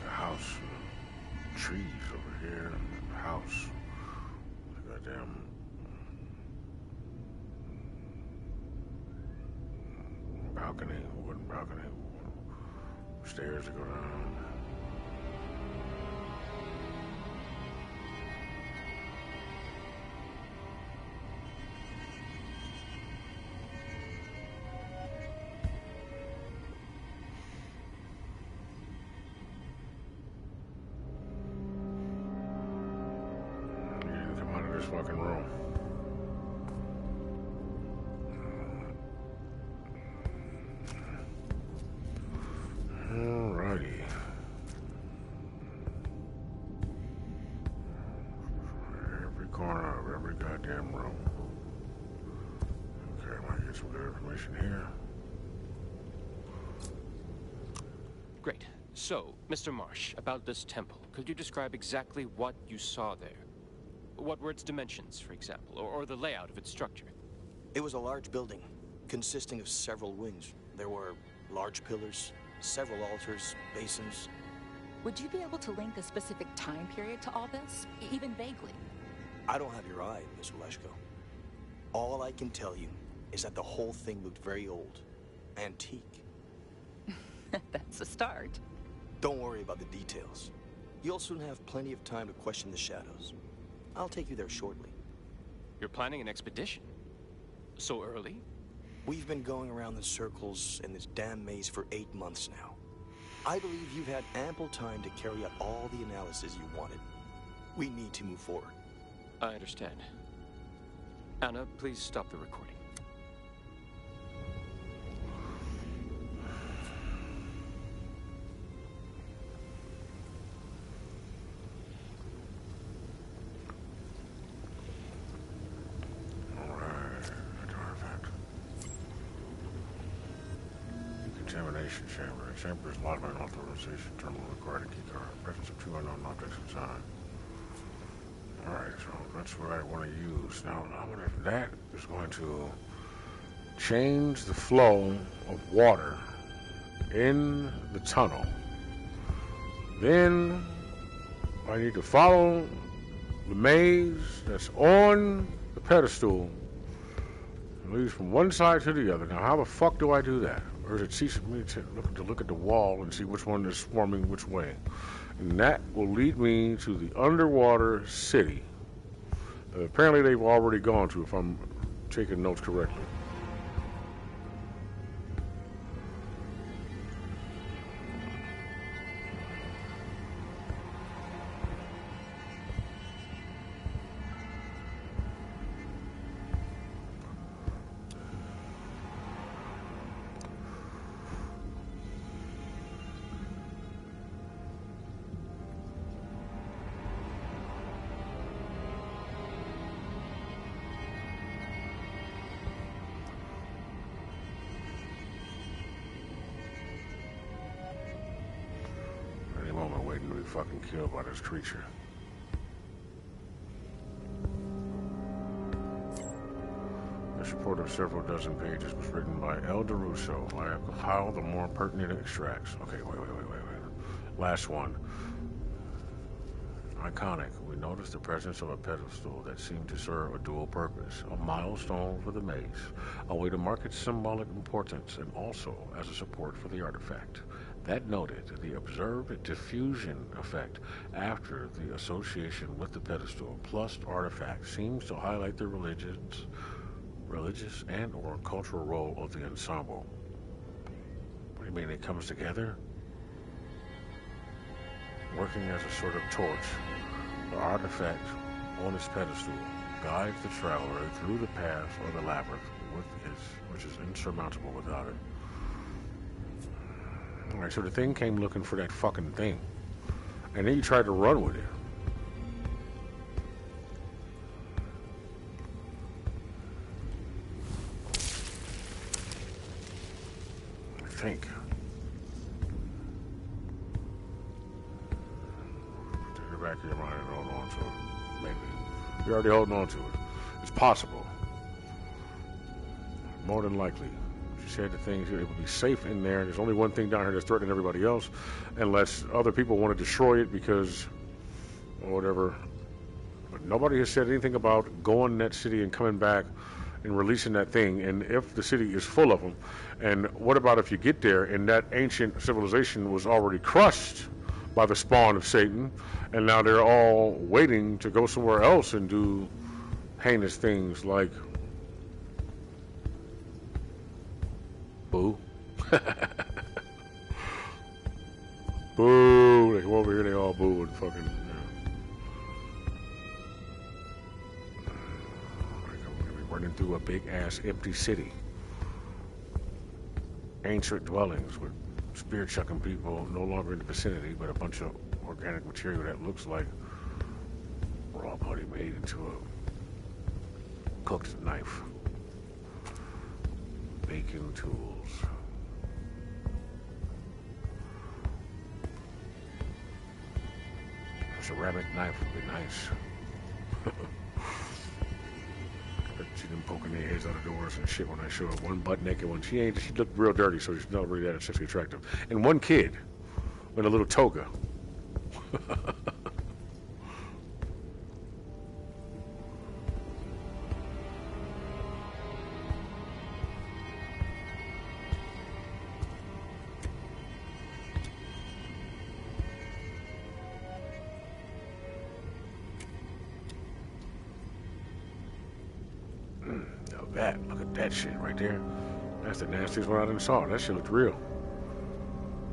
House, trees over here, and the house. Goddamn balcony, wooden balcony, stairs to go down. This fucking room. Alrighty. Every corner of every goddamn room. Okay, I might get some good information here. Great. So, Mr. Marsh, about this temple, could you describe exactly what you saw there? What were its dimensions, for example, or the layout of its structure? It was a large building, consisting of several wings. There were large pillars, several altars, basins. Would you be able to link a specific time period to all this, even vaguely? I don't have your eye, Miss Oleshko. All I can tell you is that the whole thing looked very old, antique. That's a start. Don't worry about the details. You'll soon have plenty of time to question the shadows. I'll take you there shortly. You're planning an expedition? So early? We've been going around in circles in this damn maze for 8 months now. I believe you've had ample time to carry out all the analysis you wanted. We need to move forward. I understand. Anna, please stop the recording. Contamination chamber. The chamber is locked by an authorization terminal required a key card. Presence of 2 unknown objects inside. Alright, so that's what I want to use. Now, I wonder if that is going to change the flow of water in the tunnel. Then I need to follow the maze that's on the pedestal. It leads from one side to the other. Now, how the fuck do I do that? Or is it teaching me to look at the wall and see which one is swarming which way? And that will lead me to the underwater city. Apparently they've already gone to, if I'm taking notes correctly. fucking killed by this creature. This report of several dozen pages was written by El DeRusso. I have compiled the more pertinent extracts. Okay, wait. Last one. Iconic. We noticed the presence of a pedestal that seemed to serve a dual purpose. A milestone for the maze, a way to mark its symbolic importance, and also as a support for the artifact. That noted the observed diffusion effect after the association with the pedestal plus artifact seems to highlight the religious and or cultural role of the ensemble. What do you mean it comes together? Working as a sort of torch, the artifact on its pedestal guides the traveler through the path or the labyrinth, which is insurmountable without it. Alright, so the thing came looking for that fucking thing, and then you tried to run with it. I think. Back of your mind and hold on to it. Maybe. You're already holding on to it. It's possible. More than likely. She said the things, it would be safe in there. There's only one thing down here that's threatening everybody else, unless other people want to destroy it because, or whatever. But nobody has said anything about going in that city and coming back and releasing that thing. And if the city is full of them, and what about if you get there and that ancient civilization was already crushed by the spawn of Satan, and now they're all waiting to go somewhere else and do heinous things like boo. Boo. They come over here, they all boo and fucking, We're running through a big ass empty city. Ancient dwellings with spear chucking people no longer in the vicinity, but a bunch of organic material that looks like raw putty made into a cooked knife. Baking tools. A ceramic knife would be nice. See them poking their heads out of doors and shit when I showed up. One butt naked one. She looked real dirty, so she's not really that sexually attractive. And one kid with a little toga. Look at that shit right there. That's the nastiest one I done saw. That shit looked real.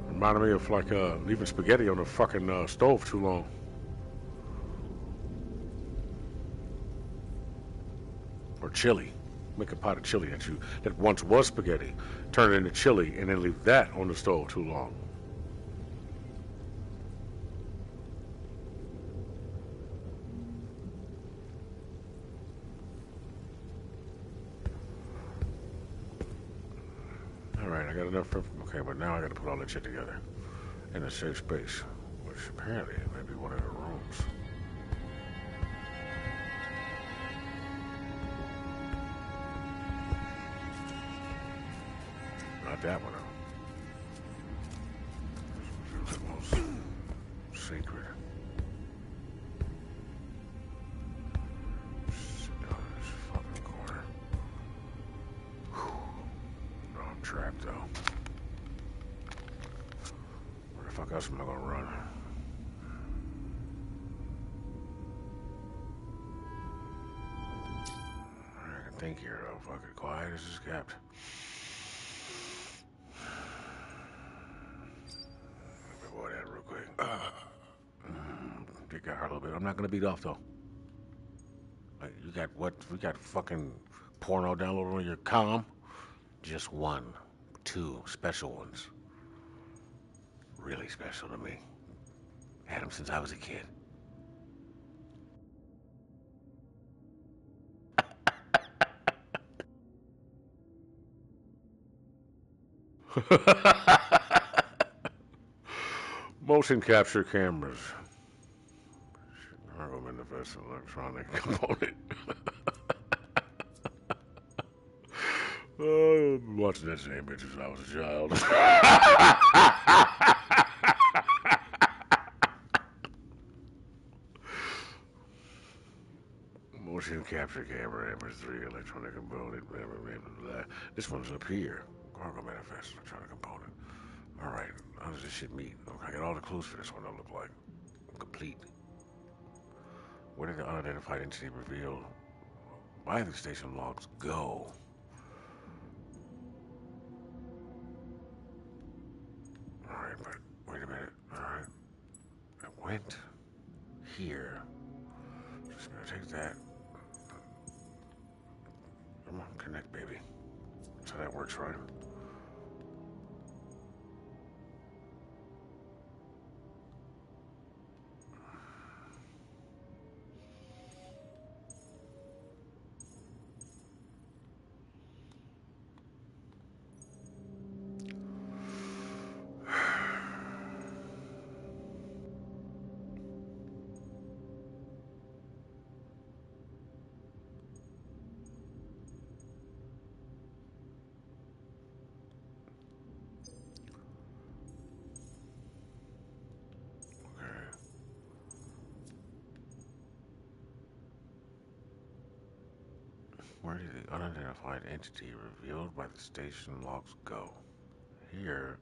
Reminded me of like leaving spaghetti on the fucking stove too long. Or chili. Make a pot of chili that once was spaghetti. Turn it into chili and then leave that on the stove too long. I got enough for, okay, but now I gotta put all that shit together in a safe space, which apparently may be one of the rooms. Not that one. This is the most sacred. Sit down in this fucking corner. No, I'm trapped though. Where the fuck else am I gonna run? I can think here though. Fucking quiet as it's kept. Let me avoid that real quick. Get her a little bit. I'm not gonna beat off though. Like, you got what? We got fucking porno downloaded on your comm? Just one, two special ones. Really special to me. Had them since I was a kid. Motion capture cameras. Cargo manifest electronic component. Oh, I've been watching that same bitch since I was a child. Motion capture camera, image 3, electronic component, blah, blah, blah, blah, blah. This one's up here. Cargo manifest, electronic component. Alright, how does this shit meet? Okay, I got all the clues for this one, that look like. Complete. Where did the unidentified entity revealed? Why did the station logs go? Alright, but wait a minute. Alright. It went here. Just gonna take that. Come on, connect, baby. That's how that works, right? Where did the unidentified entity revealed by the station logs go? Here,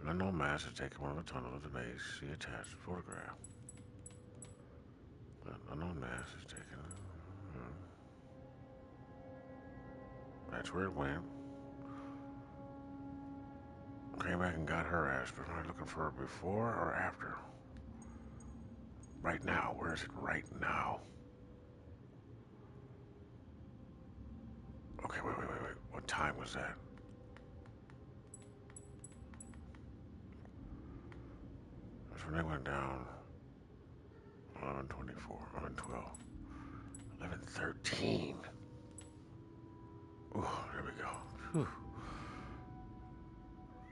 an unknown mass has taken one of the tunnels of the maze. See attached photograph. An unknown mass has taken... That's where it went. Came back and got her ass, but am I looking for her before or after? Right now. Where is it right now? Okay, wait. What time was that? That's when they went down. 11:24, 11:12, 11:13. Ooh, there we go. Whew.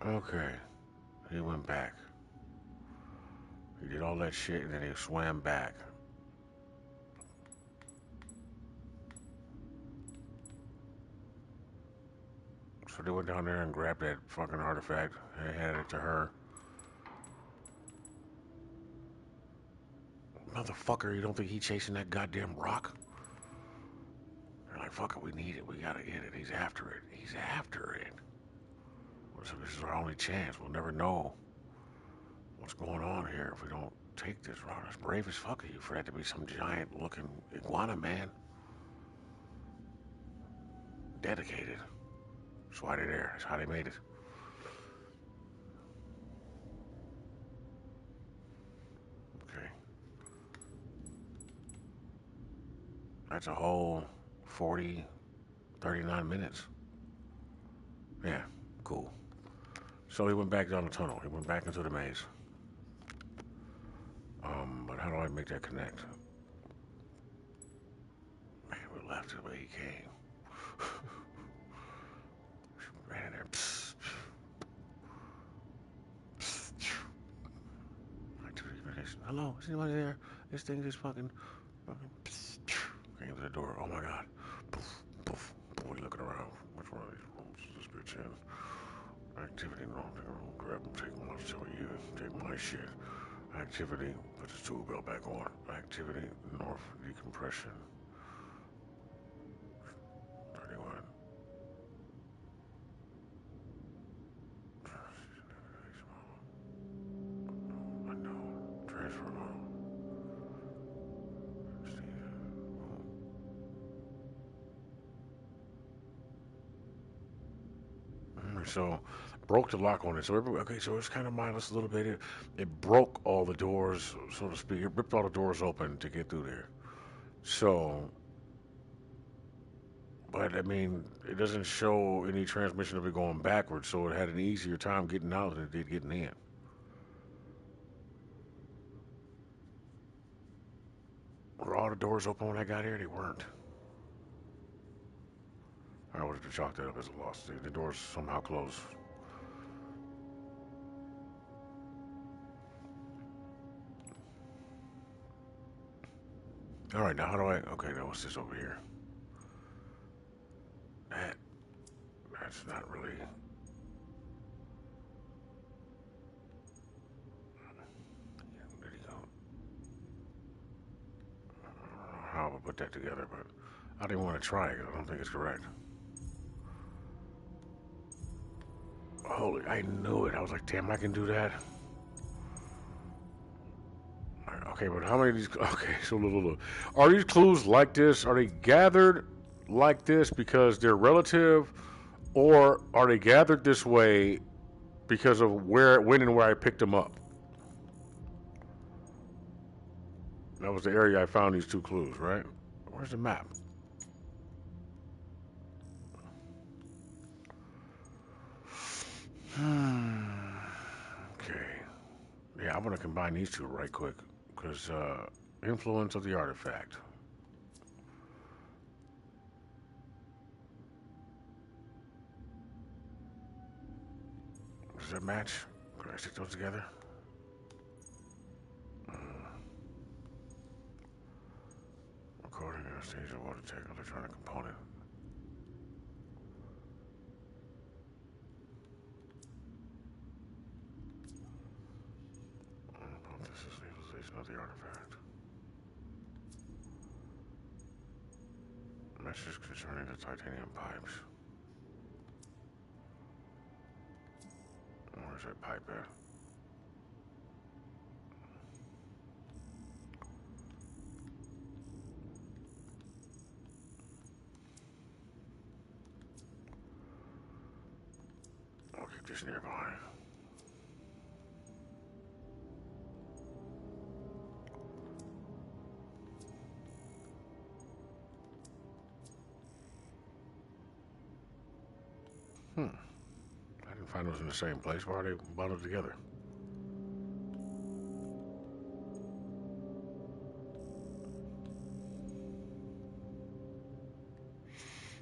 Okay. He went back. He did all that shit and then he swam back. So they went down there and grabbed that fucking artifact and handed it to her. Motherfucker, you don't think he chasing that goddamn rock? They're like, fuck it, we need it. We gotta get it. He's after it. He's after it. So this is our only chance. We'll never know what's going on here if we don't take this route. It's brave as fuck of you for that to be some giant looking iguana man. Dedicated. That's why they're there. That's how they made it. Okay. That's a whole 39 minutes. Yeah, cool. So he went back down the tunnel. He went back into the maze. But how do I make that connect? Man, we left the way he came. Ran in there. Hello, is anybody there? This thing is fucking came to the door. Oh my god. Poof, poof. Boy, looking around. Which one of these rooms is this bitch in? Activity, no. Grab him, take him, I'll show you. Take my shit. Activity, put the tool belt back on. Activity, north decompression. 31. Unknown. Transfer model. So, broke the lock on it. So, okay, so it's kind of mindless a little bit. It broke all the doors, so to speak. It ripped all the doors open to get through there. So, but I mean, it doesn't show any transmission of it going backwards, so it had an easier time getting out than it did getting in. Were all the doors open when I got here? They weren't. I would have chalked that up as a loss. The doors somehow closed. Alright, now how do I... Okay, now what's this over here? That's not really... There you go. I don't know how I would put that together, but I didn't want to try it. I don't think it's correct. Holy, I knew it. I was like, damn, I can do that. Okay, but how many of these... Okay, so look. Are these clues like this? Are they gathered like this because they're relative? Or are they gathered this way because of when and where I picked them up? That was the area I found these two clues, right? Where's the map? Okay. Yeah, I'm going to combine these two right quick. Because, influence of the artifact. Does that match? Can I stick those together? Recording anesthesia, water tank, electronic component. This is the utilization of the artifact. Messages concerning the titanium pipes. Where's that pipe at? I'll keep this nearby. I didn't find those in the same place. Why are they bundled together?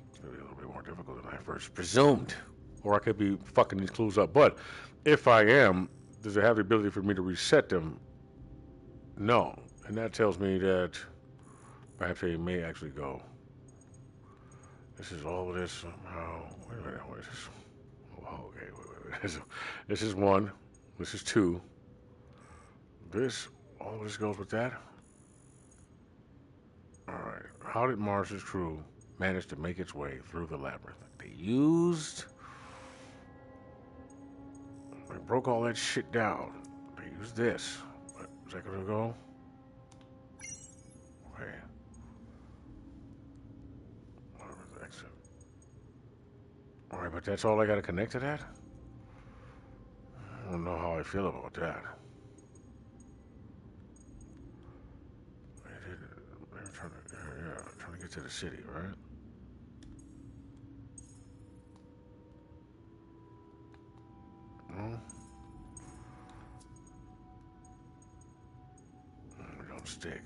It's gonna be a little bit more difficult than I first presumed. Or I could be fucking these clues up. But if I am, does it have the ability for me to reset them? No. And that tells me that perhaps they may actually go. This is all of this somehow. Wait a minute, what is this? Oh, okay, wait. This is one. This is two. This, all of this goes with that? Alright. How did Mars's crew manage to make its way through the labyrinth? They broke all that shit down. They used this. Is that gonna go? Okay. Exit. Alright, but that's all I gotta connect to that? I don't know how I feel about that. They're trying to get to the city, right? No? They don't stick.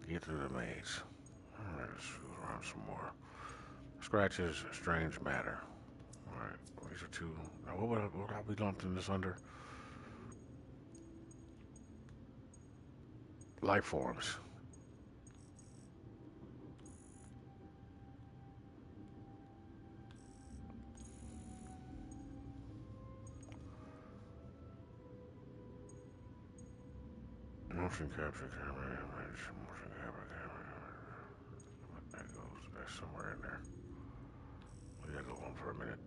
Get through the maze. Alright, let's go around some more. Scratches, strange matter. Alright, these are two. Now, what would I be lumping this under? Life forms. Motion capture camera image. Motion capture camera. That goes. That's somewhere in there. We gotta go on for a minute.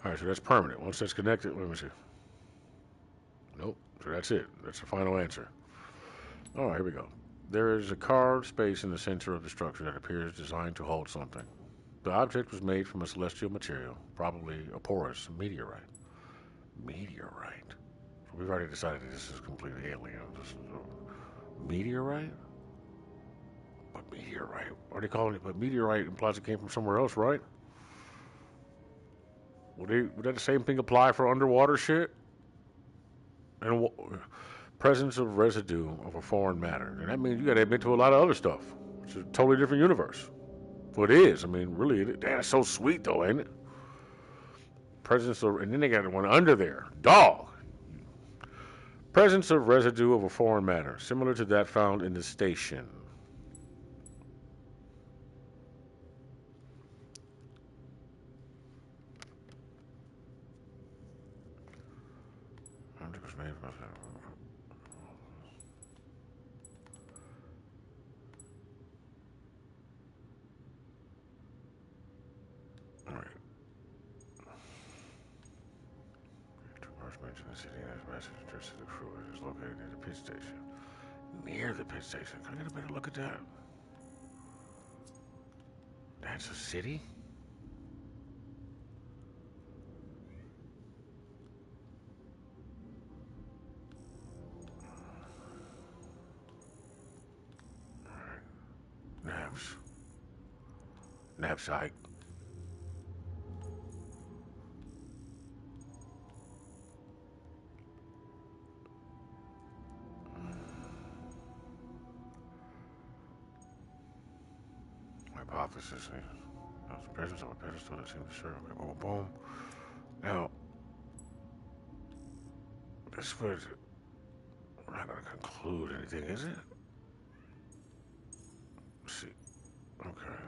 Alright, so that's permanent. Once that's connected, let me see. Nope. So that's it. That's the final answer. Alright, here we go. There is a carved space in the center of the structure that appears designed to hold something. The object was made from a celestial material, probably a porous meteorite. Meteorite? So we've already decided that this is completely alien. This is a meteorite? But meteorite. What are they calling it? But meteorite implies it came from somewhere else, right? Would that the same thing apply for underwater shit? And presence of residue of a foreign matter. And that means you got to admit to a lot of other stuff. It's a totally different universe. Well, it is. I mean, really, damn, it's so sweet, though, ain't it? Presence of, and then they got one under there. Dog. Presence of residue of a foreign matter, similar to that found in the station. Mentioned the city and his message addressed to the crew is located near the pit station. Near the pit station. Can I get a better look at that? That's a city? Alright. Nav site. Hypothesis. That's the presence of a pedestal that seems to serve. Okay, boom, boom. Now, this was. We're not going to conclude anything, is it? Let's see. Okay.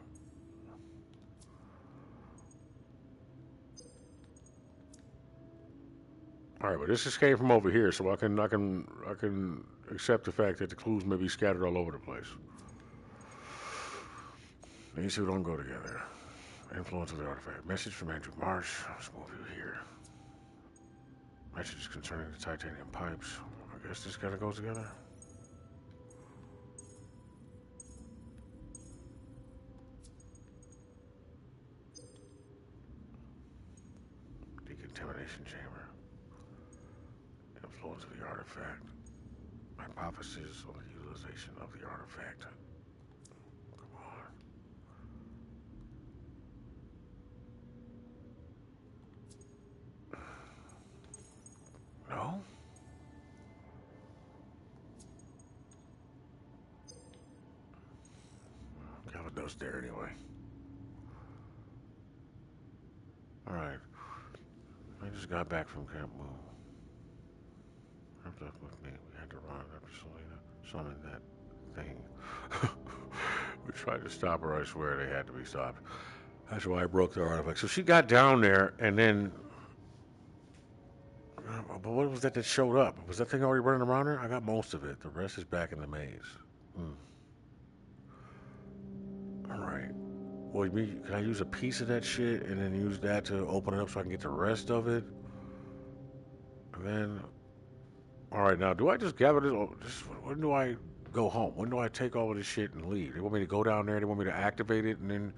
All right, but this just came from over here, so I can accept the fact that the clues may be scattered all over the place. These two don't go together. Influence of the artifact. Message from Andrew Marsh. Let's move you here. Messages concerning the titanium pipes. I guess this kind of goes together. Decontamination chamber. Influence of the artifact. Hypothesis on the utilization of the artifact. Come on. No? Got a dust there anyway. Alright. I just got back from Camp Moon. Wrapped up with me. We had to run after Selena summoned that thing. We tried to stop her, I swear they had to be stopped. That's why I broke their artifact. So she got down there and then but what was that showed up? Was that thing already running around her? I got most of it. The rest is back in the maze. Alright. Well, can I use a piece of that shit and then use that to open it up so I can get the rest of it? And then... Alright, now, do I just gather this? When do I go home? When do I take all of this shit and leave? They want me to go down there, they want me to activate it, and then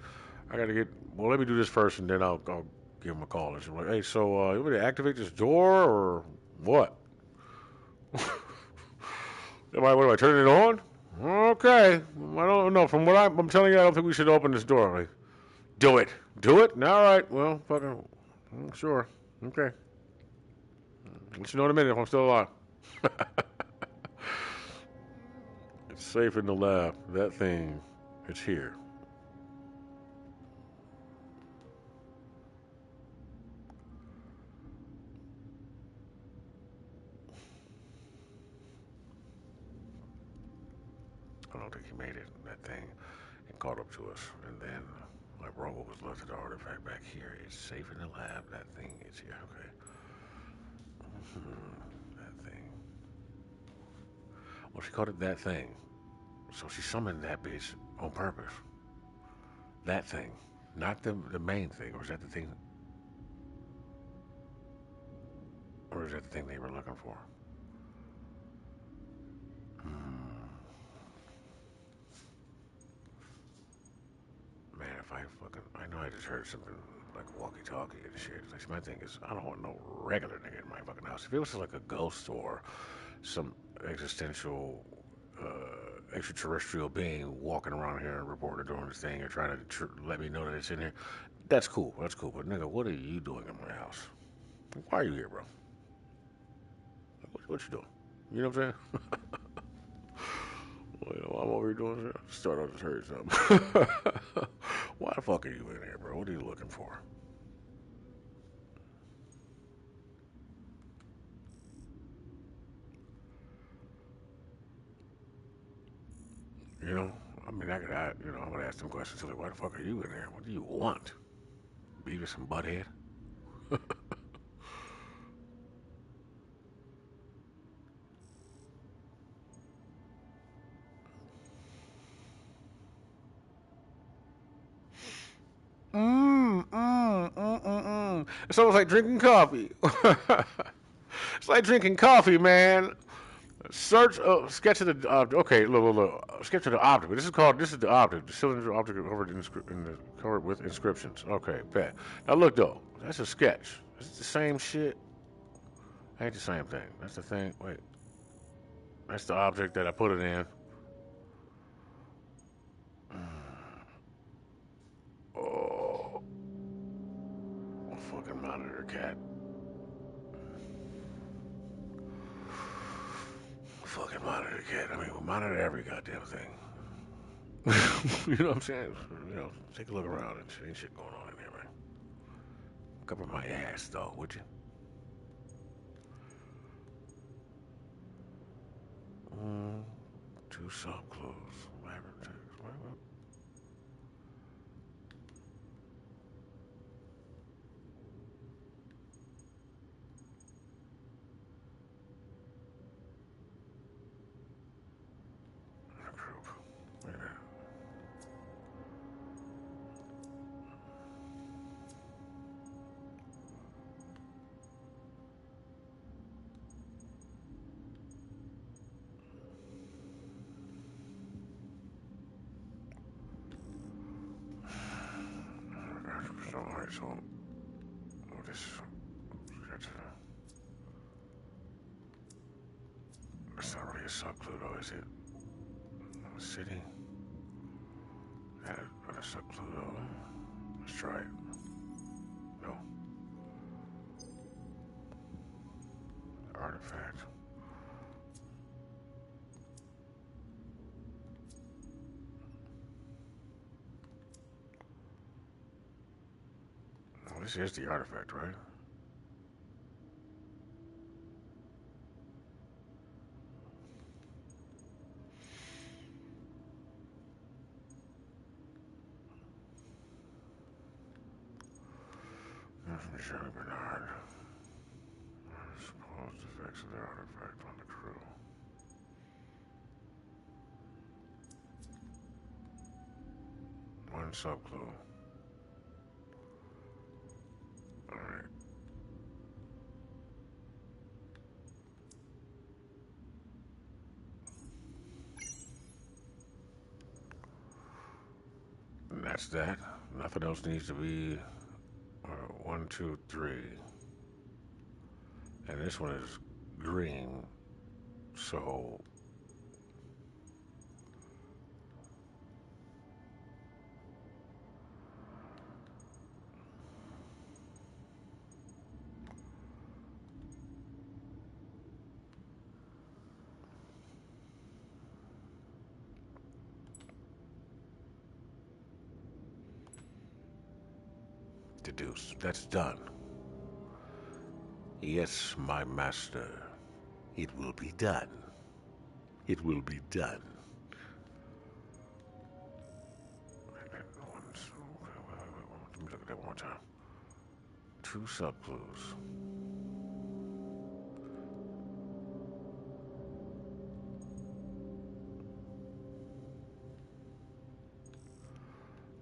I gotta get... Well, let me do this first, and then I'll give them a call. And say, like, hey, so, you want me to activate this door, or what? What am I turning it on? Okay. I don't know. From what I'm telling you, I don't think we should open this door. Like, do it. Do it? All right. Well, fucking... Sure. Okay. Let you know in a minute if I'm still alive. It's safe in the lab. That thing, it's here. I don't think he made it, that thing. It caught up to us. And then, like Robo was left at the artifact back here. It's safe in the lab. That thing is here. Okay. That thing. Well, she called it that thing. So she summoned that bitch on purpose. That thing. Not the main thing. Or is that the thing? Or is that the thing they were looking for? Man, if I know I just heard something like walkie-talkie and shit. Like, my thing is, I don't want no regular nigga in my fucking house. If it was like a ghost or some existential extraterrestrial being walking around here and reporting doing this thing or trying to let me know that it's in here. That's cool. That's cool. But nigga, what are you doing in my house? Why are you here, bro? What you doing? You know what I'm saying? Well, you know, I'm over here doing shit. Start off just heard something. Why the fuck are you in here, bro? What are you looking for? You know, I mean, I'm gonna ask them questions like, why the fuck are you in there? What do you want? Beavis and Butthead? It's almost like drinking coffee. It's like drinking coffee, man. Search, sketch of the object. Okay, look. Sketch of the object. This is the object. The cylinder object covered with inscriptions. Okay, bet. Now look though, that's a sketch. Is it the same shit? Ain't the same thing. That's the thing. Wait, that's the object that I put it in. Oh, fucking monitor cat. Fucking monitor cat. I mean, we'll monitor every goddamn thing. You know what I'm saying? You know, take a look around and ain't shit going on in there, man. Cover my ass, though, would you? Two subclues. Alright, so it's not really a subclue though, is it? City? That a subclue though. Let's try it. No. Artifact. Well, this is the artifact, right? Shirley Bernard. Supposed effects of the artifact on the crew. One subclue. Alright. And that's that. Nothing else needs to be 1, 2, 3. And this one is green, so deduce. That's done. Yes, my master. It will be done. It will be done. Let me look at that one more time. Two subclues.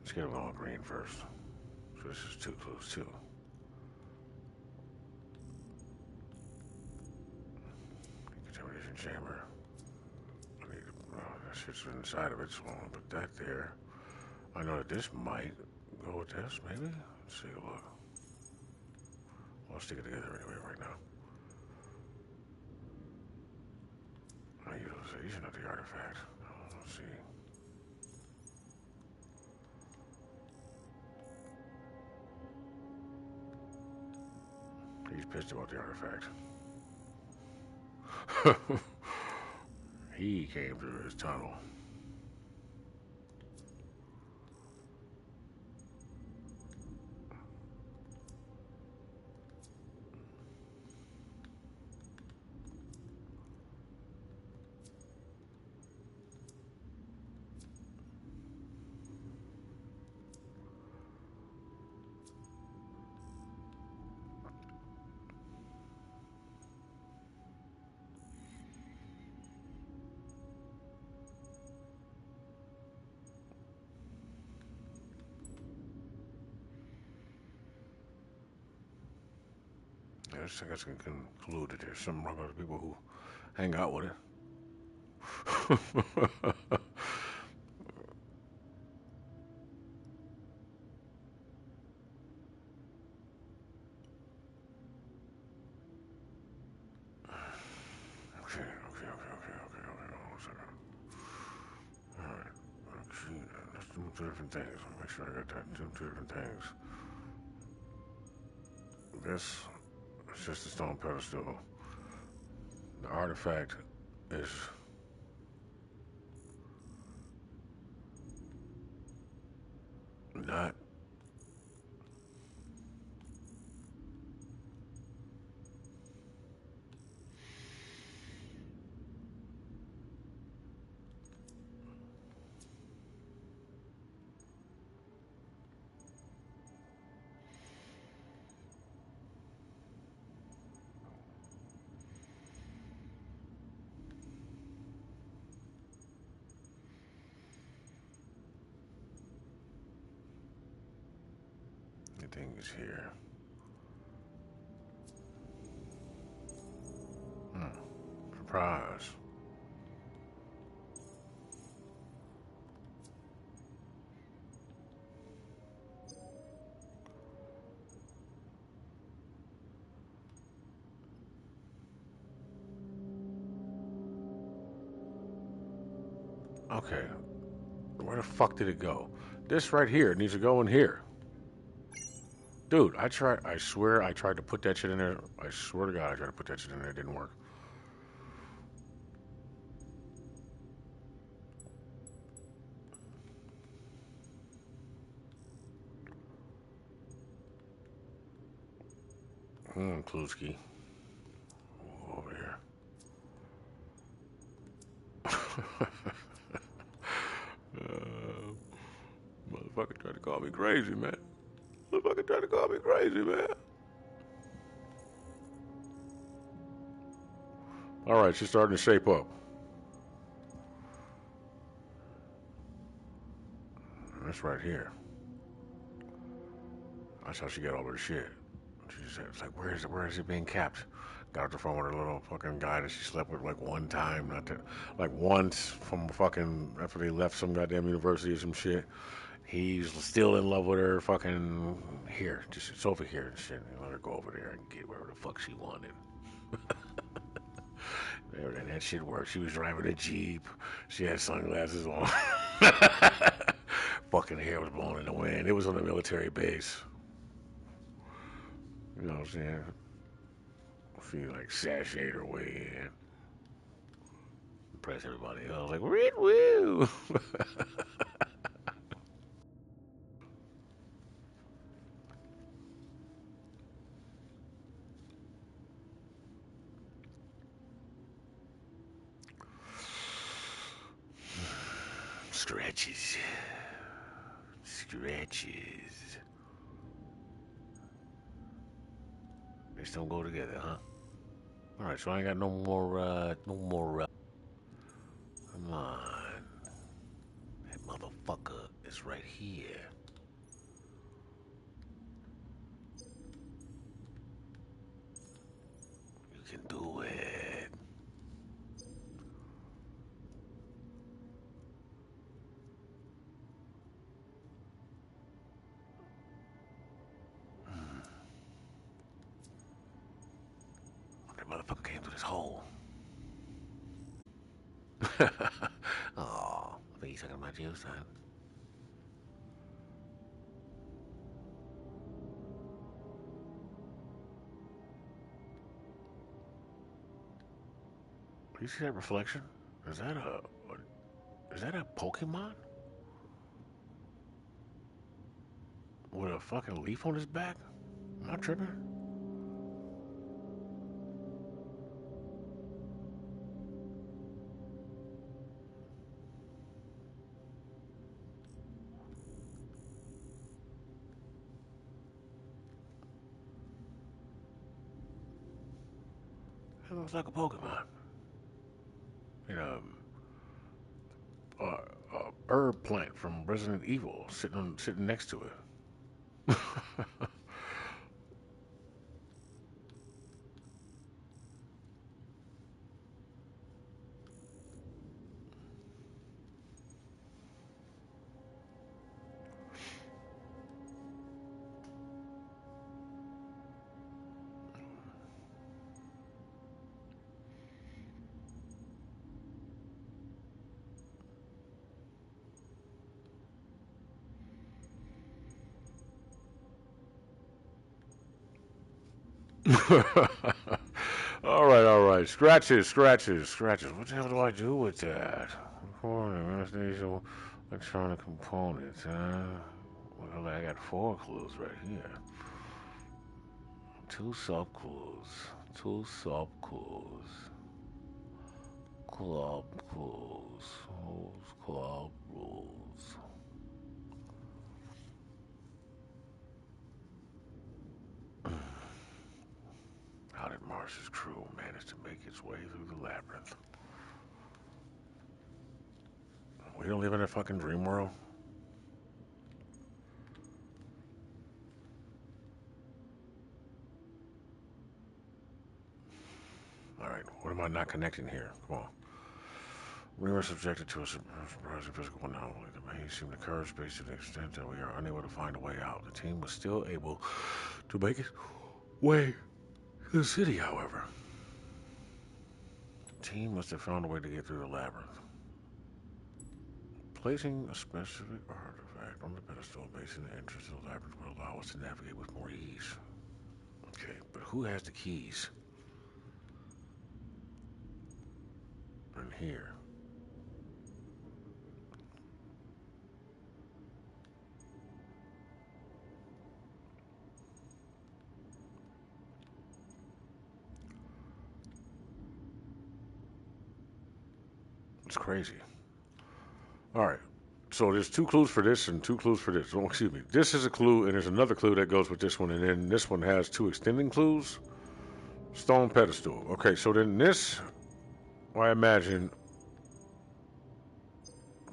Let's get them all green first. So this is 2 clues too. Contamination chamber. I need that shit's inside of it, so I'm gonna put that there. I know that this might go with this, maybe? Let's take a look. I'll stick it together anyway right now. Utilization of the artifact. Let's see. He's pissed about the artifact. He came through his tunnel. I guess I can conclude that there's some other people who hang out with it. Okay. Hold on a second. Alright. Let's do two different things. Make sure I got that. Do two different things. This is just a stone pedestal. The artifact is not the thing is here. Surprise. Okay. Where the fuck did it go? This right here needs to go in here. Dude, I swear I tried to put that shit in there. I swear to God I tried to put that shit in there. It didn't work. Kluski. Over here. Motherfucker tried to call me crazy, man. Motherfucker tried to call me crazy, man. Alright, she's starting to shape up. That's right here. That's how she got all her shit. She said, it's like, where is it being kept? Got off the phone with her little fucking guy that she slept with like one time, not that, like once from fucking, after they left some goddamn university or some shit. He's still in love with her, fucking, here, just, it's over here and shit. And let her go over there and get whatever the fuck she wanted. And that shit worked. She was driving a Jeep. She had sunglasses on. Fucking hair was blowing in the wind. It was on a military base. You know what I'm saying? She like sashayed her way in. Impress everybody else. Like, woo! Stretches. They still go together, huh? Alright, so I ain't got no more, come on. That motherfucker is right here. You can do it. That motherfucker came through this hole. Oh, I think he's talking about you, son. Do you see that reflection? Is that a Pokemon? With a fucking leaf on his back? Am I tripping? It looks like a Pokemon. You know, a herb plant from Resident Evil sitting next to it. All right. Scratches. What the hell do I do with that? Electronic components, Well, I got 4 clues right here. 2 sub-clues. Club clues. Who's club rules? How did Marsh's crew manage to make its way through the labyrinth? We don't live in a fucking dream world. Alright, what am I not connecting here? Come on. We were subjected to a surprising physical anomaly. The maze seemed to curve space to the extent that we are unable to find a way out. The team was still able to make its way to the city, however. The team must have found a way to get through the labyrinth. Placing a specific artifact on the pedestal facing the entrance to the labyrinth will allow us to navigate with more ease. Okay, but who has the keys? And here. It's crazy. Alright. So there's 2 clues for this and 2 clues for this. Oh, excuse me. This is a clue, and there's another clue that goes with this one, and then this one has 2 extending clues. Stone pedestal. Okay, so then this, I imagine,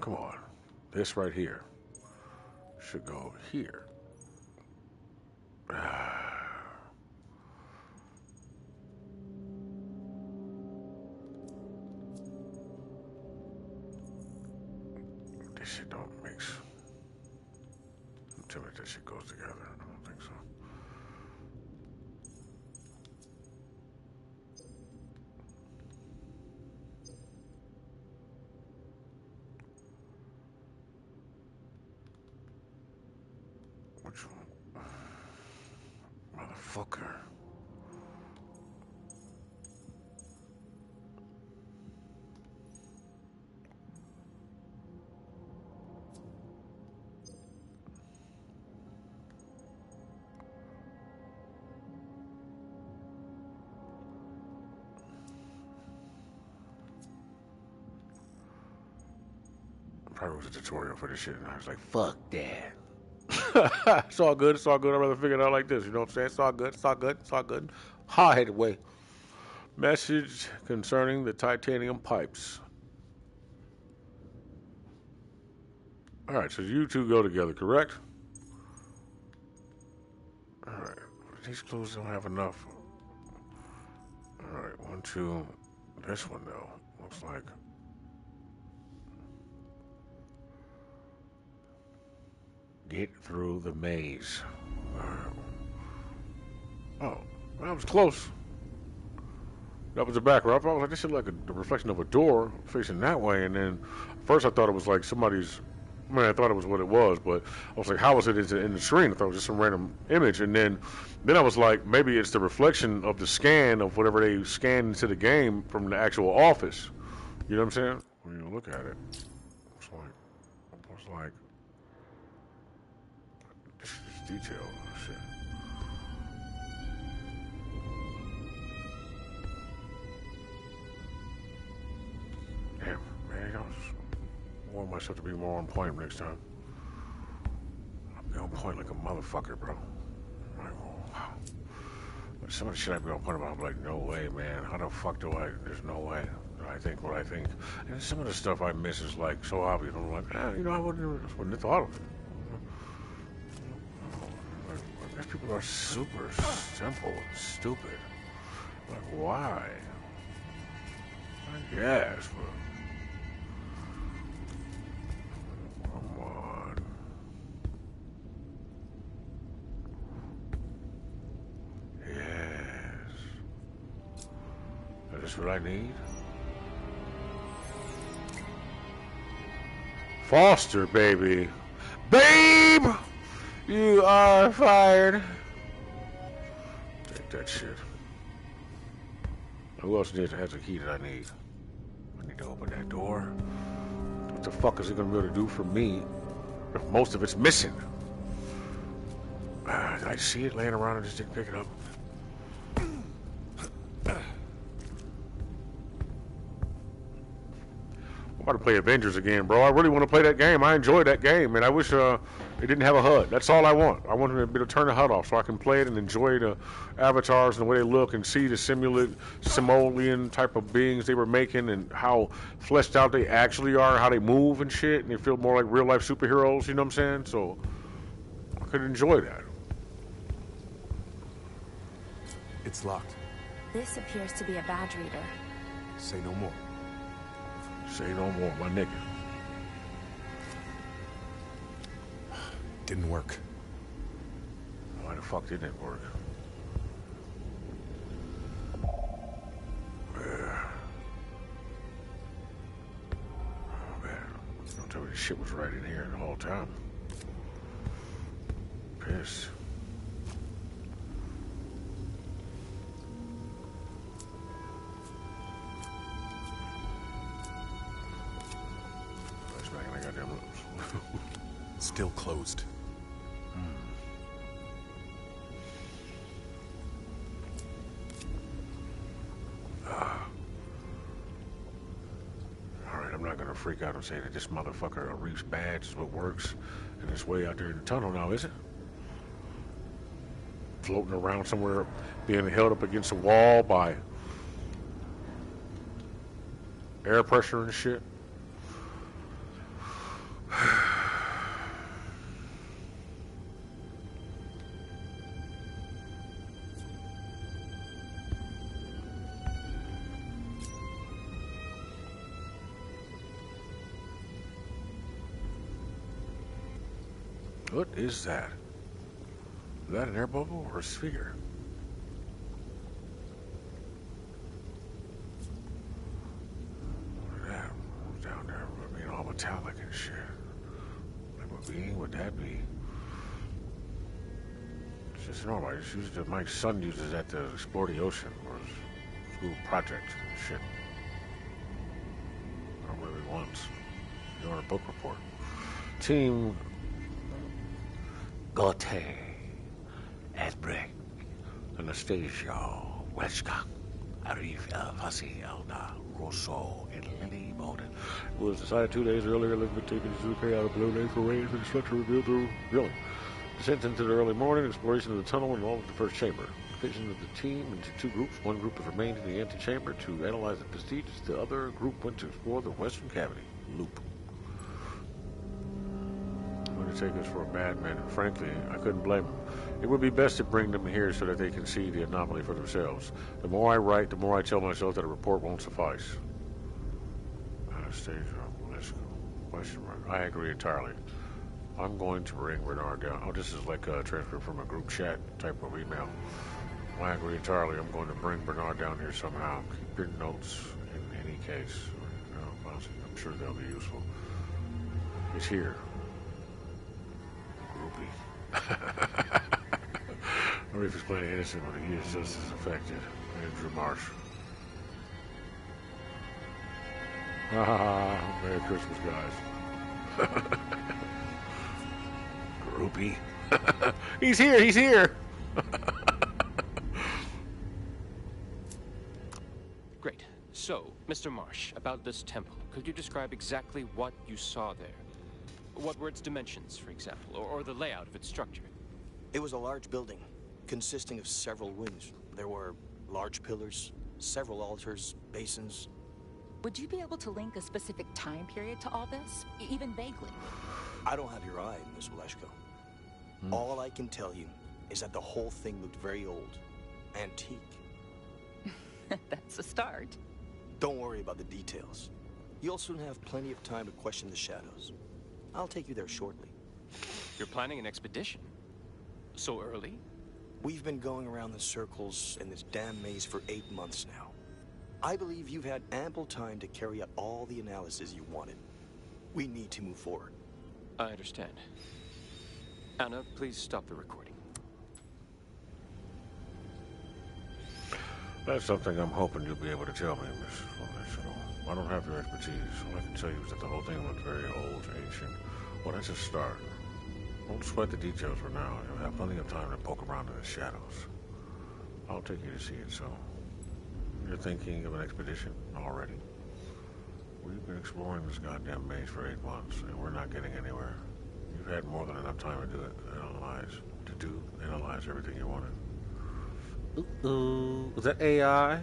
come on, this right here should go here. This shit don't mix. Tell me if that shit goes together. I don't think so. Which one? Motherfucker. Probably was a tutorial for this shit, and I was like, fuck that. It's all good. I'd rather figure it out like this. You know what I'm saying? It's all good. Hard-headed way. Message concerning the titanium pipes. Alright, so you 2 go together, correct? Alright. These clues don't have enough. Alright, 1, 2. This one, though, looks like... Get through the maze. Oh, that was close. That was the back. I was like, this is like the reflection of a door facing that way. And then first I thought it was like somebody's. I mean, I thought it was what it was, but I was like, how was it in the screen? I thought it was just some random image. And then I was like, maybe it's the reflection of the scan of whatever they scanned into the game from the actual office. You know what I'm saying? When you look at it, it's like this is detailed. Shit. Damn, man, I want myself to be more on point next time. I'll be on point like a motherfucker, bro. Like, oh, wow. Some of the shit I be on point about, I'm like, no way, man. How the fuck do I? There's no way. I think what I think. And some of the stuff I miss is like so obvious. I'm like, you know, I wouldn't have thought of it. These people are super simple and stupid. Like, why? I guess, but come on. Yes. Is this what I need? Foster, baby. Babe! You are fired. Take that shit. Who else has the key that I need? I need to open that door. What the fuck is it gonna be able to do for me if most of it's missing? Did I see it laying around and just didn't pick it up? I'm about to play Avengers again, bro. I really want to play that game. I enjoyed that game, and I wish it didn't have a HUD. That's all I want. I want to be able to turn the HUD off so I can play it and enjoy the avatars and the way they look and see the Simulian type of beings they were making and how fleshed out they actually are, how they move and shit, and they feel more like real-life superheroes, you know what I'm saying? So I could enjoy that. It's locked. This appears to be a badge reader. Say no more. Say no more, my nigga. Didn't work. Why the fuck didn't it work? Oh, man. Don't tell me this shit was right in here the whole time. Pissed. Still closed. Alright, I'm not gonna freak out and say that this motherfucker Reef's badge is what works and it's way out there in the tunnel now, is it? Floating around somewhere, being held up against a wall by air pressure and shit. What is that? Is that an air bubble or a sphere? What is that? Down there being all metallic and shit. Like what being would that be? It's just normal. I just used it. My son uses that to explore the ocean or his school project and shit. Or whatever he wants. Doing a book report. Team Gote, Edbrick, Anastasia, Welchka, Arif El Fasi, Elda, Rosso, and Lily Bowden. It was decided 2 days earlier Elizabeth taken to UK out of Blue Lake for rain for the structure revealed through drilling. Descent into the early morning, exploration of the tunnel involved the first chamber. Division of the team into two groups. One group has remained in the antechamber to analyze the prestige. The other group went to explore the western cavity. Loop. Take us for a madman, and frankly, I couldn't blame them. It would be best to bring them here so that they can see the anomaly for themselves. The more I write, the more I tell myself that a report won't suffice. Anastasia, question mark. I agree entirely. I'm going to ring Bernard down. Oh, this is like a transcript from a group chat type of email. I agree entirely. I'm going to bring Bernard down here somehow. Keep your notes in any case. I'm sure they'll be useful. He's here. Groupie. Reef is plenty innocent, but he is just as affected. Andrew Marsh. Merry Christmas, guys. Groupie. He's here, he's here! Great. So, Mr. Marsh, about this temple, could you describe exactly what you saw there? What were its dimensions, for example, or the layout of its structure? It was a large building, consisting of several wings. There were large pillars, several altars, basins. Would you be able to link a specific time period to all this, even vaguely? I don't have your eye, Miss Waleshko. All I can tell you is that the whole thing looked very old, antique. That's a start. Don't worry about the details. You'll soon have plenty of time to question the shadows. I'll take you there shortly. You're planning an expedition? So early? We've been going around the circles in this damn maze for 8 months now. I believe you've had ample time to carry out all the analysis you wanted. We need to move forward. I understand. Anna, please stop the recording. That's something I'm hoping you'll be able to tell me, Miss Waleshko. I don't have your expertise. All I can tell you is that the whole thing looked very old, ancient. Well, that's a start. Don't sweat the details for now. You'll have plenty of time to poke around in the shadows. I'll take you to see it, so... You're thinking of an expedition already? We've been exploring this goddamn maze for 8 months, and we're not getting anywhere. You've had more than enough time to do it, analyze everything you wanted. Ooh, was that AI?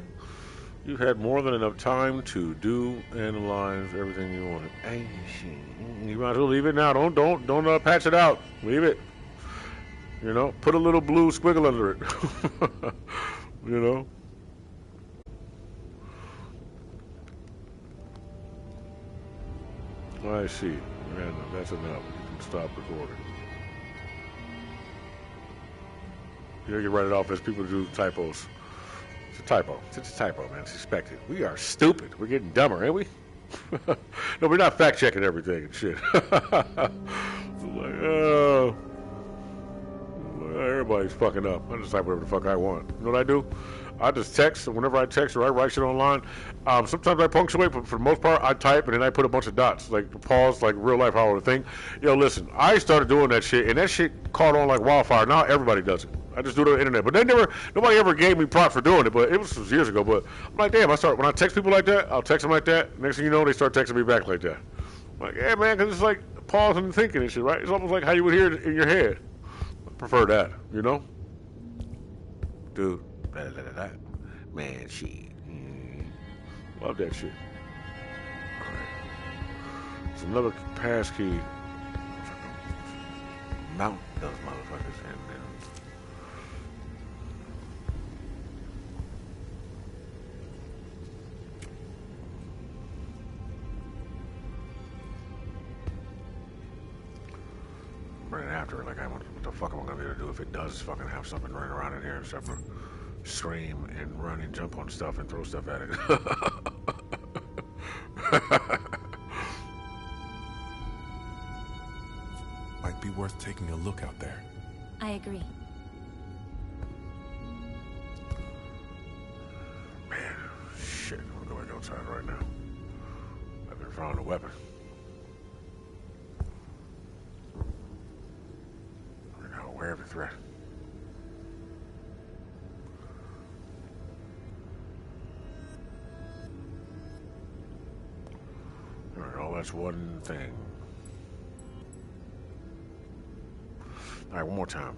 You've had more than enough time to analyze everything you wanted. Hey, you might as well leave it now. Don't patch it out. Leave it. You know, put a little blue squiggle under it. You know. I see. Man, that's enough. You can stop recording. You know, you write it off as people do typos. It's a typo. It's a typo, man. It's expected. We are stupid. We're getting dumber, ain't we? No, we're not fact-checking everything and shit. Everybody's fucking up. I just type whatever the fuck I want. You know what I do? I just text, and whenever I text or I write shit online, sometimes I punctuate, but for the most part, I type, and then I put a bunch of dots, like pause, like real life, how I would think. Yo, listen, I started doing that shit, and that shit caught on like wildfire. Now everybody does it. I just do it on the internet. But nobody ever gave me props for doing it, but it was years ago. But I'm like, damn, when I text people like that, I'll text them like that. Next thing you know, they start texting me back like that. I'm like, yeah, man, because it's like pausing and thinking and shit, right? It's almost like how you would hear it in your head. I prefer that, you know? Dude. Man, shit. Love that shit. Alright. There's another pass key. Mount those motherfuckers and then. Running after it like what the fuck am I gonna be able to do if it does fucking have something running around in here except for scream and run and jump on stuff and throw stuff at it. Might be worth taking a look out there. I agree. Man, shit, I'm going outside right now. I've been found a weapon. We're now aware of the threat. Alright, that's one thing. Alright, one more time.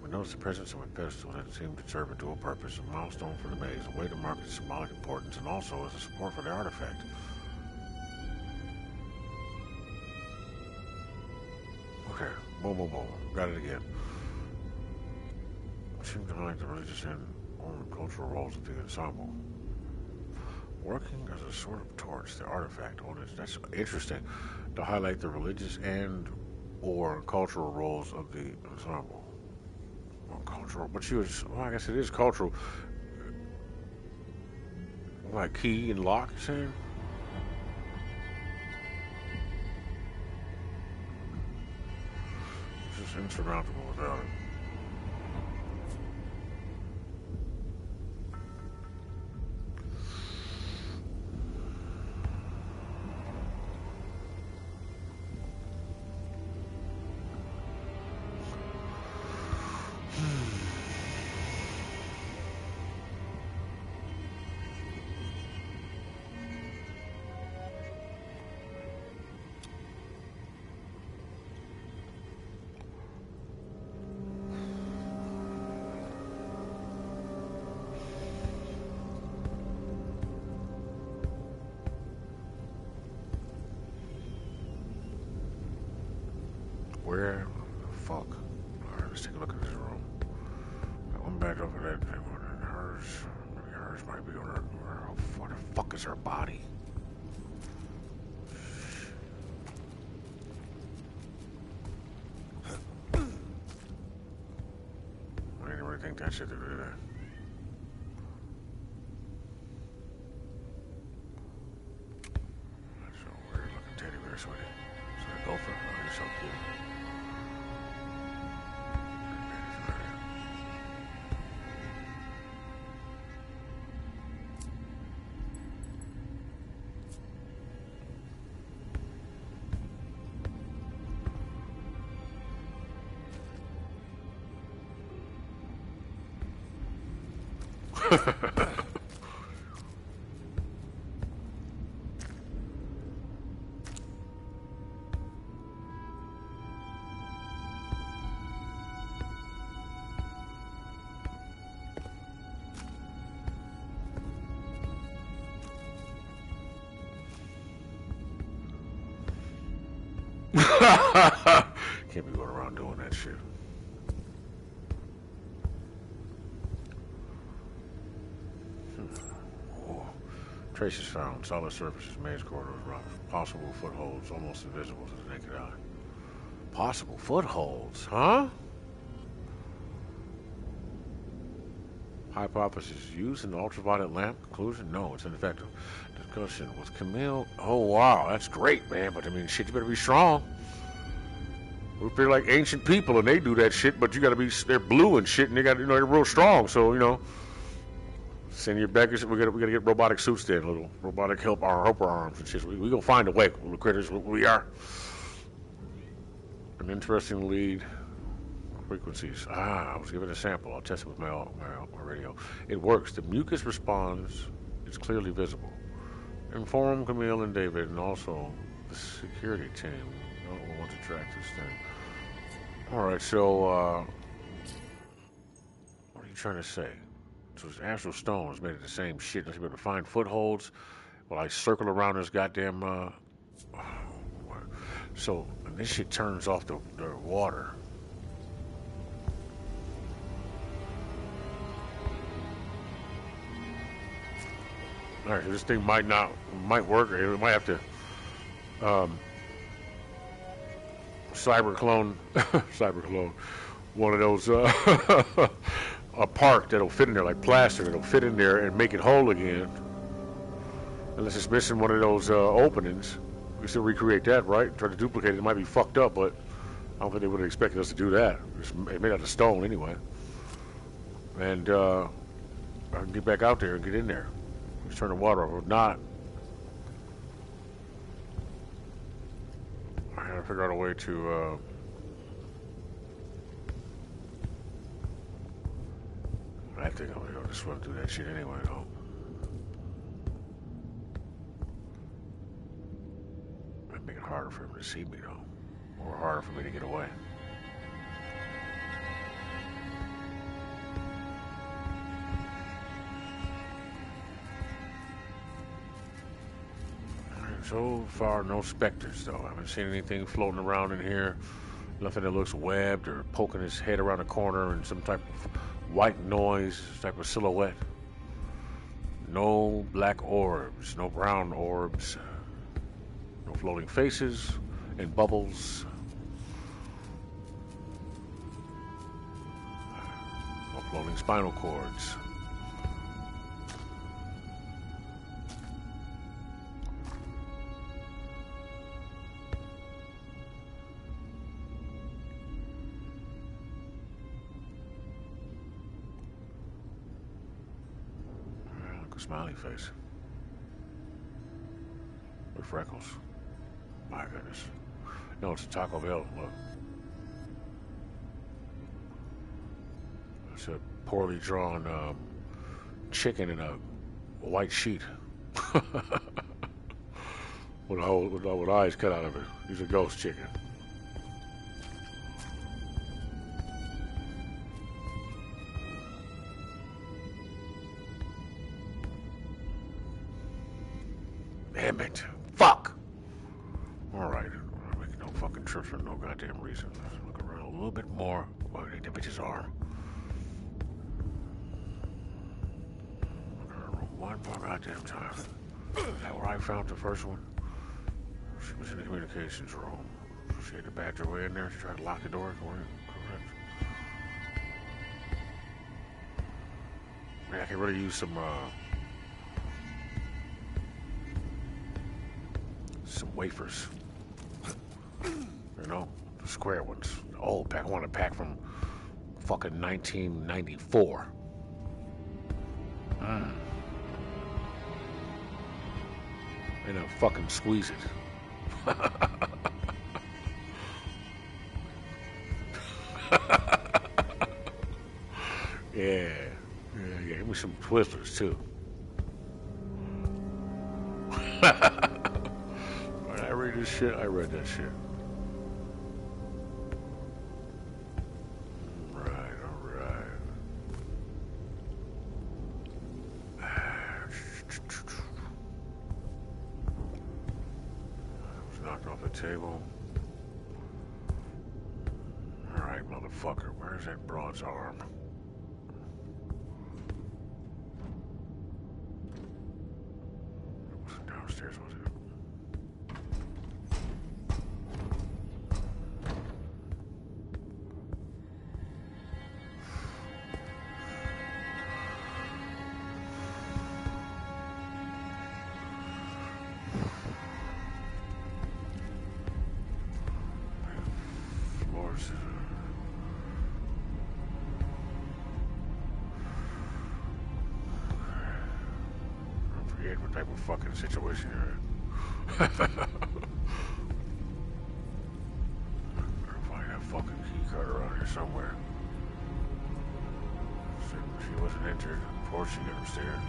We noticed the presence of a pedestal that seemed to serve a dual purpose, a milestone for the maze, a way to mark its symbolic importance, and also as a support for the artifact. Okay, boom, boom, boom. Got it again. It seemed to highlight the religious and cultural roles of the ensemble. Working as a sort of torch, the artifact on it. That's interesting. To highlight the religious and or cultural roles of the ensemble. Well, cultural cultural, but she was, well, I guess it is cultural. Like key and lock, you saying? It's just insurmountable without it. Where the fuck? Alright, let's take a look at this room. That one back over that thing. Hers, maybe hers might be on her. What the fuck is her body? I didn't really think that shit to do that. That's a weird looking teddy bear, sweetie. Is that a gopher? Oh, you're so cute. Can't be going around doing that shit. Oh. Traces found. Solid surfaces, maze corridors, rocks. Possible footholds, almost invisible to the naked eye. Possible footholds, huh? Hypothesis used in the ultraviolet lamp. Conclusion? No, it's ineffective. Discussion with Camille. Oh wow, that's great, man. But I mean, shit, you better be strong. We're like ancient people, and they do that shit. But you gotta be. They're blue and shit, and they got, they're real strong. So send your back. We gotta get robotic suits then, little robotic helper arms and shit. We gonna find a way, little critters. We are. An interesting lead. Frequencies. I was given a sample. I'll test it with my radio. It works. The mucus responds. It's clearly visible. Inform Camille and David, and also the security team. We want to track this thing. All right. So, what are you trying to say? So, this astral stone is made of the same shit. Unless you're able to find footholds. Well, I circle around this goddamn. So, and this shit turns off the water. All right, so this thing might work, or it might have to cyber clone one of those a part that'll fit in there, like plaster that'll fit in there and make it whole again. Unless it's missing one of those openings, we can still recreate that, right? Try to duplicate it. It might be fucked up, but I don't think they would have expected us to do that. It's made out of stone anyway. And I can get back out there and get in there. Let's turn the water off. If not, I gotta figure out a way to I think I'm gonna go to swim through that shit anyway, though. It'd make it harder for him to see me, though. Or harder for me to get away. So far, no specters, though. I haven't seen anything floating around in here. Nothing that looks webbed or poking his head around a corner in some type of white noise, type of silhouette. No black orbs, no brown orbs, no floating faces and bubbles. Floating spinal cords. Look, a smiley face. With freckles. My goodness. No, it's a Taco Bell. Look. It's a poorly drawn chicken in a white sheet. with eyes cut out of it. He's a ghost chicken. Damn it. Fuck! Alright. I'm making no fucking trips for no goddamn reason. Let's look around a little bit more. Oh, I need the bitch's arm. Look at her room one more goddamn time. Is that where I found the first one? She was in the communications room. She had to badge her way in there. She tried to lock the door. Correct. Man, I could really use some wafers. You know, the square ones. The old pack. I want a pack from fucking 1994. And I'll fucking squeeze it. Yeah. Give me some Twizzlers too. When I read this shit, I read that shit. Alright. Was knocked off the table. Alright, motherfucker, where's that broad's arm? It wasn't downstairs, was it? Floors. I forget what type of fucking situation you're in. Gotta find that fucking key card around here somewhere. She wasn't entered before she got upstairs.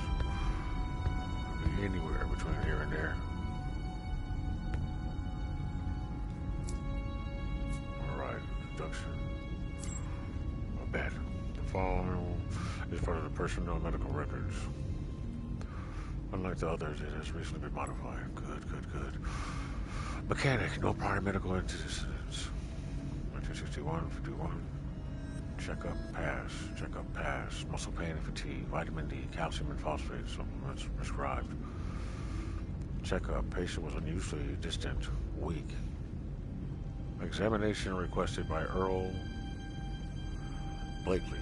Could be anywhere between here and there. Alright, deduction. A bet. The following is part of the personnel medical records. Unlike the others, it has recently been modified. Good. Mechanic, no prior medical incidents. 1961, 51. Checkup, pass. Muscle pain and fatigue. Vitamin D, calcium and phosphate supplements prescribed. Checkup, patient was unusually distant, weak. Examination requested by Earl Blakely.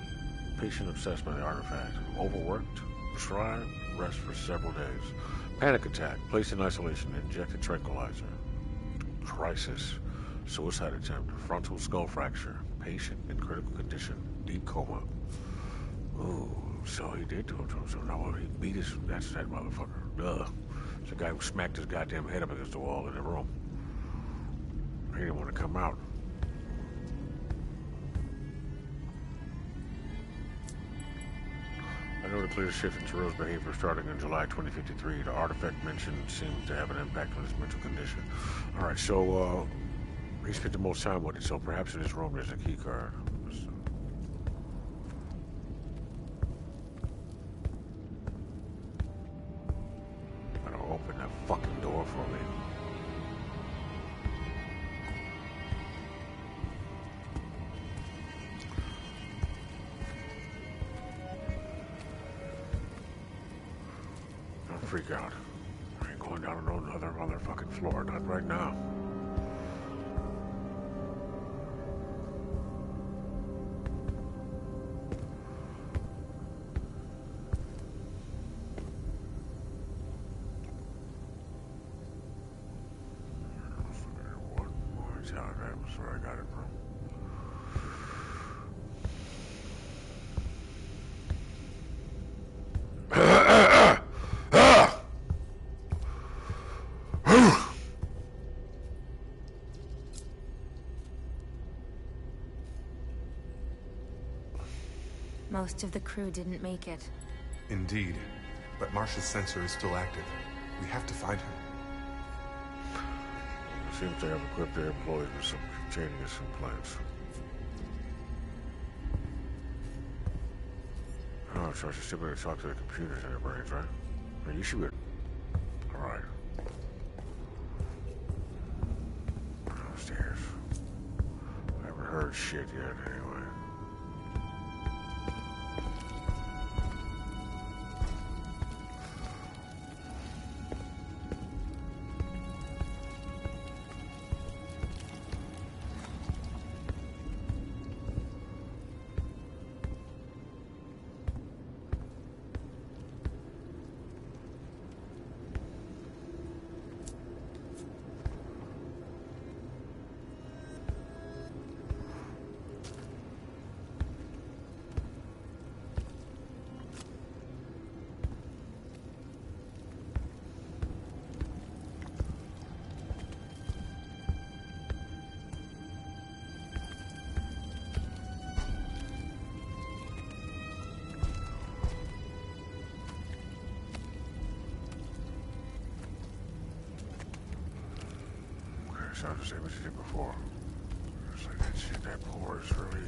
Patient obsessed by the artifact. Overworked, prescribed, rest for several days. Panic attack, placed in isolation, injected tranquilizer. Crisis, suicide attempt, frontal skull fracture. Patient in critical condition, deep coma. Ooh, so he did do it to him. So now he beat his, that's that motherfucker. Duh. It's the guy who smacked his goddamn head up against the wall in the room. He didn't want to come out. I know the clear shift in Terrell's behavior starting in July 2053. The artifact mentioned seems to have an impact on his mental condition. Alright, so, he spent the most time with it, so perhaps in his room there's a key card. Gotta open that fucking door for me. Don't freak out. I ain't going down on another motherfucking floor, not right now. That's where I got it from. Most of the crew didn't make it. Indeed. But Marsh's sensor is still active. We have to find him. It seems they have equipped their employees with some cutaneous implants. Oh, so I should still be able to talk to the computers in their brains, right? I mean, you should be. Alright. Downstairs. I haven't heard shit yet, anyway. Sounds the same as you did before. It's like that shit, that pour is really...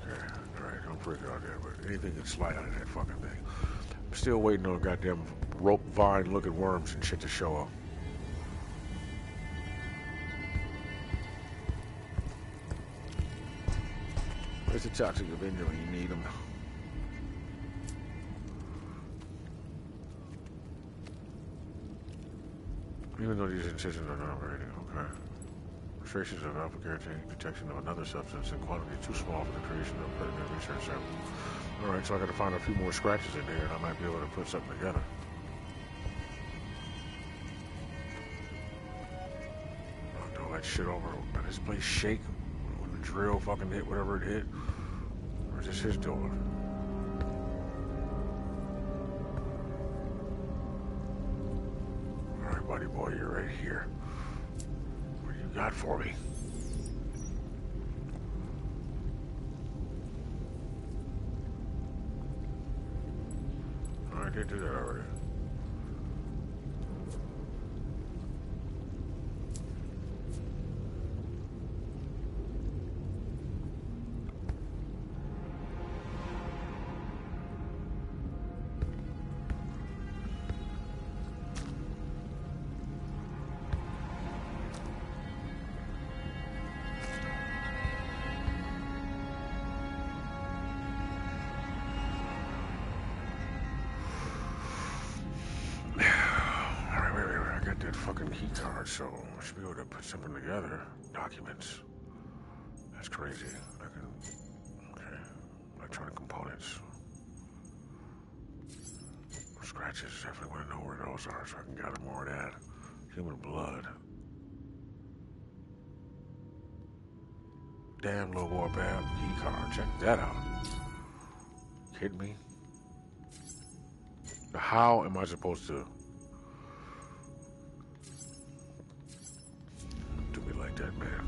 Okay, alright, don't freak out there, but anything can slide out of that fucking thing. I'm still waiting on goddamn rope vine looking worms and shit to show up. Where's the toxic avenger when you need them? Even though these incisions are not operating, okay. Restrictions are not for guaranteeing detection of another substance in quantity too small for the creation of pertinent research sample. Alright, so I gotta find a few more scratches in there and I might be able to put something together. Knocked all that shit over. Did this place shake when the drill fucking hit whatever it hit? Or is this his door? Buddy boy, you're right here. What do you got for me? Oh, I did do that already. Fucking key card, so I should be able to put something together. Documents. That's crazy. I can. Okay. Electronic components. Scratches. Definitely want to know where those are so I can gather more of that. Human blood. Damn, low war bad key card. Check that out. Kidding me? How am I supposed to do me like that, man?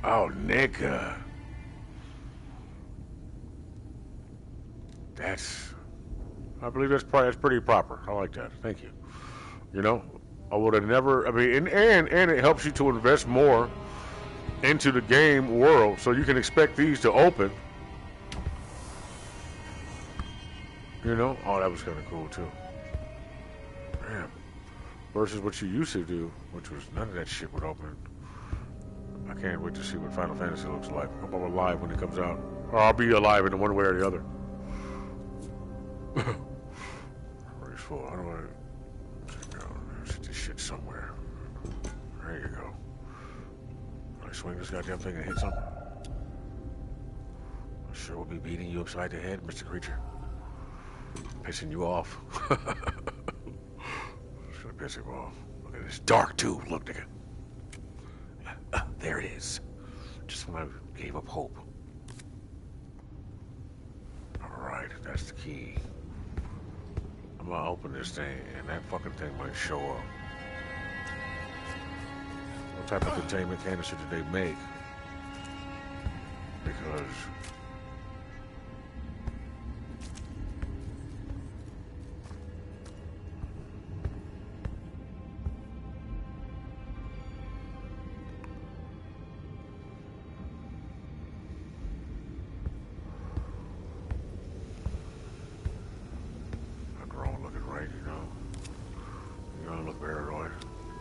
Oh, nigga. I believe that's pretty proper. I like that. Thank you. You know, I would have never, I mean, and it helps you to invest more into the game world, so you can expect these to open. You know? Oh, that was kind of cool, too. Damn. Versus what you used to do, which was none of that shit would open. I can't wait to see what Final Fantasy looks like. I hope I'm alive when it comes out. Or I'll be alive in one way or the other. Memory's full. How do I sit this shit somewhere? There you go. Can I swing this goddamn thing and hit something? I sure will be beating you upside the head, Mr. Creature. Pissing you off. It's gonna piss him off. Look at this. Dark, too. Look, nigga. There it is. Just when I gave up hope. Alright, that's the key. I'm gonna open this thing, and that fucking thing might show up. What type of containment canister did they make? Because...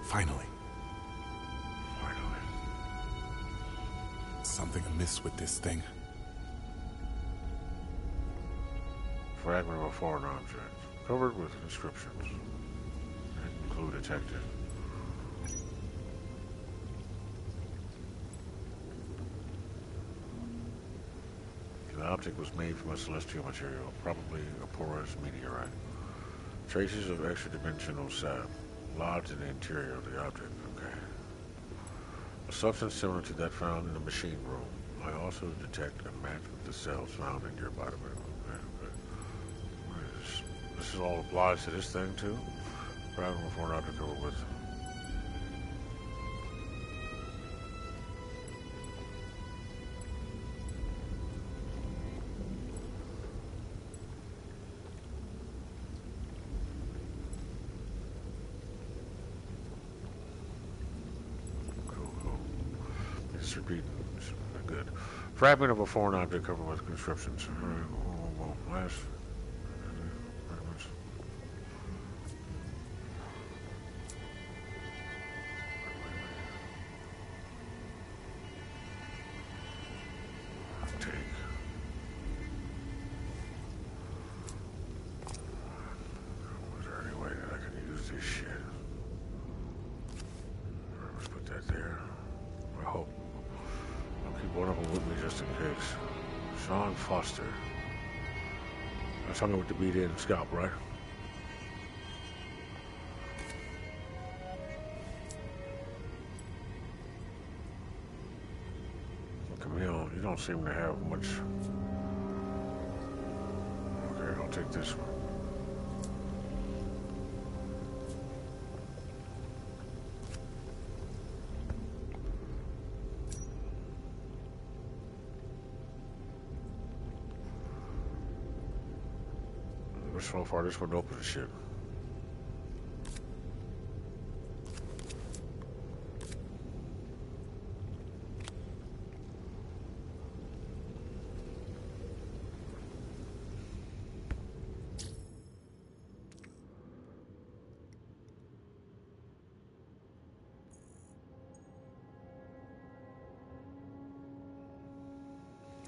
Finally. Something amiss with this thing. Fragment of a foreign object, covered with inscriptions. Clue detected. The object was made from a celestial material, probably a porous meteorite. Traces of extra-dimensional sap lodged in the interior of the object. Okay. A substance similar to that found in the machine room. I also detect a match with the cells found in your body. Okay. This is all applies to this thing too? Fragment of a foreign object covered with... Good. Fragment of a foreign object covered with inscriptions. Last. Take. Was there any way that I can use this shit? Let's put that there. I hope. One of them with me just in case. Sean Foster. That's how I know what to beat in scalp, right? Camille, you don't seem to have much. Okay, I'll take this one. So far, this one open as shit.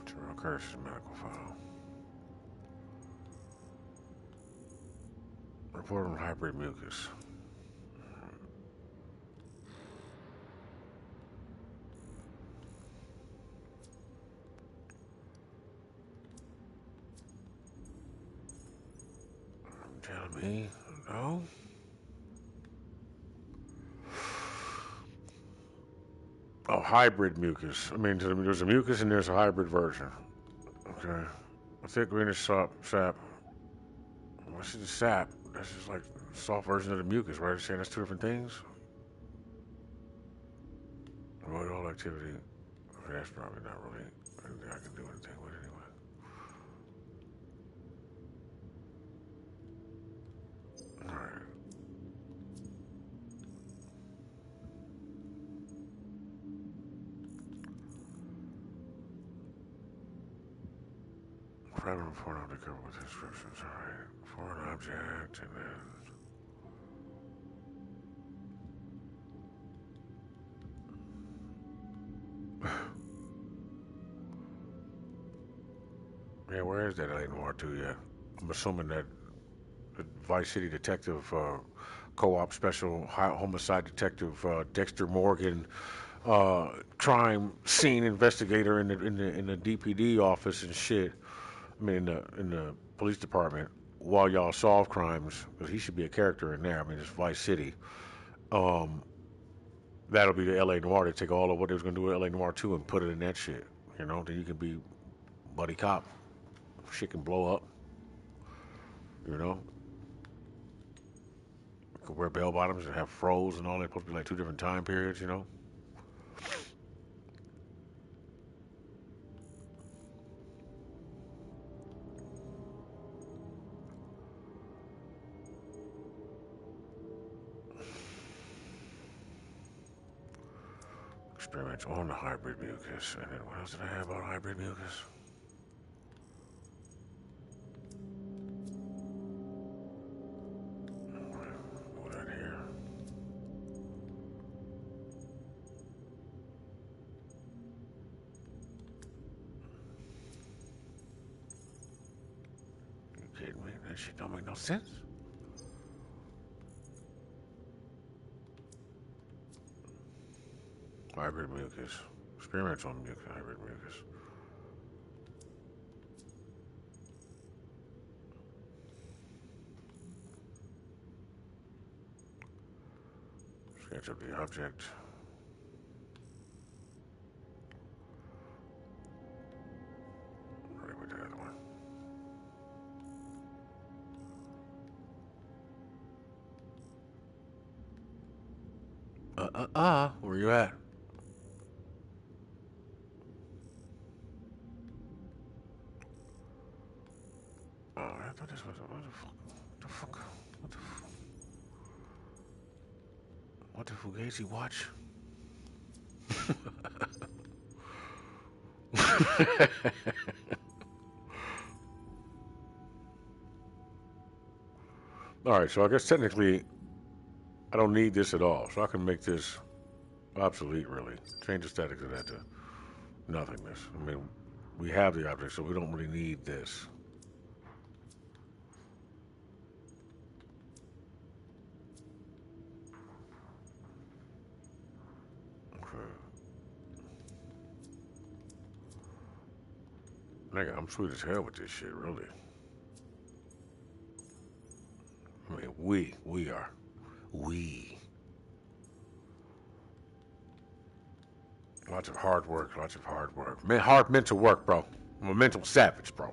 Terrell Curse's medical file. Report on hybrid mucus. Telling me no. Oh, hybrid mucus. I mean, there's a mucus and there's a hybrid version. Okay. A thick greenish sap. What's the sap? That's just like a soft version of the mucus, right? You're saying that's two different things? Avoid all activity. That's probably not really anything I can do anything with anyway. Alright. Foreign foreign object covered with inscriptions. Alright. Foreign object and then yeah, where is that A Noir 2 yet? I'm assuming that the Vice City Detective Co-op Special Homicide Detective Dexter Morgan crime scene investigator in the DPD office and shit. I mean, in the police department while y'all solve crimes, because he should be a character in there. I mean, it's Vice City. That'll be the LA Noir to take all of what they was gonna do with LA Noir 2 and put it in that shit. You know, then you can be buddy cop. Shit can blow up. You know, you could wear bell bottoms and have froze and all that. Supposed to be like 2 different time periods. You know. Experiments on the hybrid mucus. And then what else did I have about hybrid mucus? What out here? You kidding me? That shit don't make no sense. Hybrid mucus. Experiments on mucus. Hybrid mucus. Sketch of the object. Right with the other one. Where you at? Oh, I thought this was what the fuck? What the Fugazi watch? Alright, so I guess technically I don't need this at all. So I can make this obsolete, really. Change the static of that to nothingness. I mean, we have the object, so we don't really need this. Nigga, I'm sweet as hell with this shit, really. I mean, we are. We. Lots of hard work, lots of hard work. Man, hard mental work, bro. I'm a mental savage, bro.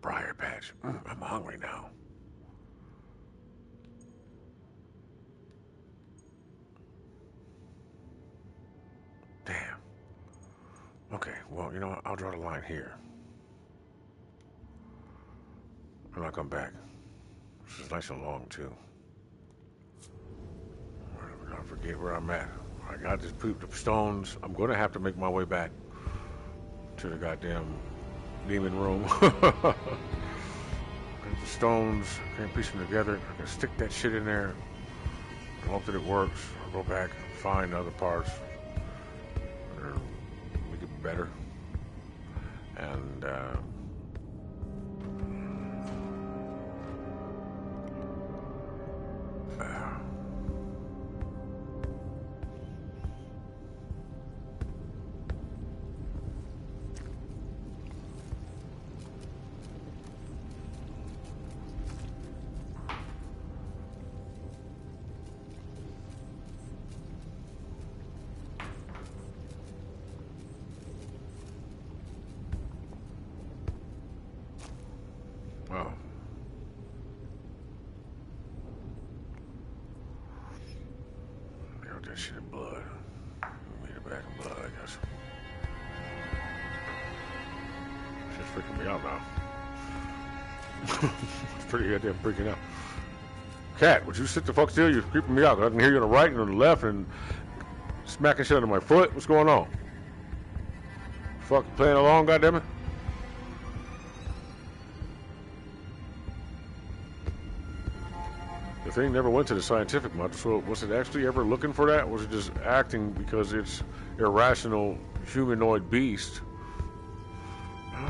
Briar patch. I'm hungry now. Damn. Okay, well, you know what? I'll draw the line here. And I'll come back. This is nice and long, too. I'm gonna forget where I'm at. I got this poop of stones. I'm gonna have to make my way back to the goddamn demon room. The stones, can't piece them together. I can stick that shit in there. I hope that it works. I'll go back, find other parts, or make it better. And Oh. Got that shit in blood. Made it back in blood, I guess. Shit's freaking me out now. It's pretty goddamn freaking out. Cat, would you sit the fuck still? You're creeping me out. I can hear you on the right and on the left and smacking shit under my foot. What's going on? Fuck, you playing along, goddammit? The thing never went to the scientific much, so was it actually ever looking for that? Or was it just acting because it's irrational humanoid beast?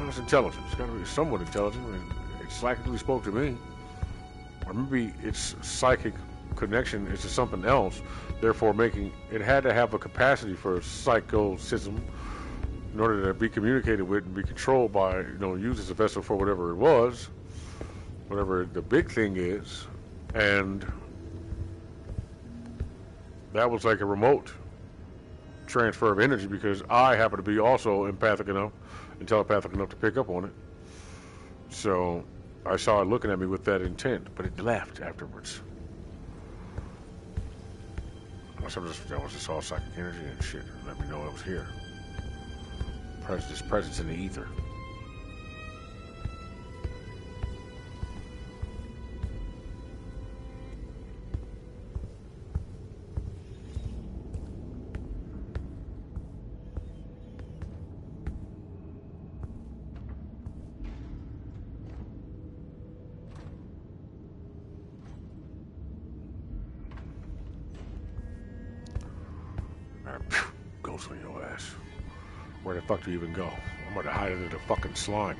It's intelligent. It's got to be somewhat intelligent. It psychically spoke to me. Or maybe its psychic connection is to something else, therefore making it had to have a capacity for psychocism in order to be communicated with and be controlled by, used as a vessel for whatever it was, whatever the big thing is. And that was like a remote transfer of energy because I happen to be also empathic enough and telepathic enough to pick up on it. So I saw it looking at me with that intent, but it left afterwards. Unless that was just all psychic energy and shit. Let me know I was here. Presence in the ether. Ghost on your ass. Where the fuck do you even go? I'm gonna hide under the fucking slime.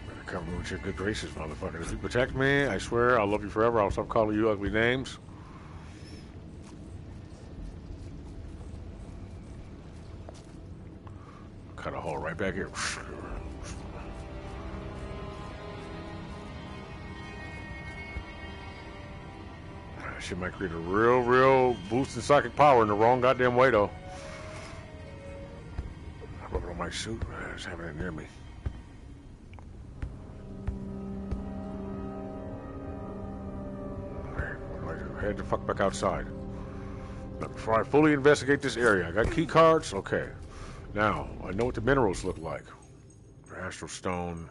Better cover me with your good graces, motherfucker. If you protect me, I swear I'll love you forever. I'll stop calling you ugly names. Cut a hole right back here. Shit might create a real boost in psychic power in the wrong goddamn way, though. I rub it on my suit. I just having it near me. Alright, head the fuck back outside. Now, before I fully investigate this area, I got key cards? Okay. Now, I know what the minerals look like. Astral stone.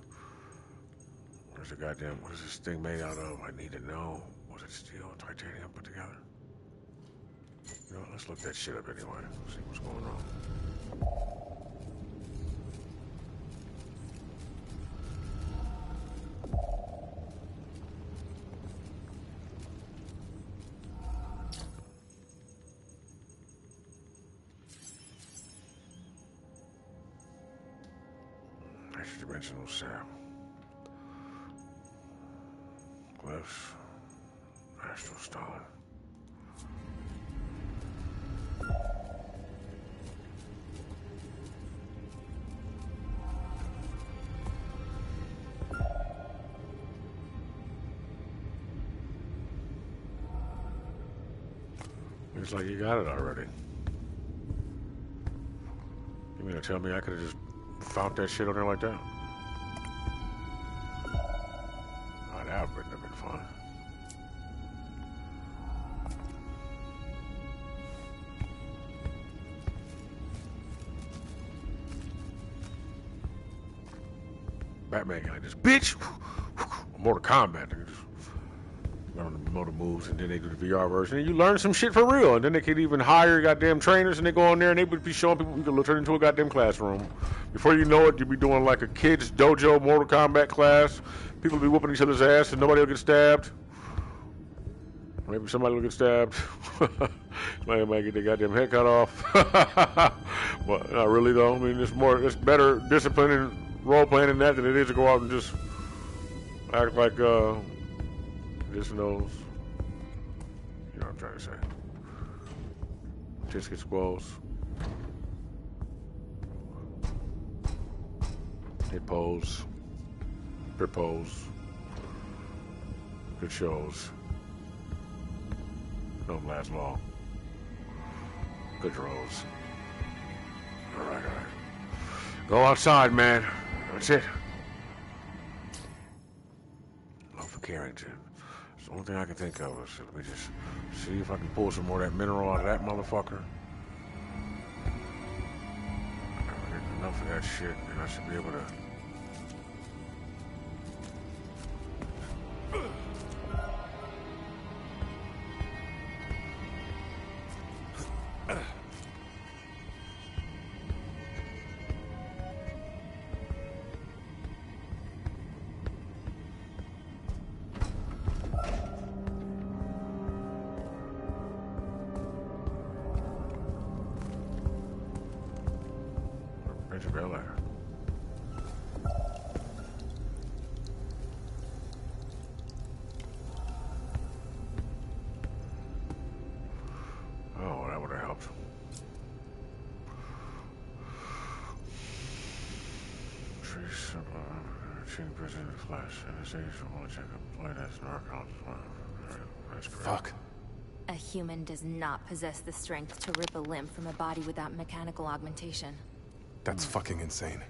Where's the goddamn, what is this thing made out of? I need to know. Was it steel and titanium put together? Let's look that shit up anyway. See what's going on. Extra dimensional cell. Glyphs. Astral stone. Looks like you got it already. You mean to tell me I could have just found that shit on there like that? Oh, that wouldn't have been fun. Batman guy just bitch. Mortal Kombat. They just learn the motor moves, and then they do the VR version, and you learn some shit for real. And then they could even hire goddamn trainers, and they go in there, and they would be showing people you can turn into a goddamn classroom. Before you know it, you'll be doing like a kids dojo Mortal Kombat class. People will be whooping each other's ass, and nobody will get stabbed. Maybe somebody will get stabbed. Somebody might get their goddamn head cut off. But not really though. I mean, it's better discipline and role playing than that than it is to go out and just act like just knows. You know what I'm trying to say. Just get squalls. Hit pose. Propose. Good shows. Don't last long. Good rolls. Alright. Go outside, man. That's it. Love for Carrington. It's the only thing I can think of is let me just see if I can pull some more of that mineral out of that motherfucker. I'll get enough of that shit, and I should be able to. Bel Air. Oh, that would have helped. Trace machine president flash. NSA will check up light as narcotics. That's correct. Fuck. A human does not possess the strength to rip a limb from a body without mechanical augmentation. That's fucking insane.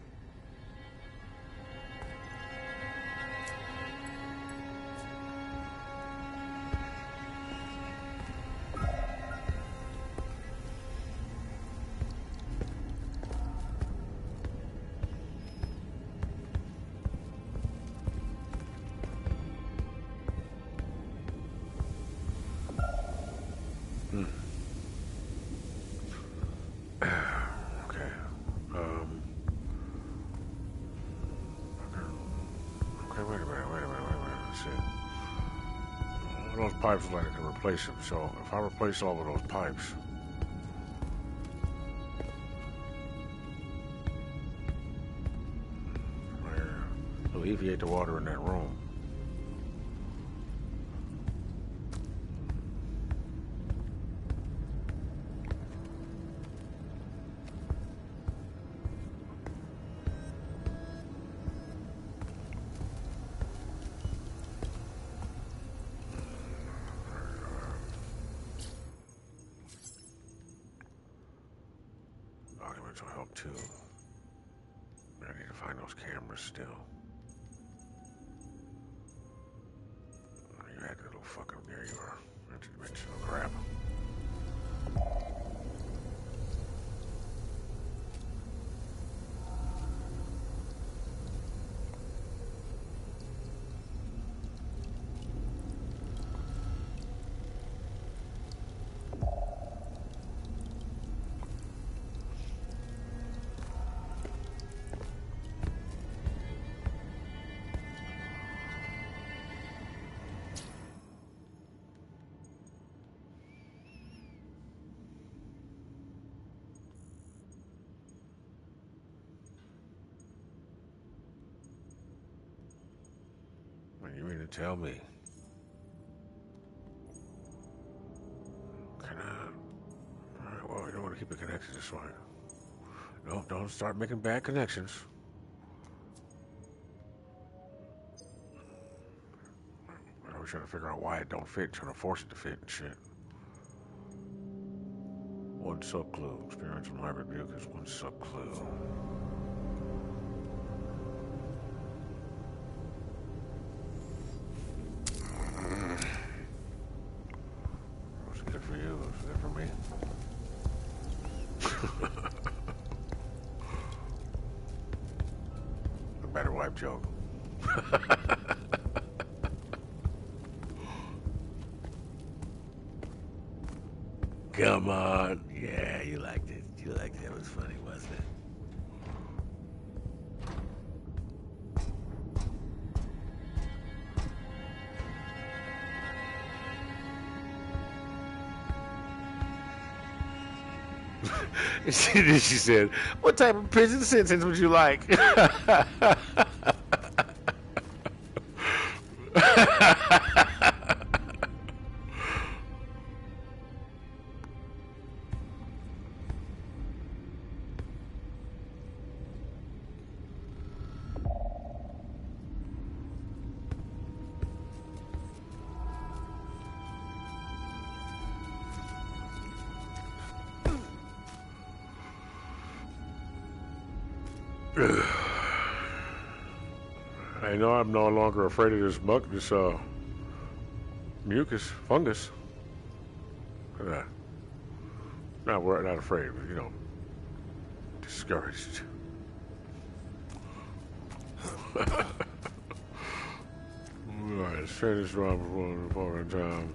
Those pipes look like I can replace them, so if I replace all of those pipes, I'll alleviate the water in that room. Documents will help too. But I need to find those cameras still. You had the little fucking. There you are. Interdimensional crap. You mean to tell me? Can I? Alright, well, you don't want to keep it connected this way. No, don't start making bad connections. I was trying to figure out why it don't fit, trying to force it to fit and shit. One sub-clue. Experience from hybrid rebuke is one sub-clue. For you, is that for me? A better wipe joke. Come on. Yeah, you liked it. You liked it. It was funny, wasn't it? She said, "What type of prison sentence would you like?" I know I'm no longer afraid of this mucus, fungus. Look at that. Not afraid, but, you know, discouraged. Alright, let's turn this around before in time.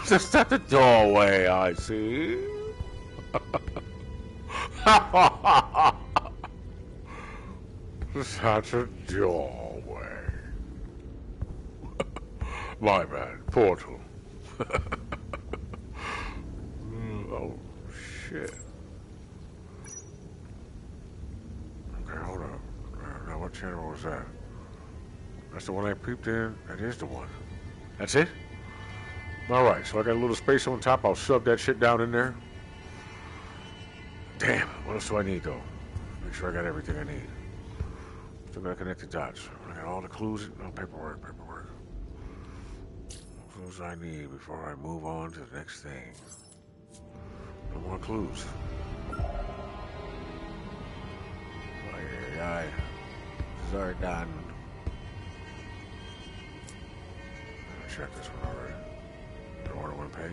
Just at the doorway, I see. Just at the doorway. My bad. Portal. Oh, shit. Okay, hold up. Now, what channel was that? That's the one I peeped in? That is the one. That's it? Alright, so I got a little space on top. I'll shove that shit down in there. Damn, what else do I need, though? Make sure I got everything I need. Still gotta connect the dots. I got all the clues. No, paperwork. Clues I need before I move on to the next thing. No more clues. Aye. Zardan. I checked this one already. Order one page.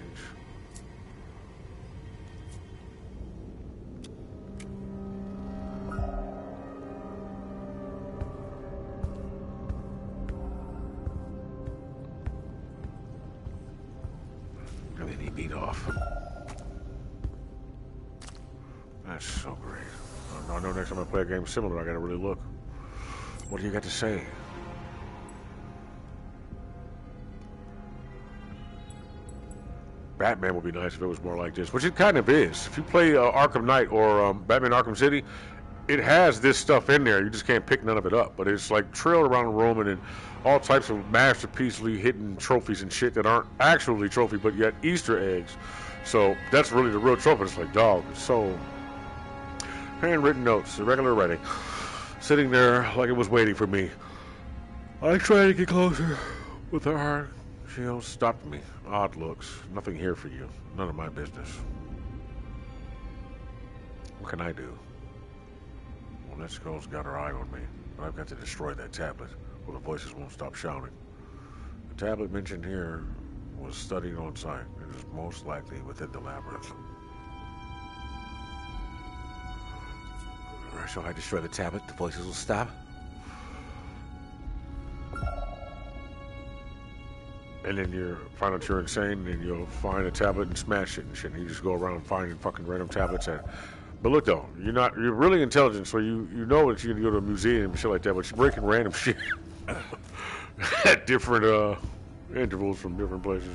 And then he beat off. That's so great. I know next time I play a game similar, I gotta really look. What do you got to say? Batman would be nice if it was more like this, which it kind of is. If you play Arkham Knight or Batman Arkham City, it has this stuff in there. You just can't pick none of it up. But it's like trailed around the room and all types of masterpiecely hidden trophies and shit that aren't actually trophy, but yet Easter eggs. So that's really the real trophy. It's like, dog, it's so... Handwritten notes, irregular writing. Sitting there like it was waiting for me. I tried to get closer with her heart. She stopped me. Odd looks. Nothing here for you. None of my business. What can I do? Well, that girl's got her eye on me. But I've got to destroy that tablet, or the voices won't stop shouting. The tablet mentioned here was studied on site. It is most likely within the labyrinth. Alright, so I destroy the tablet, the voices will stop. And then you find out you're insane, and you'll find a tablet and smash it and shit. And you just go around finding fucking random tablets. But look though, you're really intelligent, so you know that you can go to a museum and shit like that, but you're breaking random shit at different intervals from different places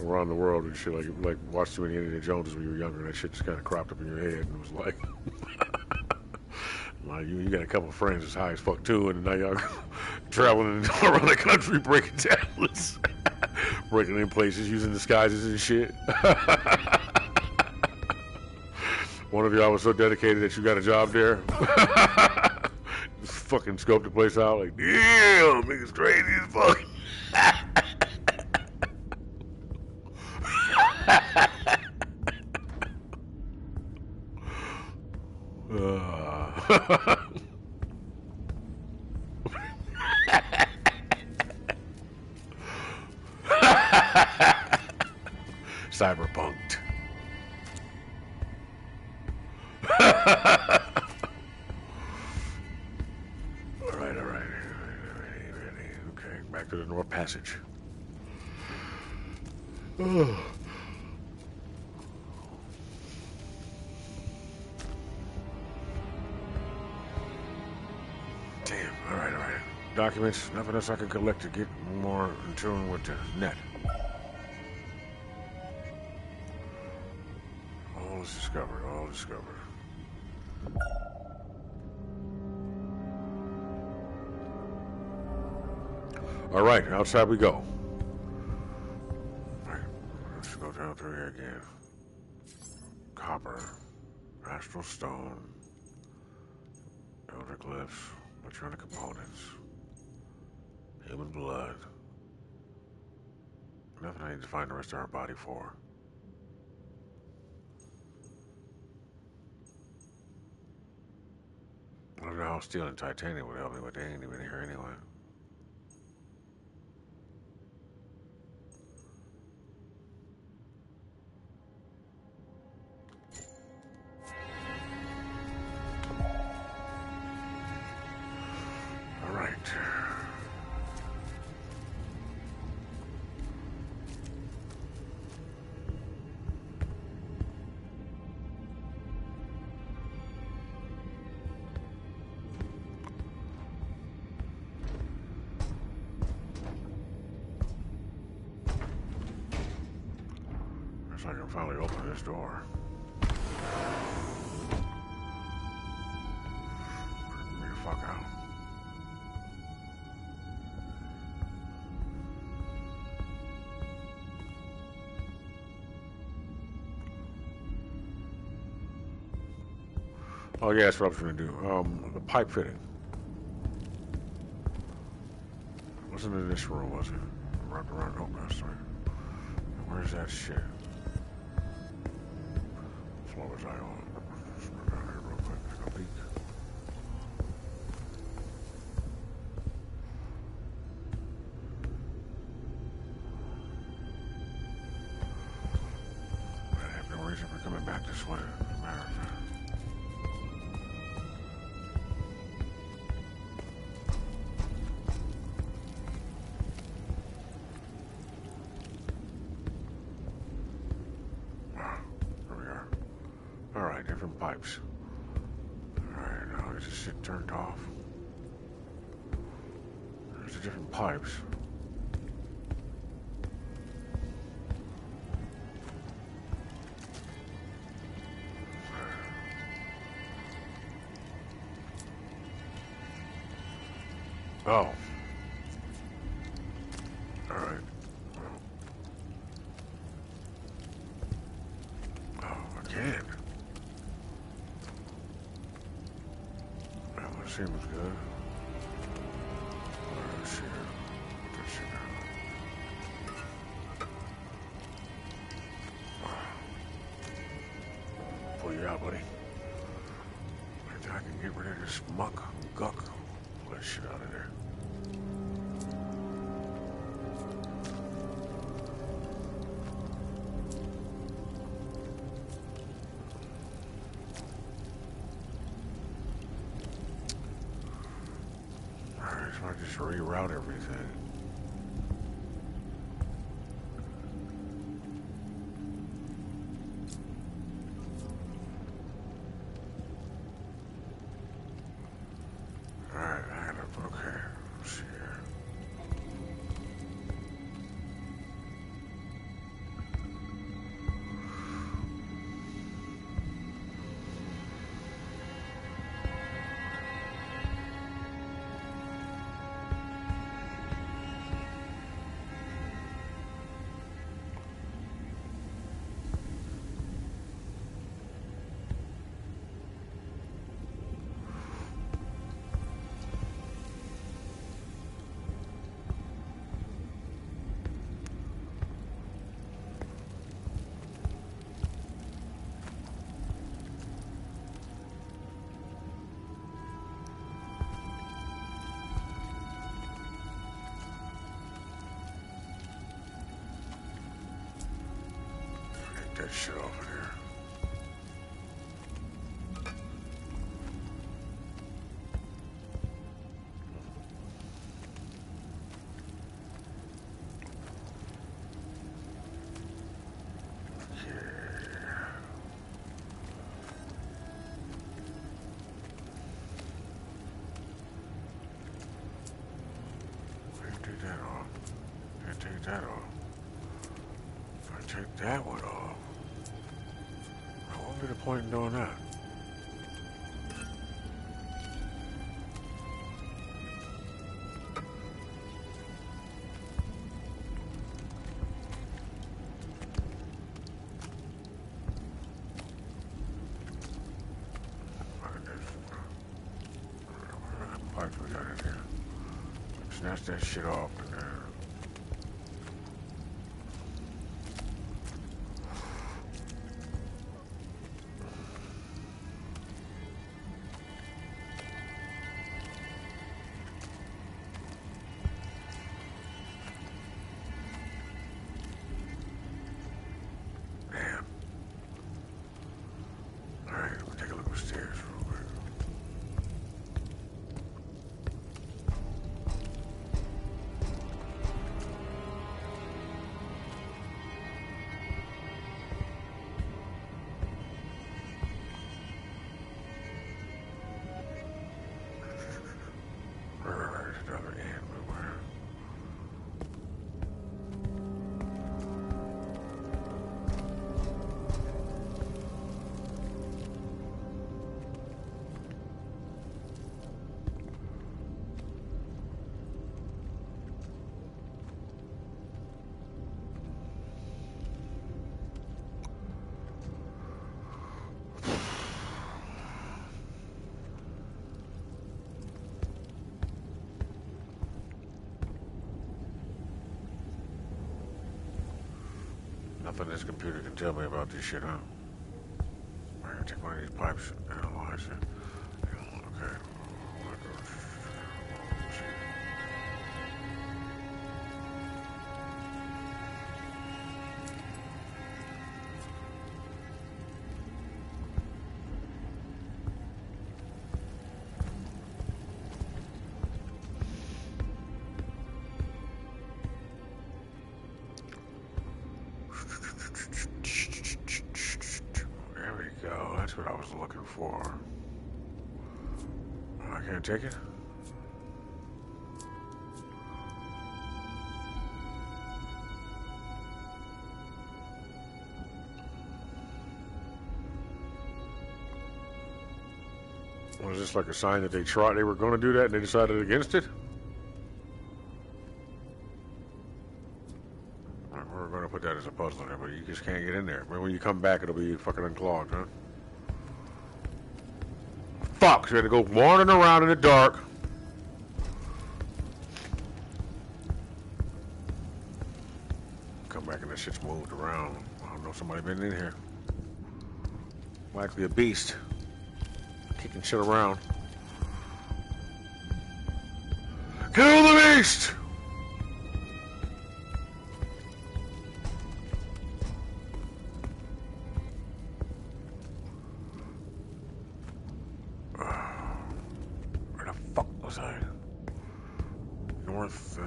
around the world and shit. Like watched too many Indiana Joneses when you were younger, and that shit just kind of cropped up in your head, and it was like. Like you got a couple of friends as high as fuck too, and now y'all traveling around the country breaking tablets, breaking in places, using disguises and shit. One of y'all was so dedicated that you got a job there. Just fucking scoped the place out like, damn, niggas crazy as fuck. Cyberpunked. All right. Ready. Okay, back to the North Passage. Oh. Damn, all right. Documents, nothing else I can collect to get more in tune with the net. All is discovered. All right, outside we go. All right, let's go down through here again. Copper, astral stone, elder glyphs, Electronic components. Human blood. Nothing I need to find the rest of our body for. I don't know how steel and titanium would help me, but they ain't even here anyway. All right. Looks like I can finally open this door. Get me the fuck out. Oh yeah, that's what I was gonna do. The pipe fitting. It wasn't in this room, was it? Around. Oh, that's right. Where's that shit? What floor was I on? Just go down here real quick. Take a peek. I have no reason for coming back this way, as a matter of fact. Alright, different pipes. Alright, now is this shit turned off? There's the different pipes. Oh. Alright. Oh, I can't. That one seems good. Let's see. Put this shit down. Pull you out, buddy. I think I can get rid of this muck, guck. Pull that shit out of there. So I just reroute everything. Alright, I gotta, okay, let's see here. Get that shit off of here. Take that off. Can't take that off. If I take that one off, what would be the point in doing that? Pipe in here. Snatch that shit off and damn. Alright, we'll take a look upstairs real quick. Right, there's another end, but where? Nothing this computer can tell me about this shit, huh? I'm gonna take one of these pipes and analyze it. Okay. There we go. That's what I was looking for. I can't take it. Was this like a sign that they were going to do that and they decided against it? We're going to put that as a puzzle in there, but you just can't get in there. When you come back, it'll be fucking unclogged, huh? Fuck! So we had to go wandering around in the dark. Come back and that shit's moved around. I don't know, somebody been in here. Likely a beast. Kicking shit around. Kill the beast! Where the fuck was I? North,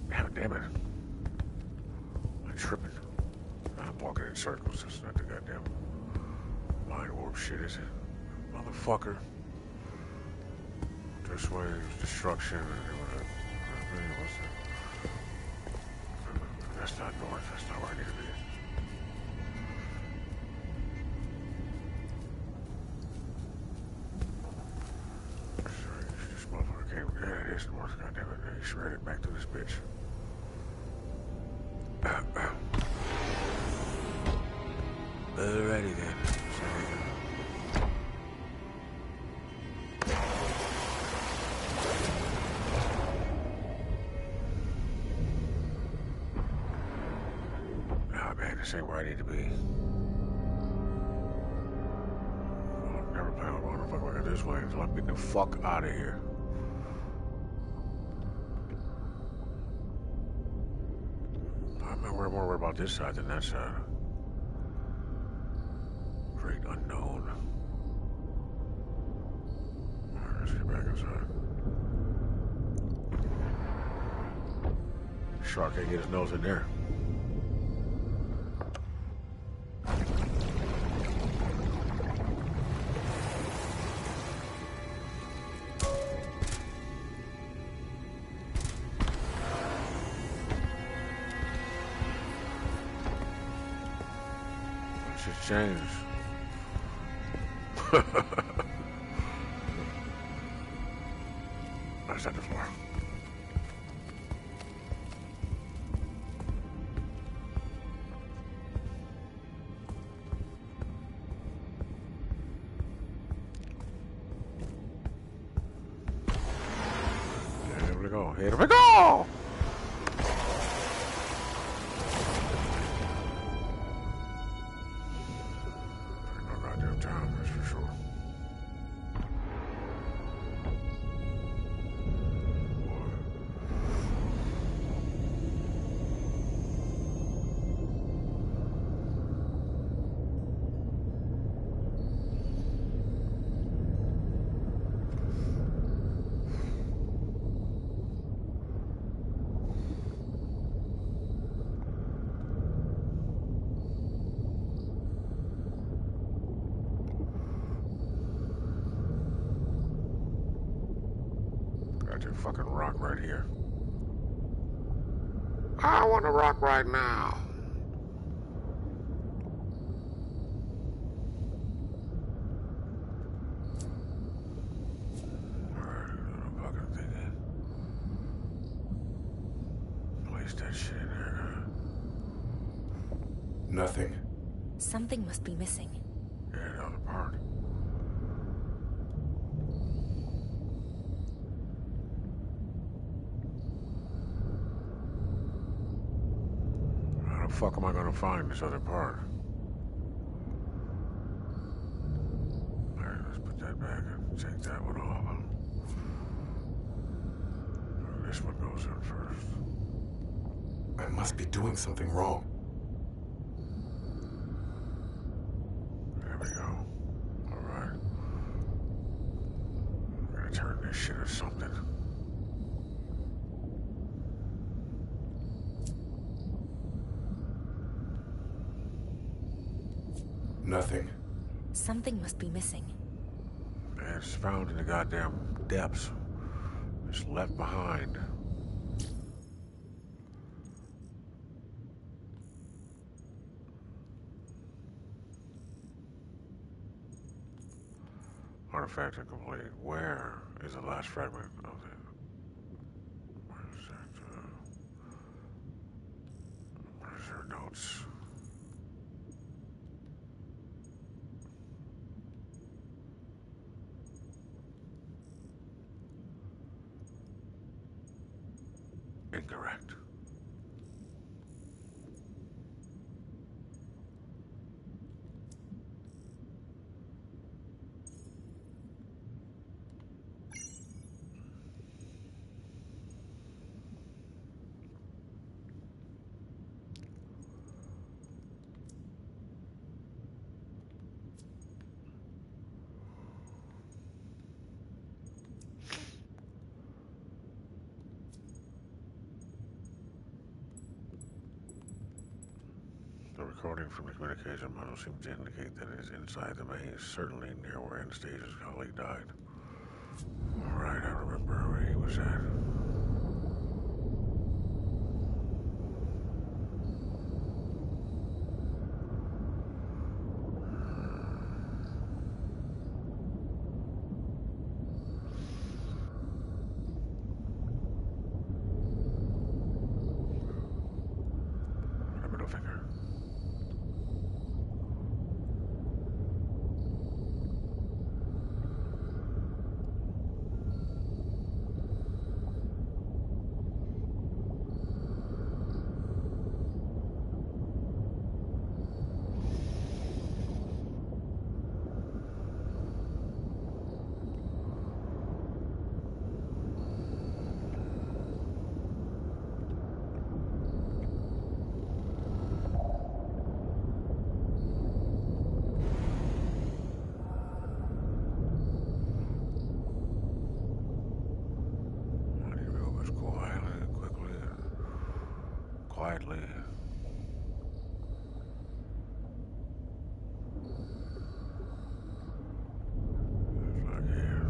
damn it. I'm tripping. I'm walking in circles. That's not the goddamn mind warp shit, is it? Motherfucker. This way is destruction. What's that? That's not north. That's not where I need to be. This motherfucker came. Yeah, it is north. Goddammit. He shredded back to this bitch. Alrighty then. This ain't where I need to be. I'll never plan on going the fuck like this way until I'm getting the fuck out of here. I'm more worried about this side than that side. Great unknown. Alright, let's get back inside. Shark can't get his nose in there. Changed. That's not the floor. go. Here we go! No goddamn time, that's for sure. Fucking rock right here. I want to rock right now. Alright, fucking thing in. Place that shit in there. Nothing. Something must be missing. Yeah, the other part. How the fuck am I gonna find this other part? Alright, let's put that back and take that one off. This one goes in first. I must be doing something wrong. There we go. Alright. I'm gonna turn this shit or something. Nothing. Something must be missing. It's found in the goddamn depths. It's left behind. Artifact incomplete. Where is the last fragment of it? Where is that? Where's her notes? Incorrect. The recording from the communication model seems to indicate that it is inside the maze, certainly near where Anastasia's colleague died. Alright, I remember where he was at. The middle finger. Quietly. Like here.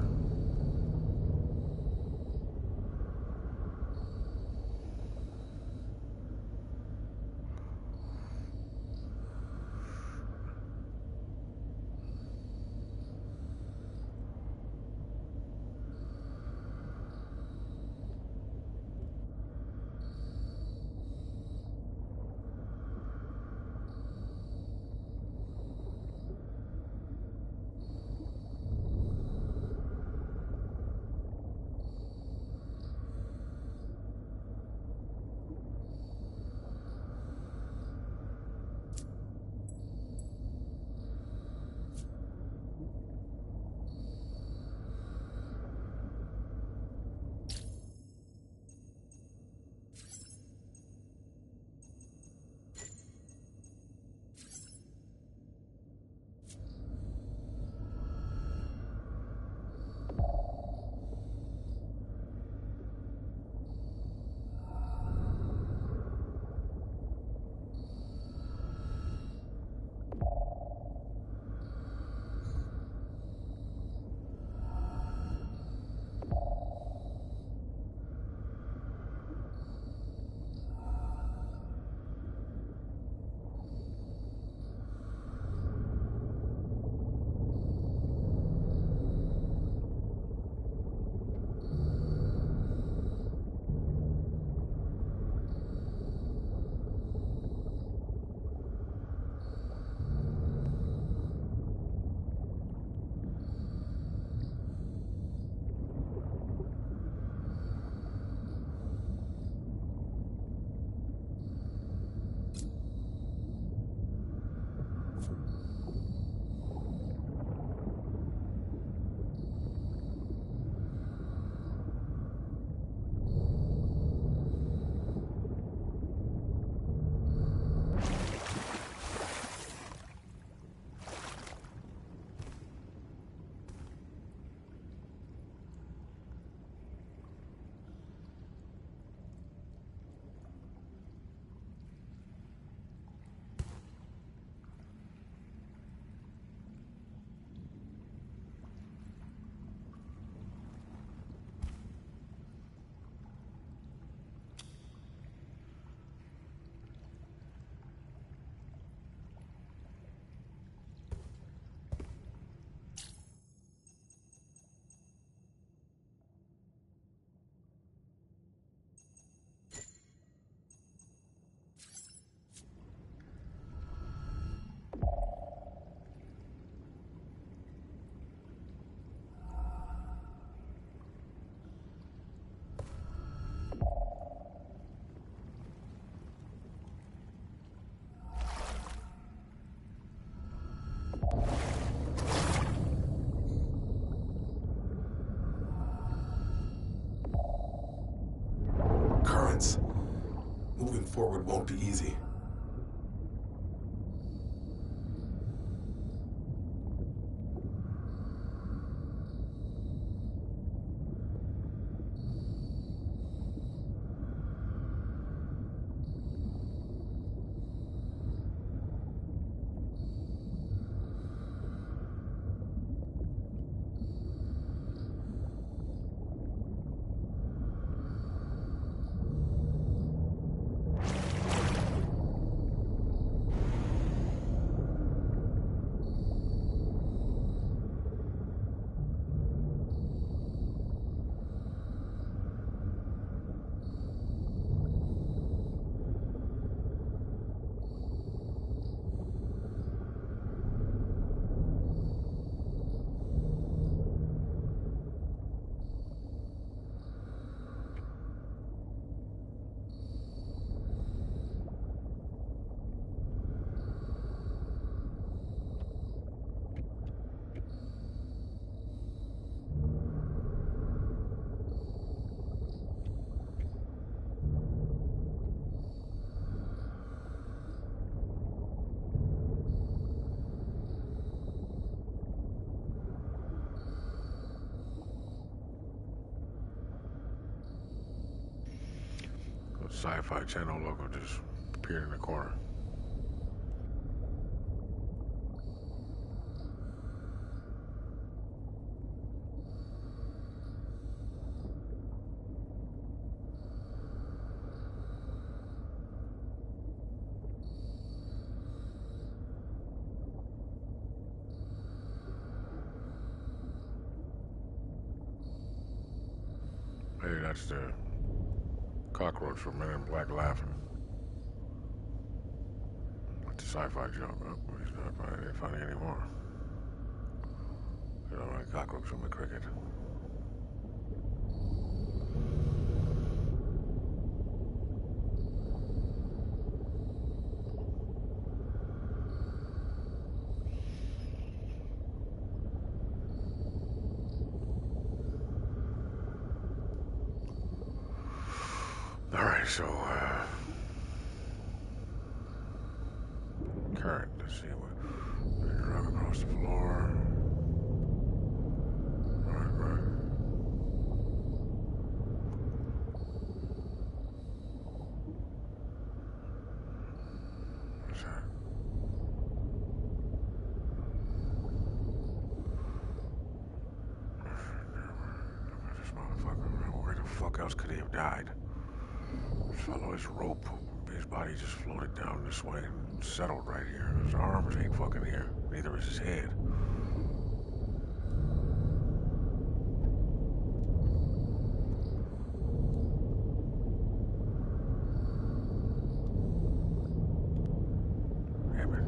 chance. Moving forward won't be easy. Sci-fi channel logo just appeared in the corner. Hey, that's the cockroach from Men in Black laughing. It's a sci-fi joke. Oh, he's not finding it funny anymore. There's only a cockroach from the cricket. Alright, so, current, let's see what, they drug across the floor. Right. What's that? This motherfucker, where the fuck else could he have died? Follow his rope. His body just floated down this way and settled right here. His arms ain't fucking here. Neither is his head. Damn it.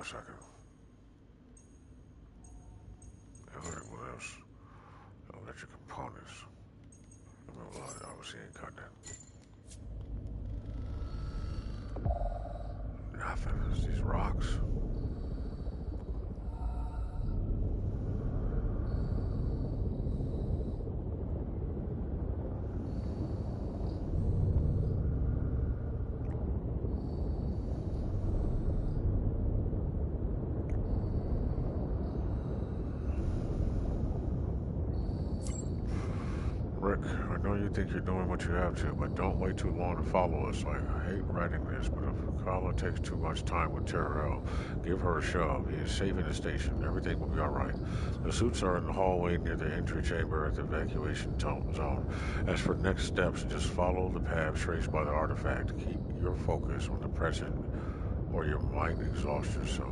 a second. Electric lifts, electric components. I obviously ain't cutting it. Nothing. It's these rocks. Rick, I know you think you're doing what you have to, but don't wait too long to follow us. I hate writing this, but if Carla takes too much time with Terrell, give her a shove. He is safe in the station. Everything will be all right. The suits are in the hallway near the entry chamber at the evacuation zone. As for next steps, just follow the path traced by the artifact. Keep your focus on the present, or you might exhaust yourself.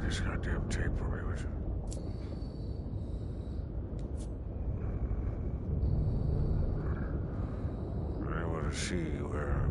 This goddamn tape for me, would you? I want to see where...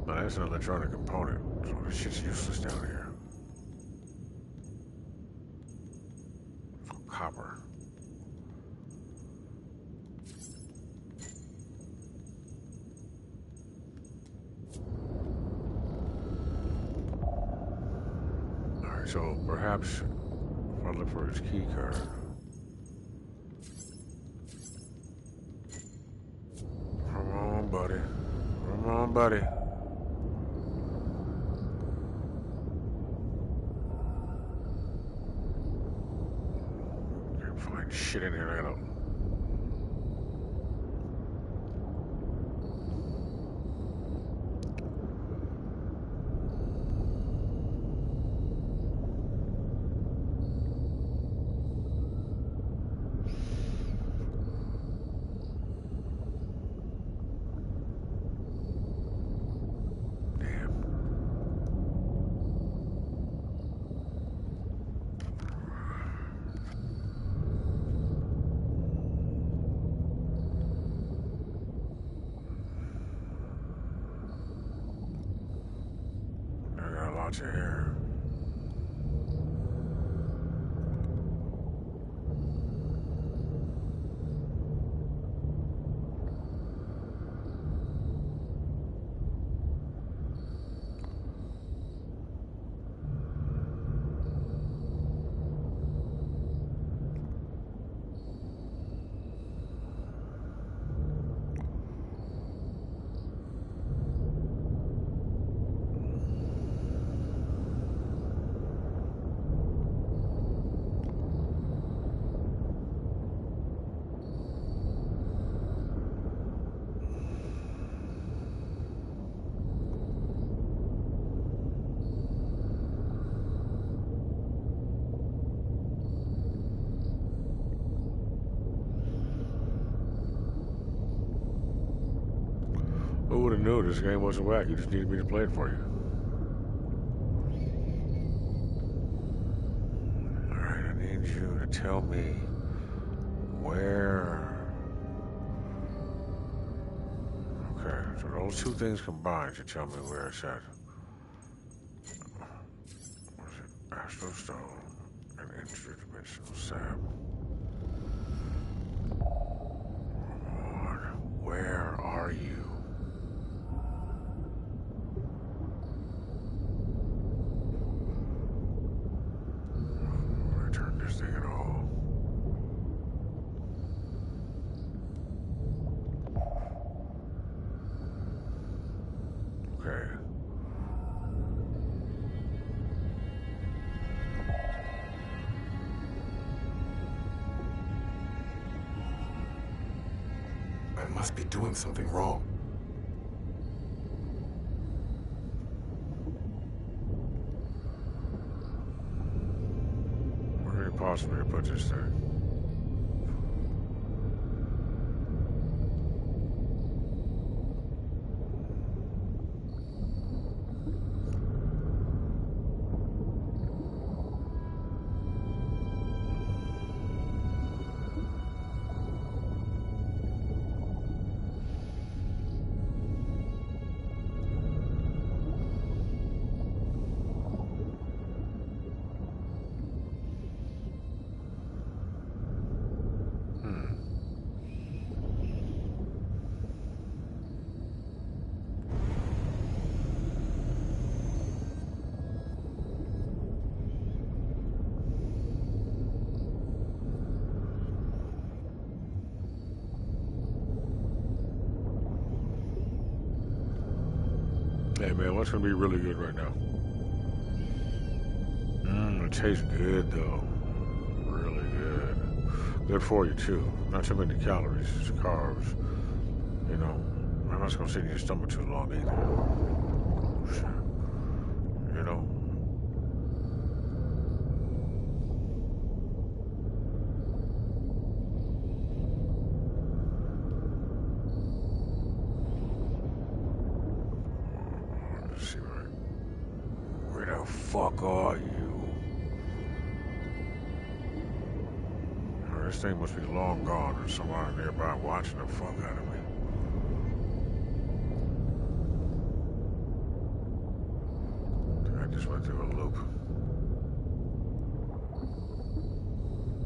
That's an electronic component, so this shit's useless down here. Copper. Alright, so perhaps if I look for his key card. Come on, buddy. Come on, buddy. Shit in here, I gotta... Your hair. Who would have known this game wasn't whack? You just needed me to play it for you. Alright, I need you to tell me where... Okay, so those two things combined should tell me where it's at. What is it? Astral Stone and interdimensional sap. Come on, where are you? Thing at all. Okay. must be doing something wrong. Where could he possibly have put this thing? Hey man, what's gonna be really good right now? It tastes good though. Really good. Good for you too. Not too many calories, it's carbs. You know, I'm not gonna sit in your stomach too long either. You know? Where the fuck are you? Oh, this thing must be long gone. There's someone nearby watching the fuck out of me. I just went through a loop.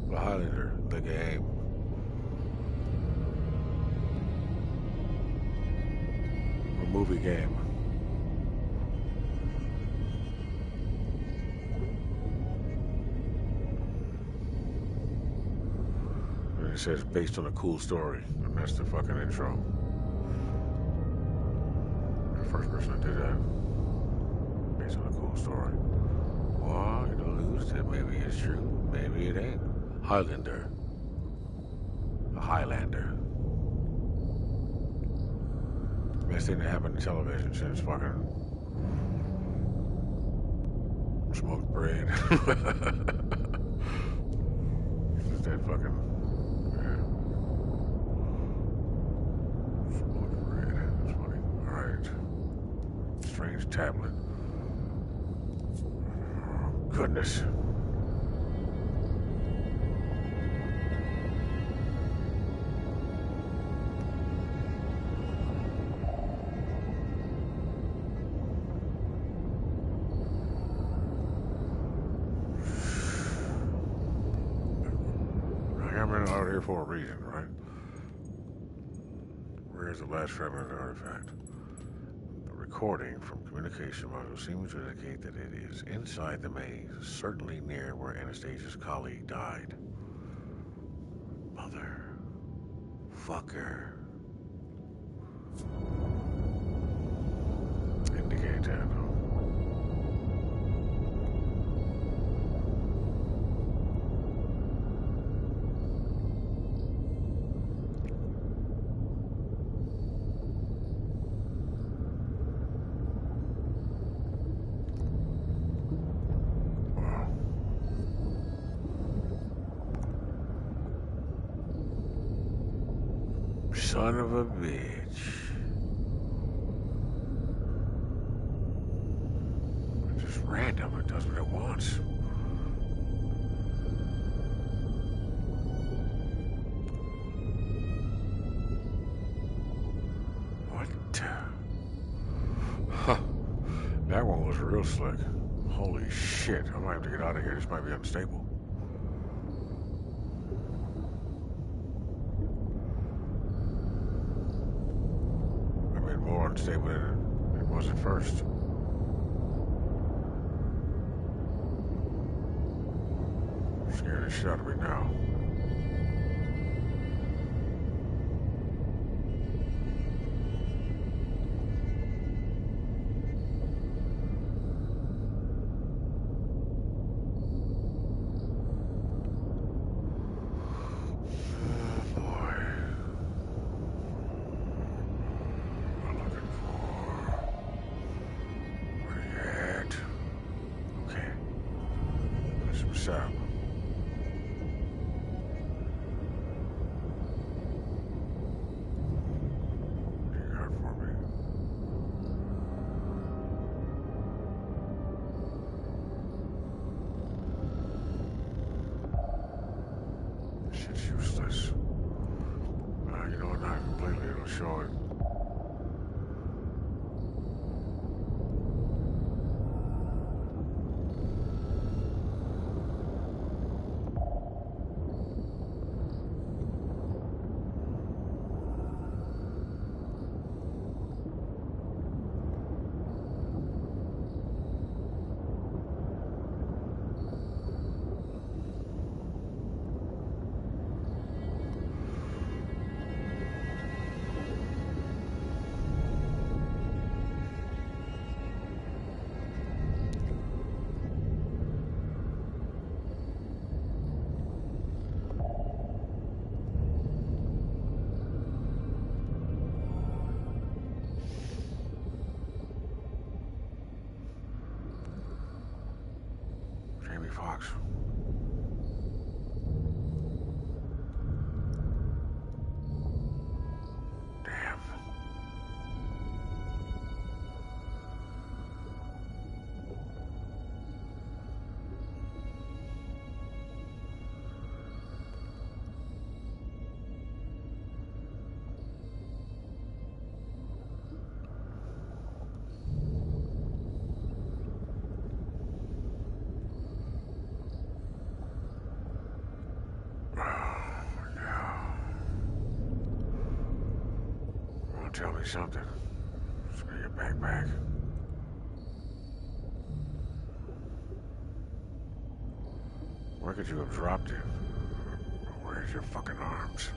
The Highlander, the game. A movie game. It says based on a cool story, and that's the fucking intro. The first person to do that. Based on a cool story. Well, you lose it. Maybe it's true, maybe it ain't. Highlander. A Highlander. Best thing that happened to television since fucking smoked bread. Since that fucking strange tablet. Oh, goodness. I'm out here for a reason, right? Where's the last fragment of the artifact? Recording from communication module seems to indicate that it is inside the maze, certainly near where Anastasia's colleague died. Motherfucker. Indicate that. Son of a bitch. It's just random. It does what it wants. What? Huh. That one was real slick. Holy shit. I might have to get out of here. This might be unstable. More unstable than it was at first. Scared the shit out of me now. ASAP. What do you got for me? Shit's useless. You know what? Not completely. It'll show it. Jamie Foxx. Damn. Tell me something. Just get your backpack. Where could you have dropped it? Where's your fucking arms?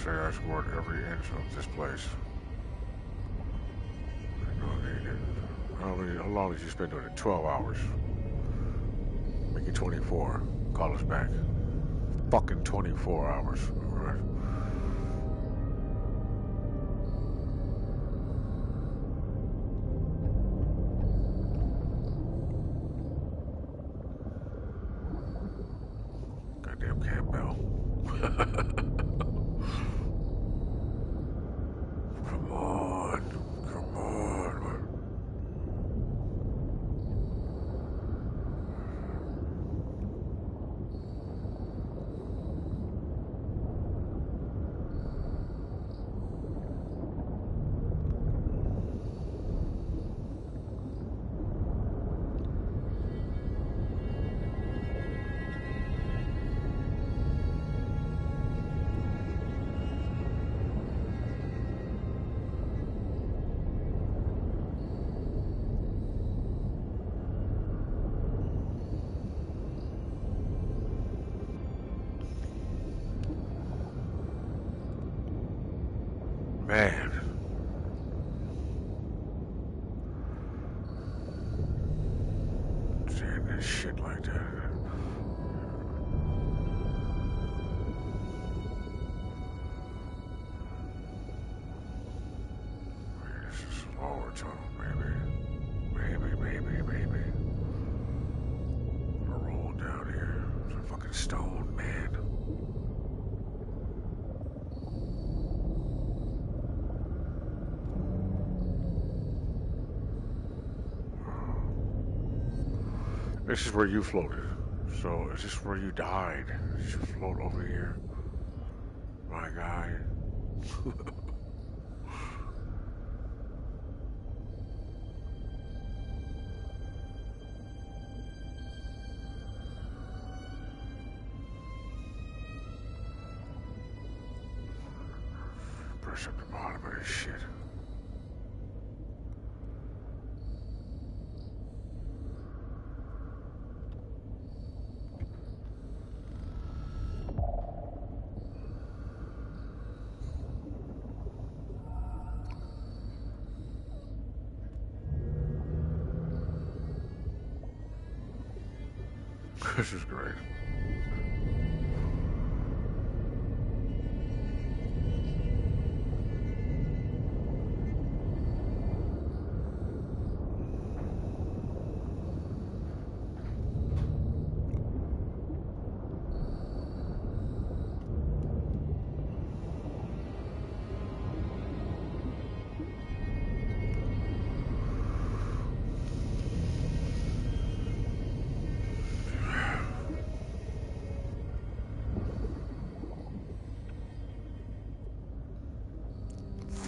Say I scored every inch of this place. How long did you spend doing it? 12 hours. Make it 24. Call us back. Fucking 24 hours. All right. Goddamn Campbell. Man. Saying this shit like that. This is a lower tunnel, maybe. Maybe. We're rolling down here. It's a fucking stone, man. This is where you floated. So, is this where you died? Did you float over here? My guy. Shit. This is great.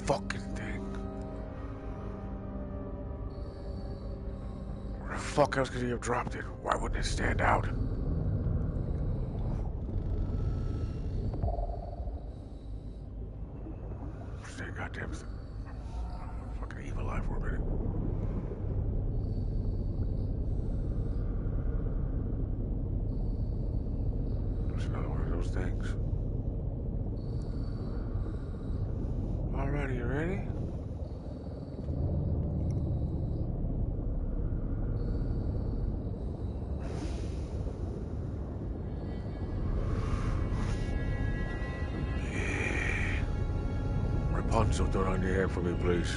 Fucking thing. Where the fuck else could he have dropped it? Why wouldn't it stand out? Stay goddamn thing. Fucking evil eye for a minute. There's another one of those things. Alrighty, you ready? Yeah. Rapunzel, throw it on your head for me, please.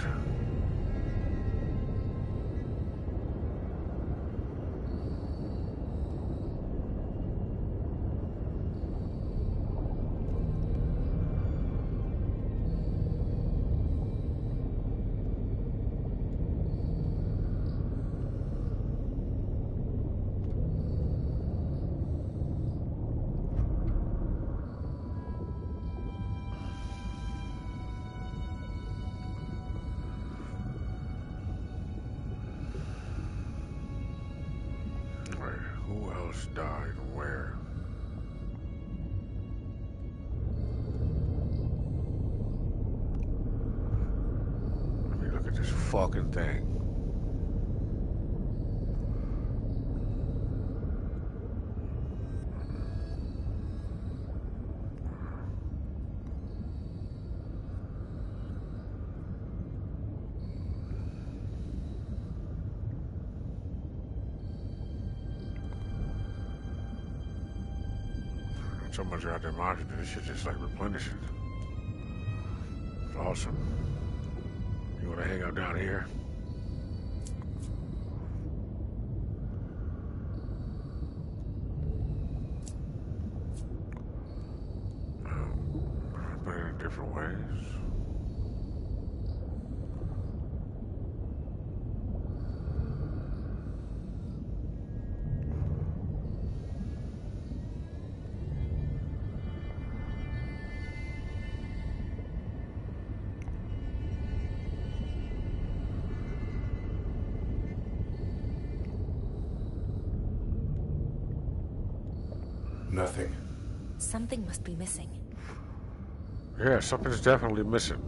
Who else died where? Let me look at this fucking thing. So much goddamn oxygen, this shit just like replenishes. It's awesome. You wanna hang out down here? Put it in different ways. Nothing. Something must be missing. Yeah, something's definitely missing.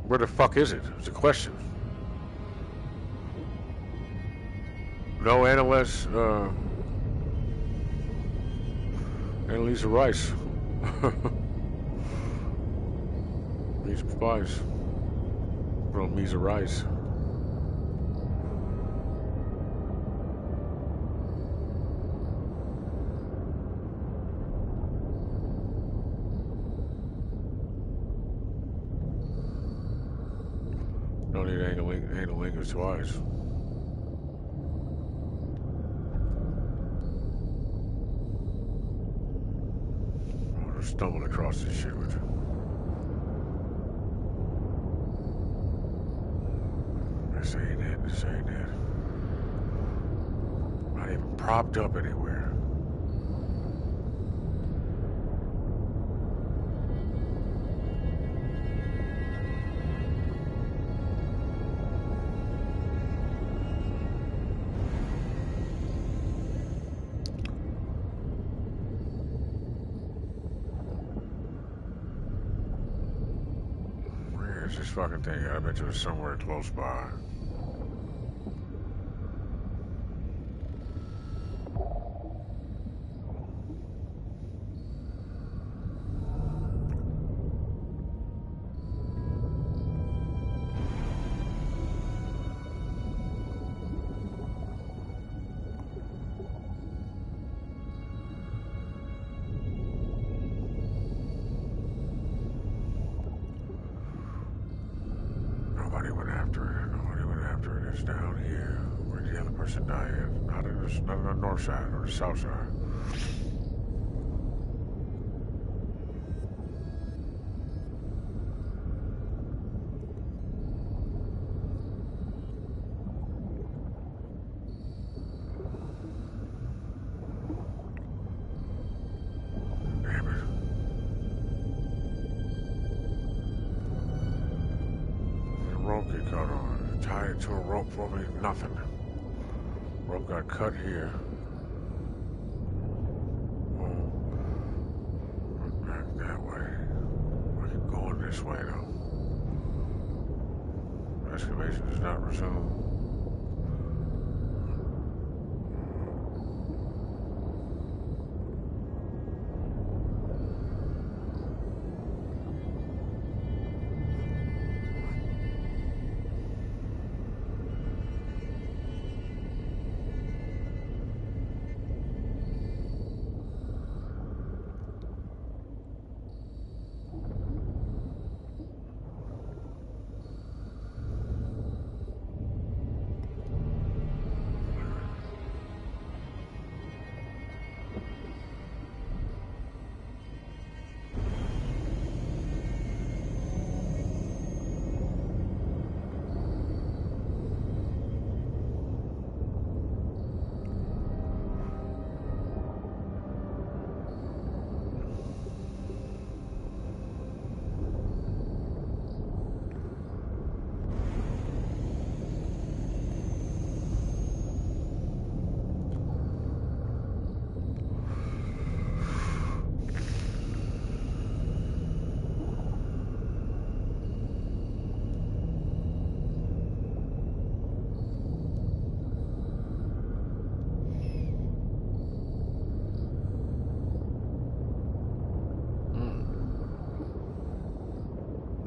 Where the fuck is it? It's a question. No Annalisa Rice. These spies. Real Misa Rice. Don't need analingers twice. I'll just stumble across this shit with. This ain't it. This ain't it. Not even propped up anywhere. Where's this fucking thing? I bet you it's somewhere close by. Nobody went after it. Nobody went after it. It's down here. Where'd the other person die at? Not on the north side or the south side. Damn it. The rope get cut on. Tied it to a rope for me. Nothing. Rope got cut here. Oh. Back that way. I keep going this way though. Excavation is not resumed.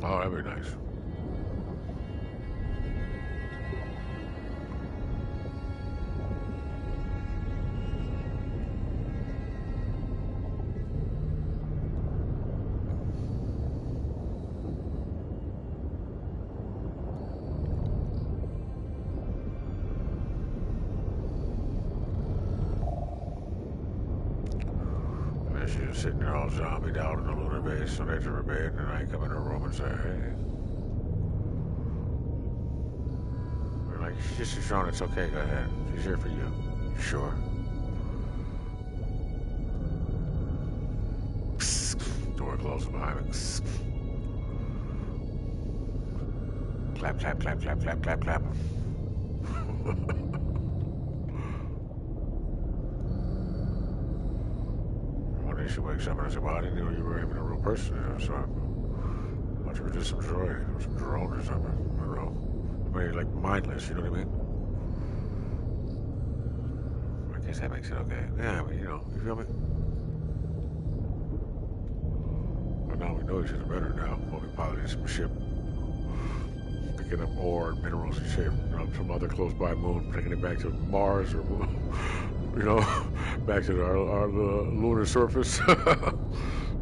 Oh, that'd be nice. And she was sitting there all zombied out in the lunar base on the edge of her bed, and I come in her room and say, hey. We're like, Sister Sean, it's okay, go ahead. She's here for you. You sure? Door closed behind me. Clap, clap, clap, clap, clap, clap, clap. One day she wakes up and I said, well, I didn't know you were even a real person. So I thought you were just some droid or some drone or something. I don't know. I mean, like mindless, you know what I mean? I guess that makes it okay. Yeah, I mean, you know, you feel me? But now we know each other better now. We'll be piloting some ship. Picking up ore and minerals and shit from other close by moon, taking it back to Mars or, you know, back to our lunar surface.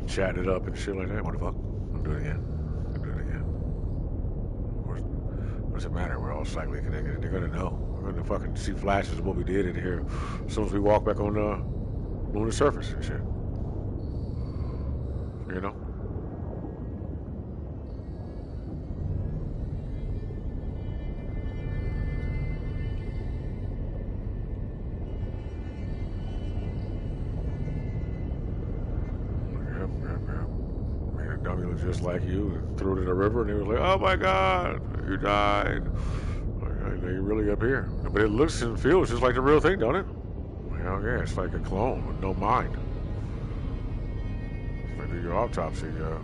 Chatting it up and shit like that. What the fuck? I'll do it again. I'll do it again. What does it matter? We're all cyclically connected. They're gonna know. We're gonna fucking see flashes of what we did in here as soon as we walk back on the lunar surface and shit. You know? Just like you, and threw it in the river, and he was like, "Oh my God, you died! You're really up here." But it looks and feels just like the real thing, don't it? Hell yeah, it's like a clone with no mind. If they do your autopsy, there's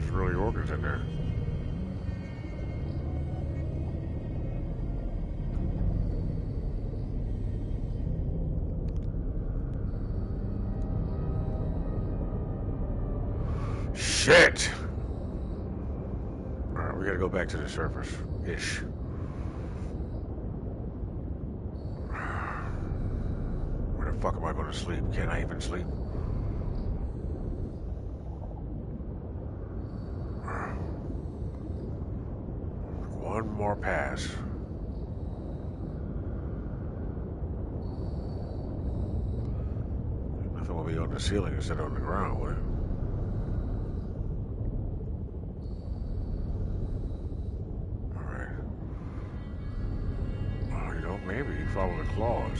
really organs in there. Shit! Alright, we gotta go back to the surface. Ish. Where the fuck am I gonna sleep? Can I even sleep? One more pass. Nothing will be on the ceiling instead of on the ground, will it? Alright. Well, you know, maybe follow the claws.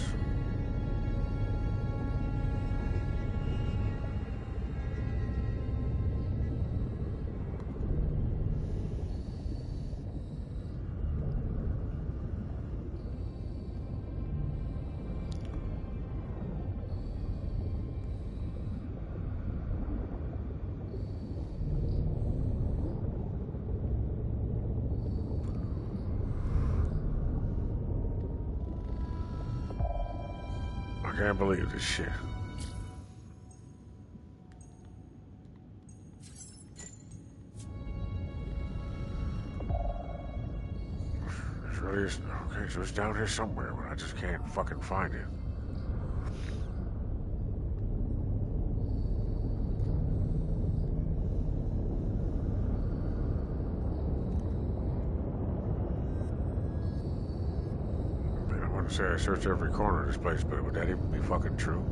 I can't believe this shit. This really is... Okay, so it's down here somewhere, but I just can't fucking find it. I wouldn't say I searched every corner of this place, but would that even be fucking true?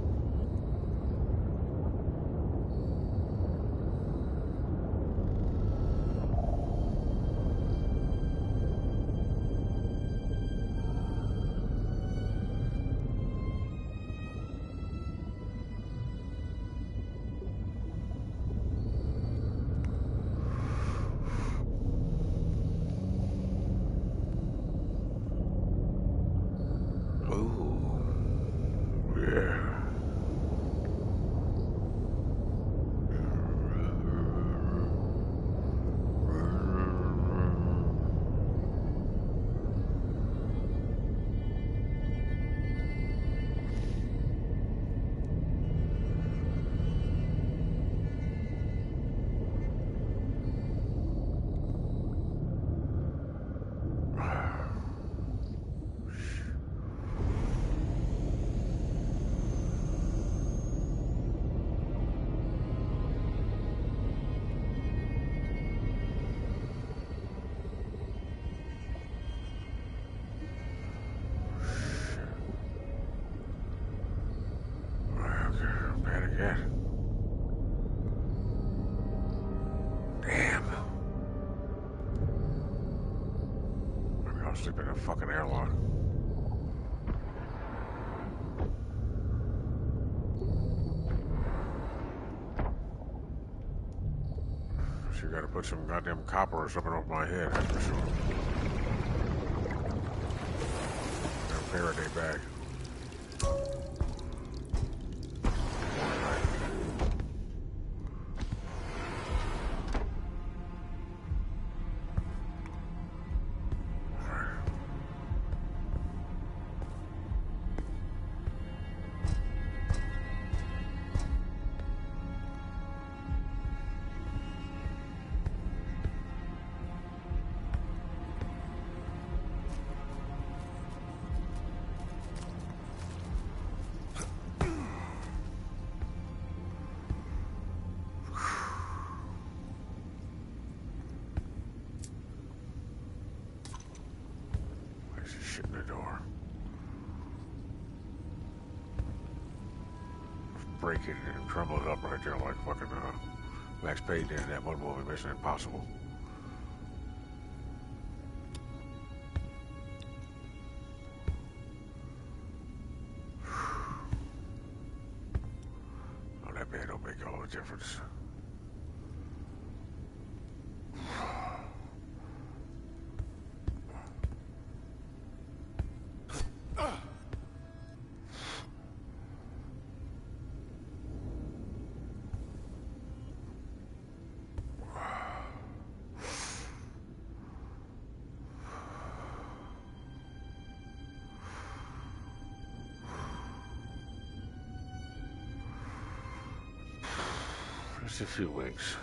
Sleep in a fucking airlock. Sure gotta put some goddamn copper or something off my head, that's for sure. That Faraday bag. Shit in the door. Break it and crumble it up right there like fucking Max Payne did in that one movie, Mission Impossible. Oh, that bed don't make all the difference. Just a few weeks.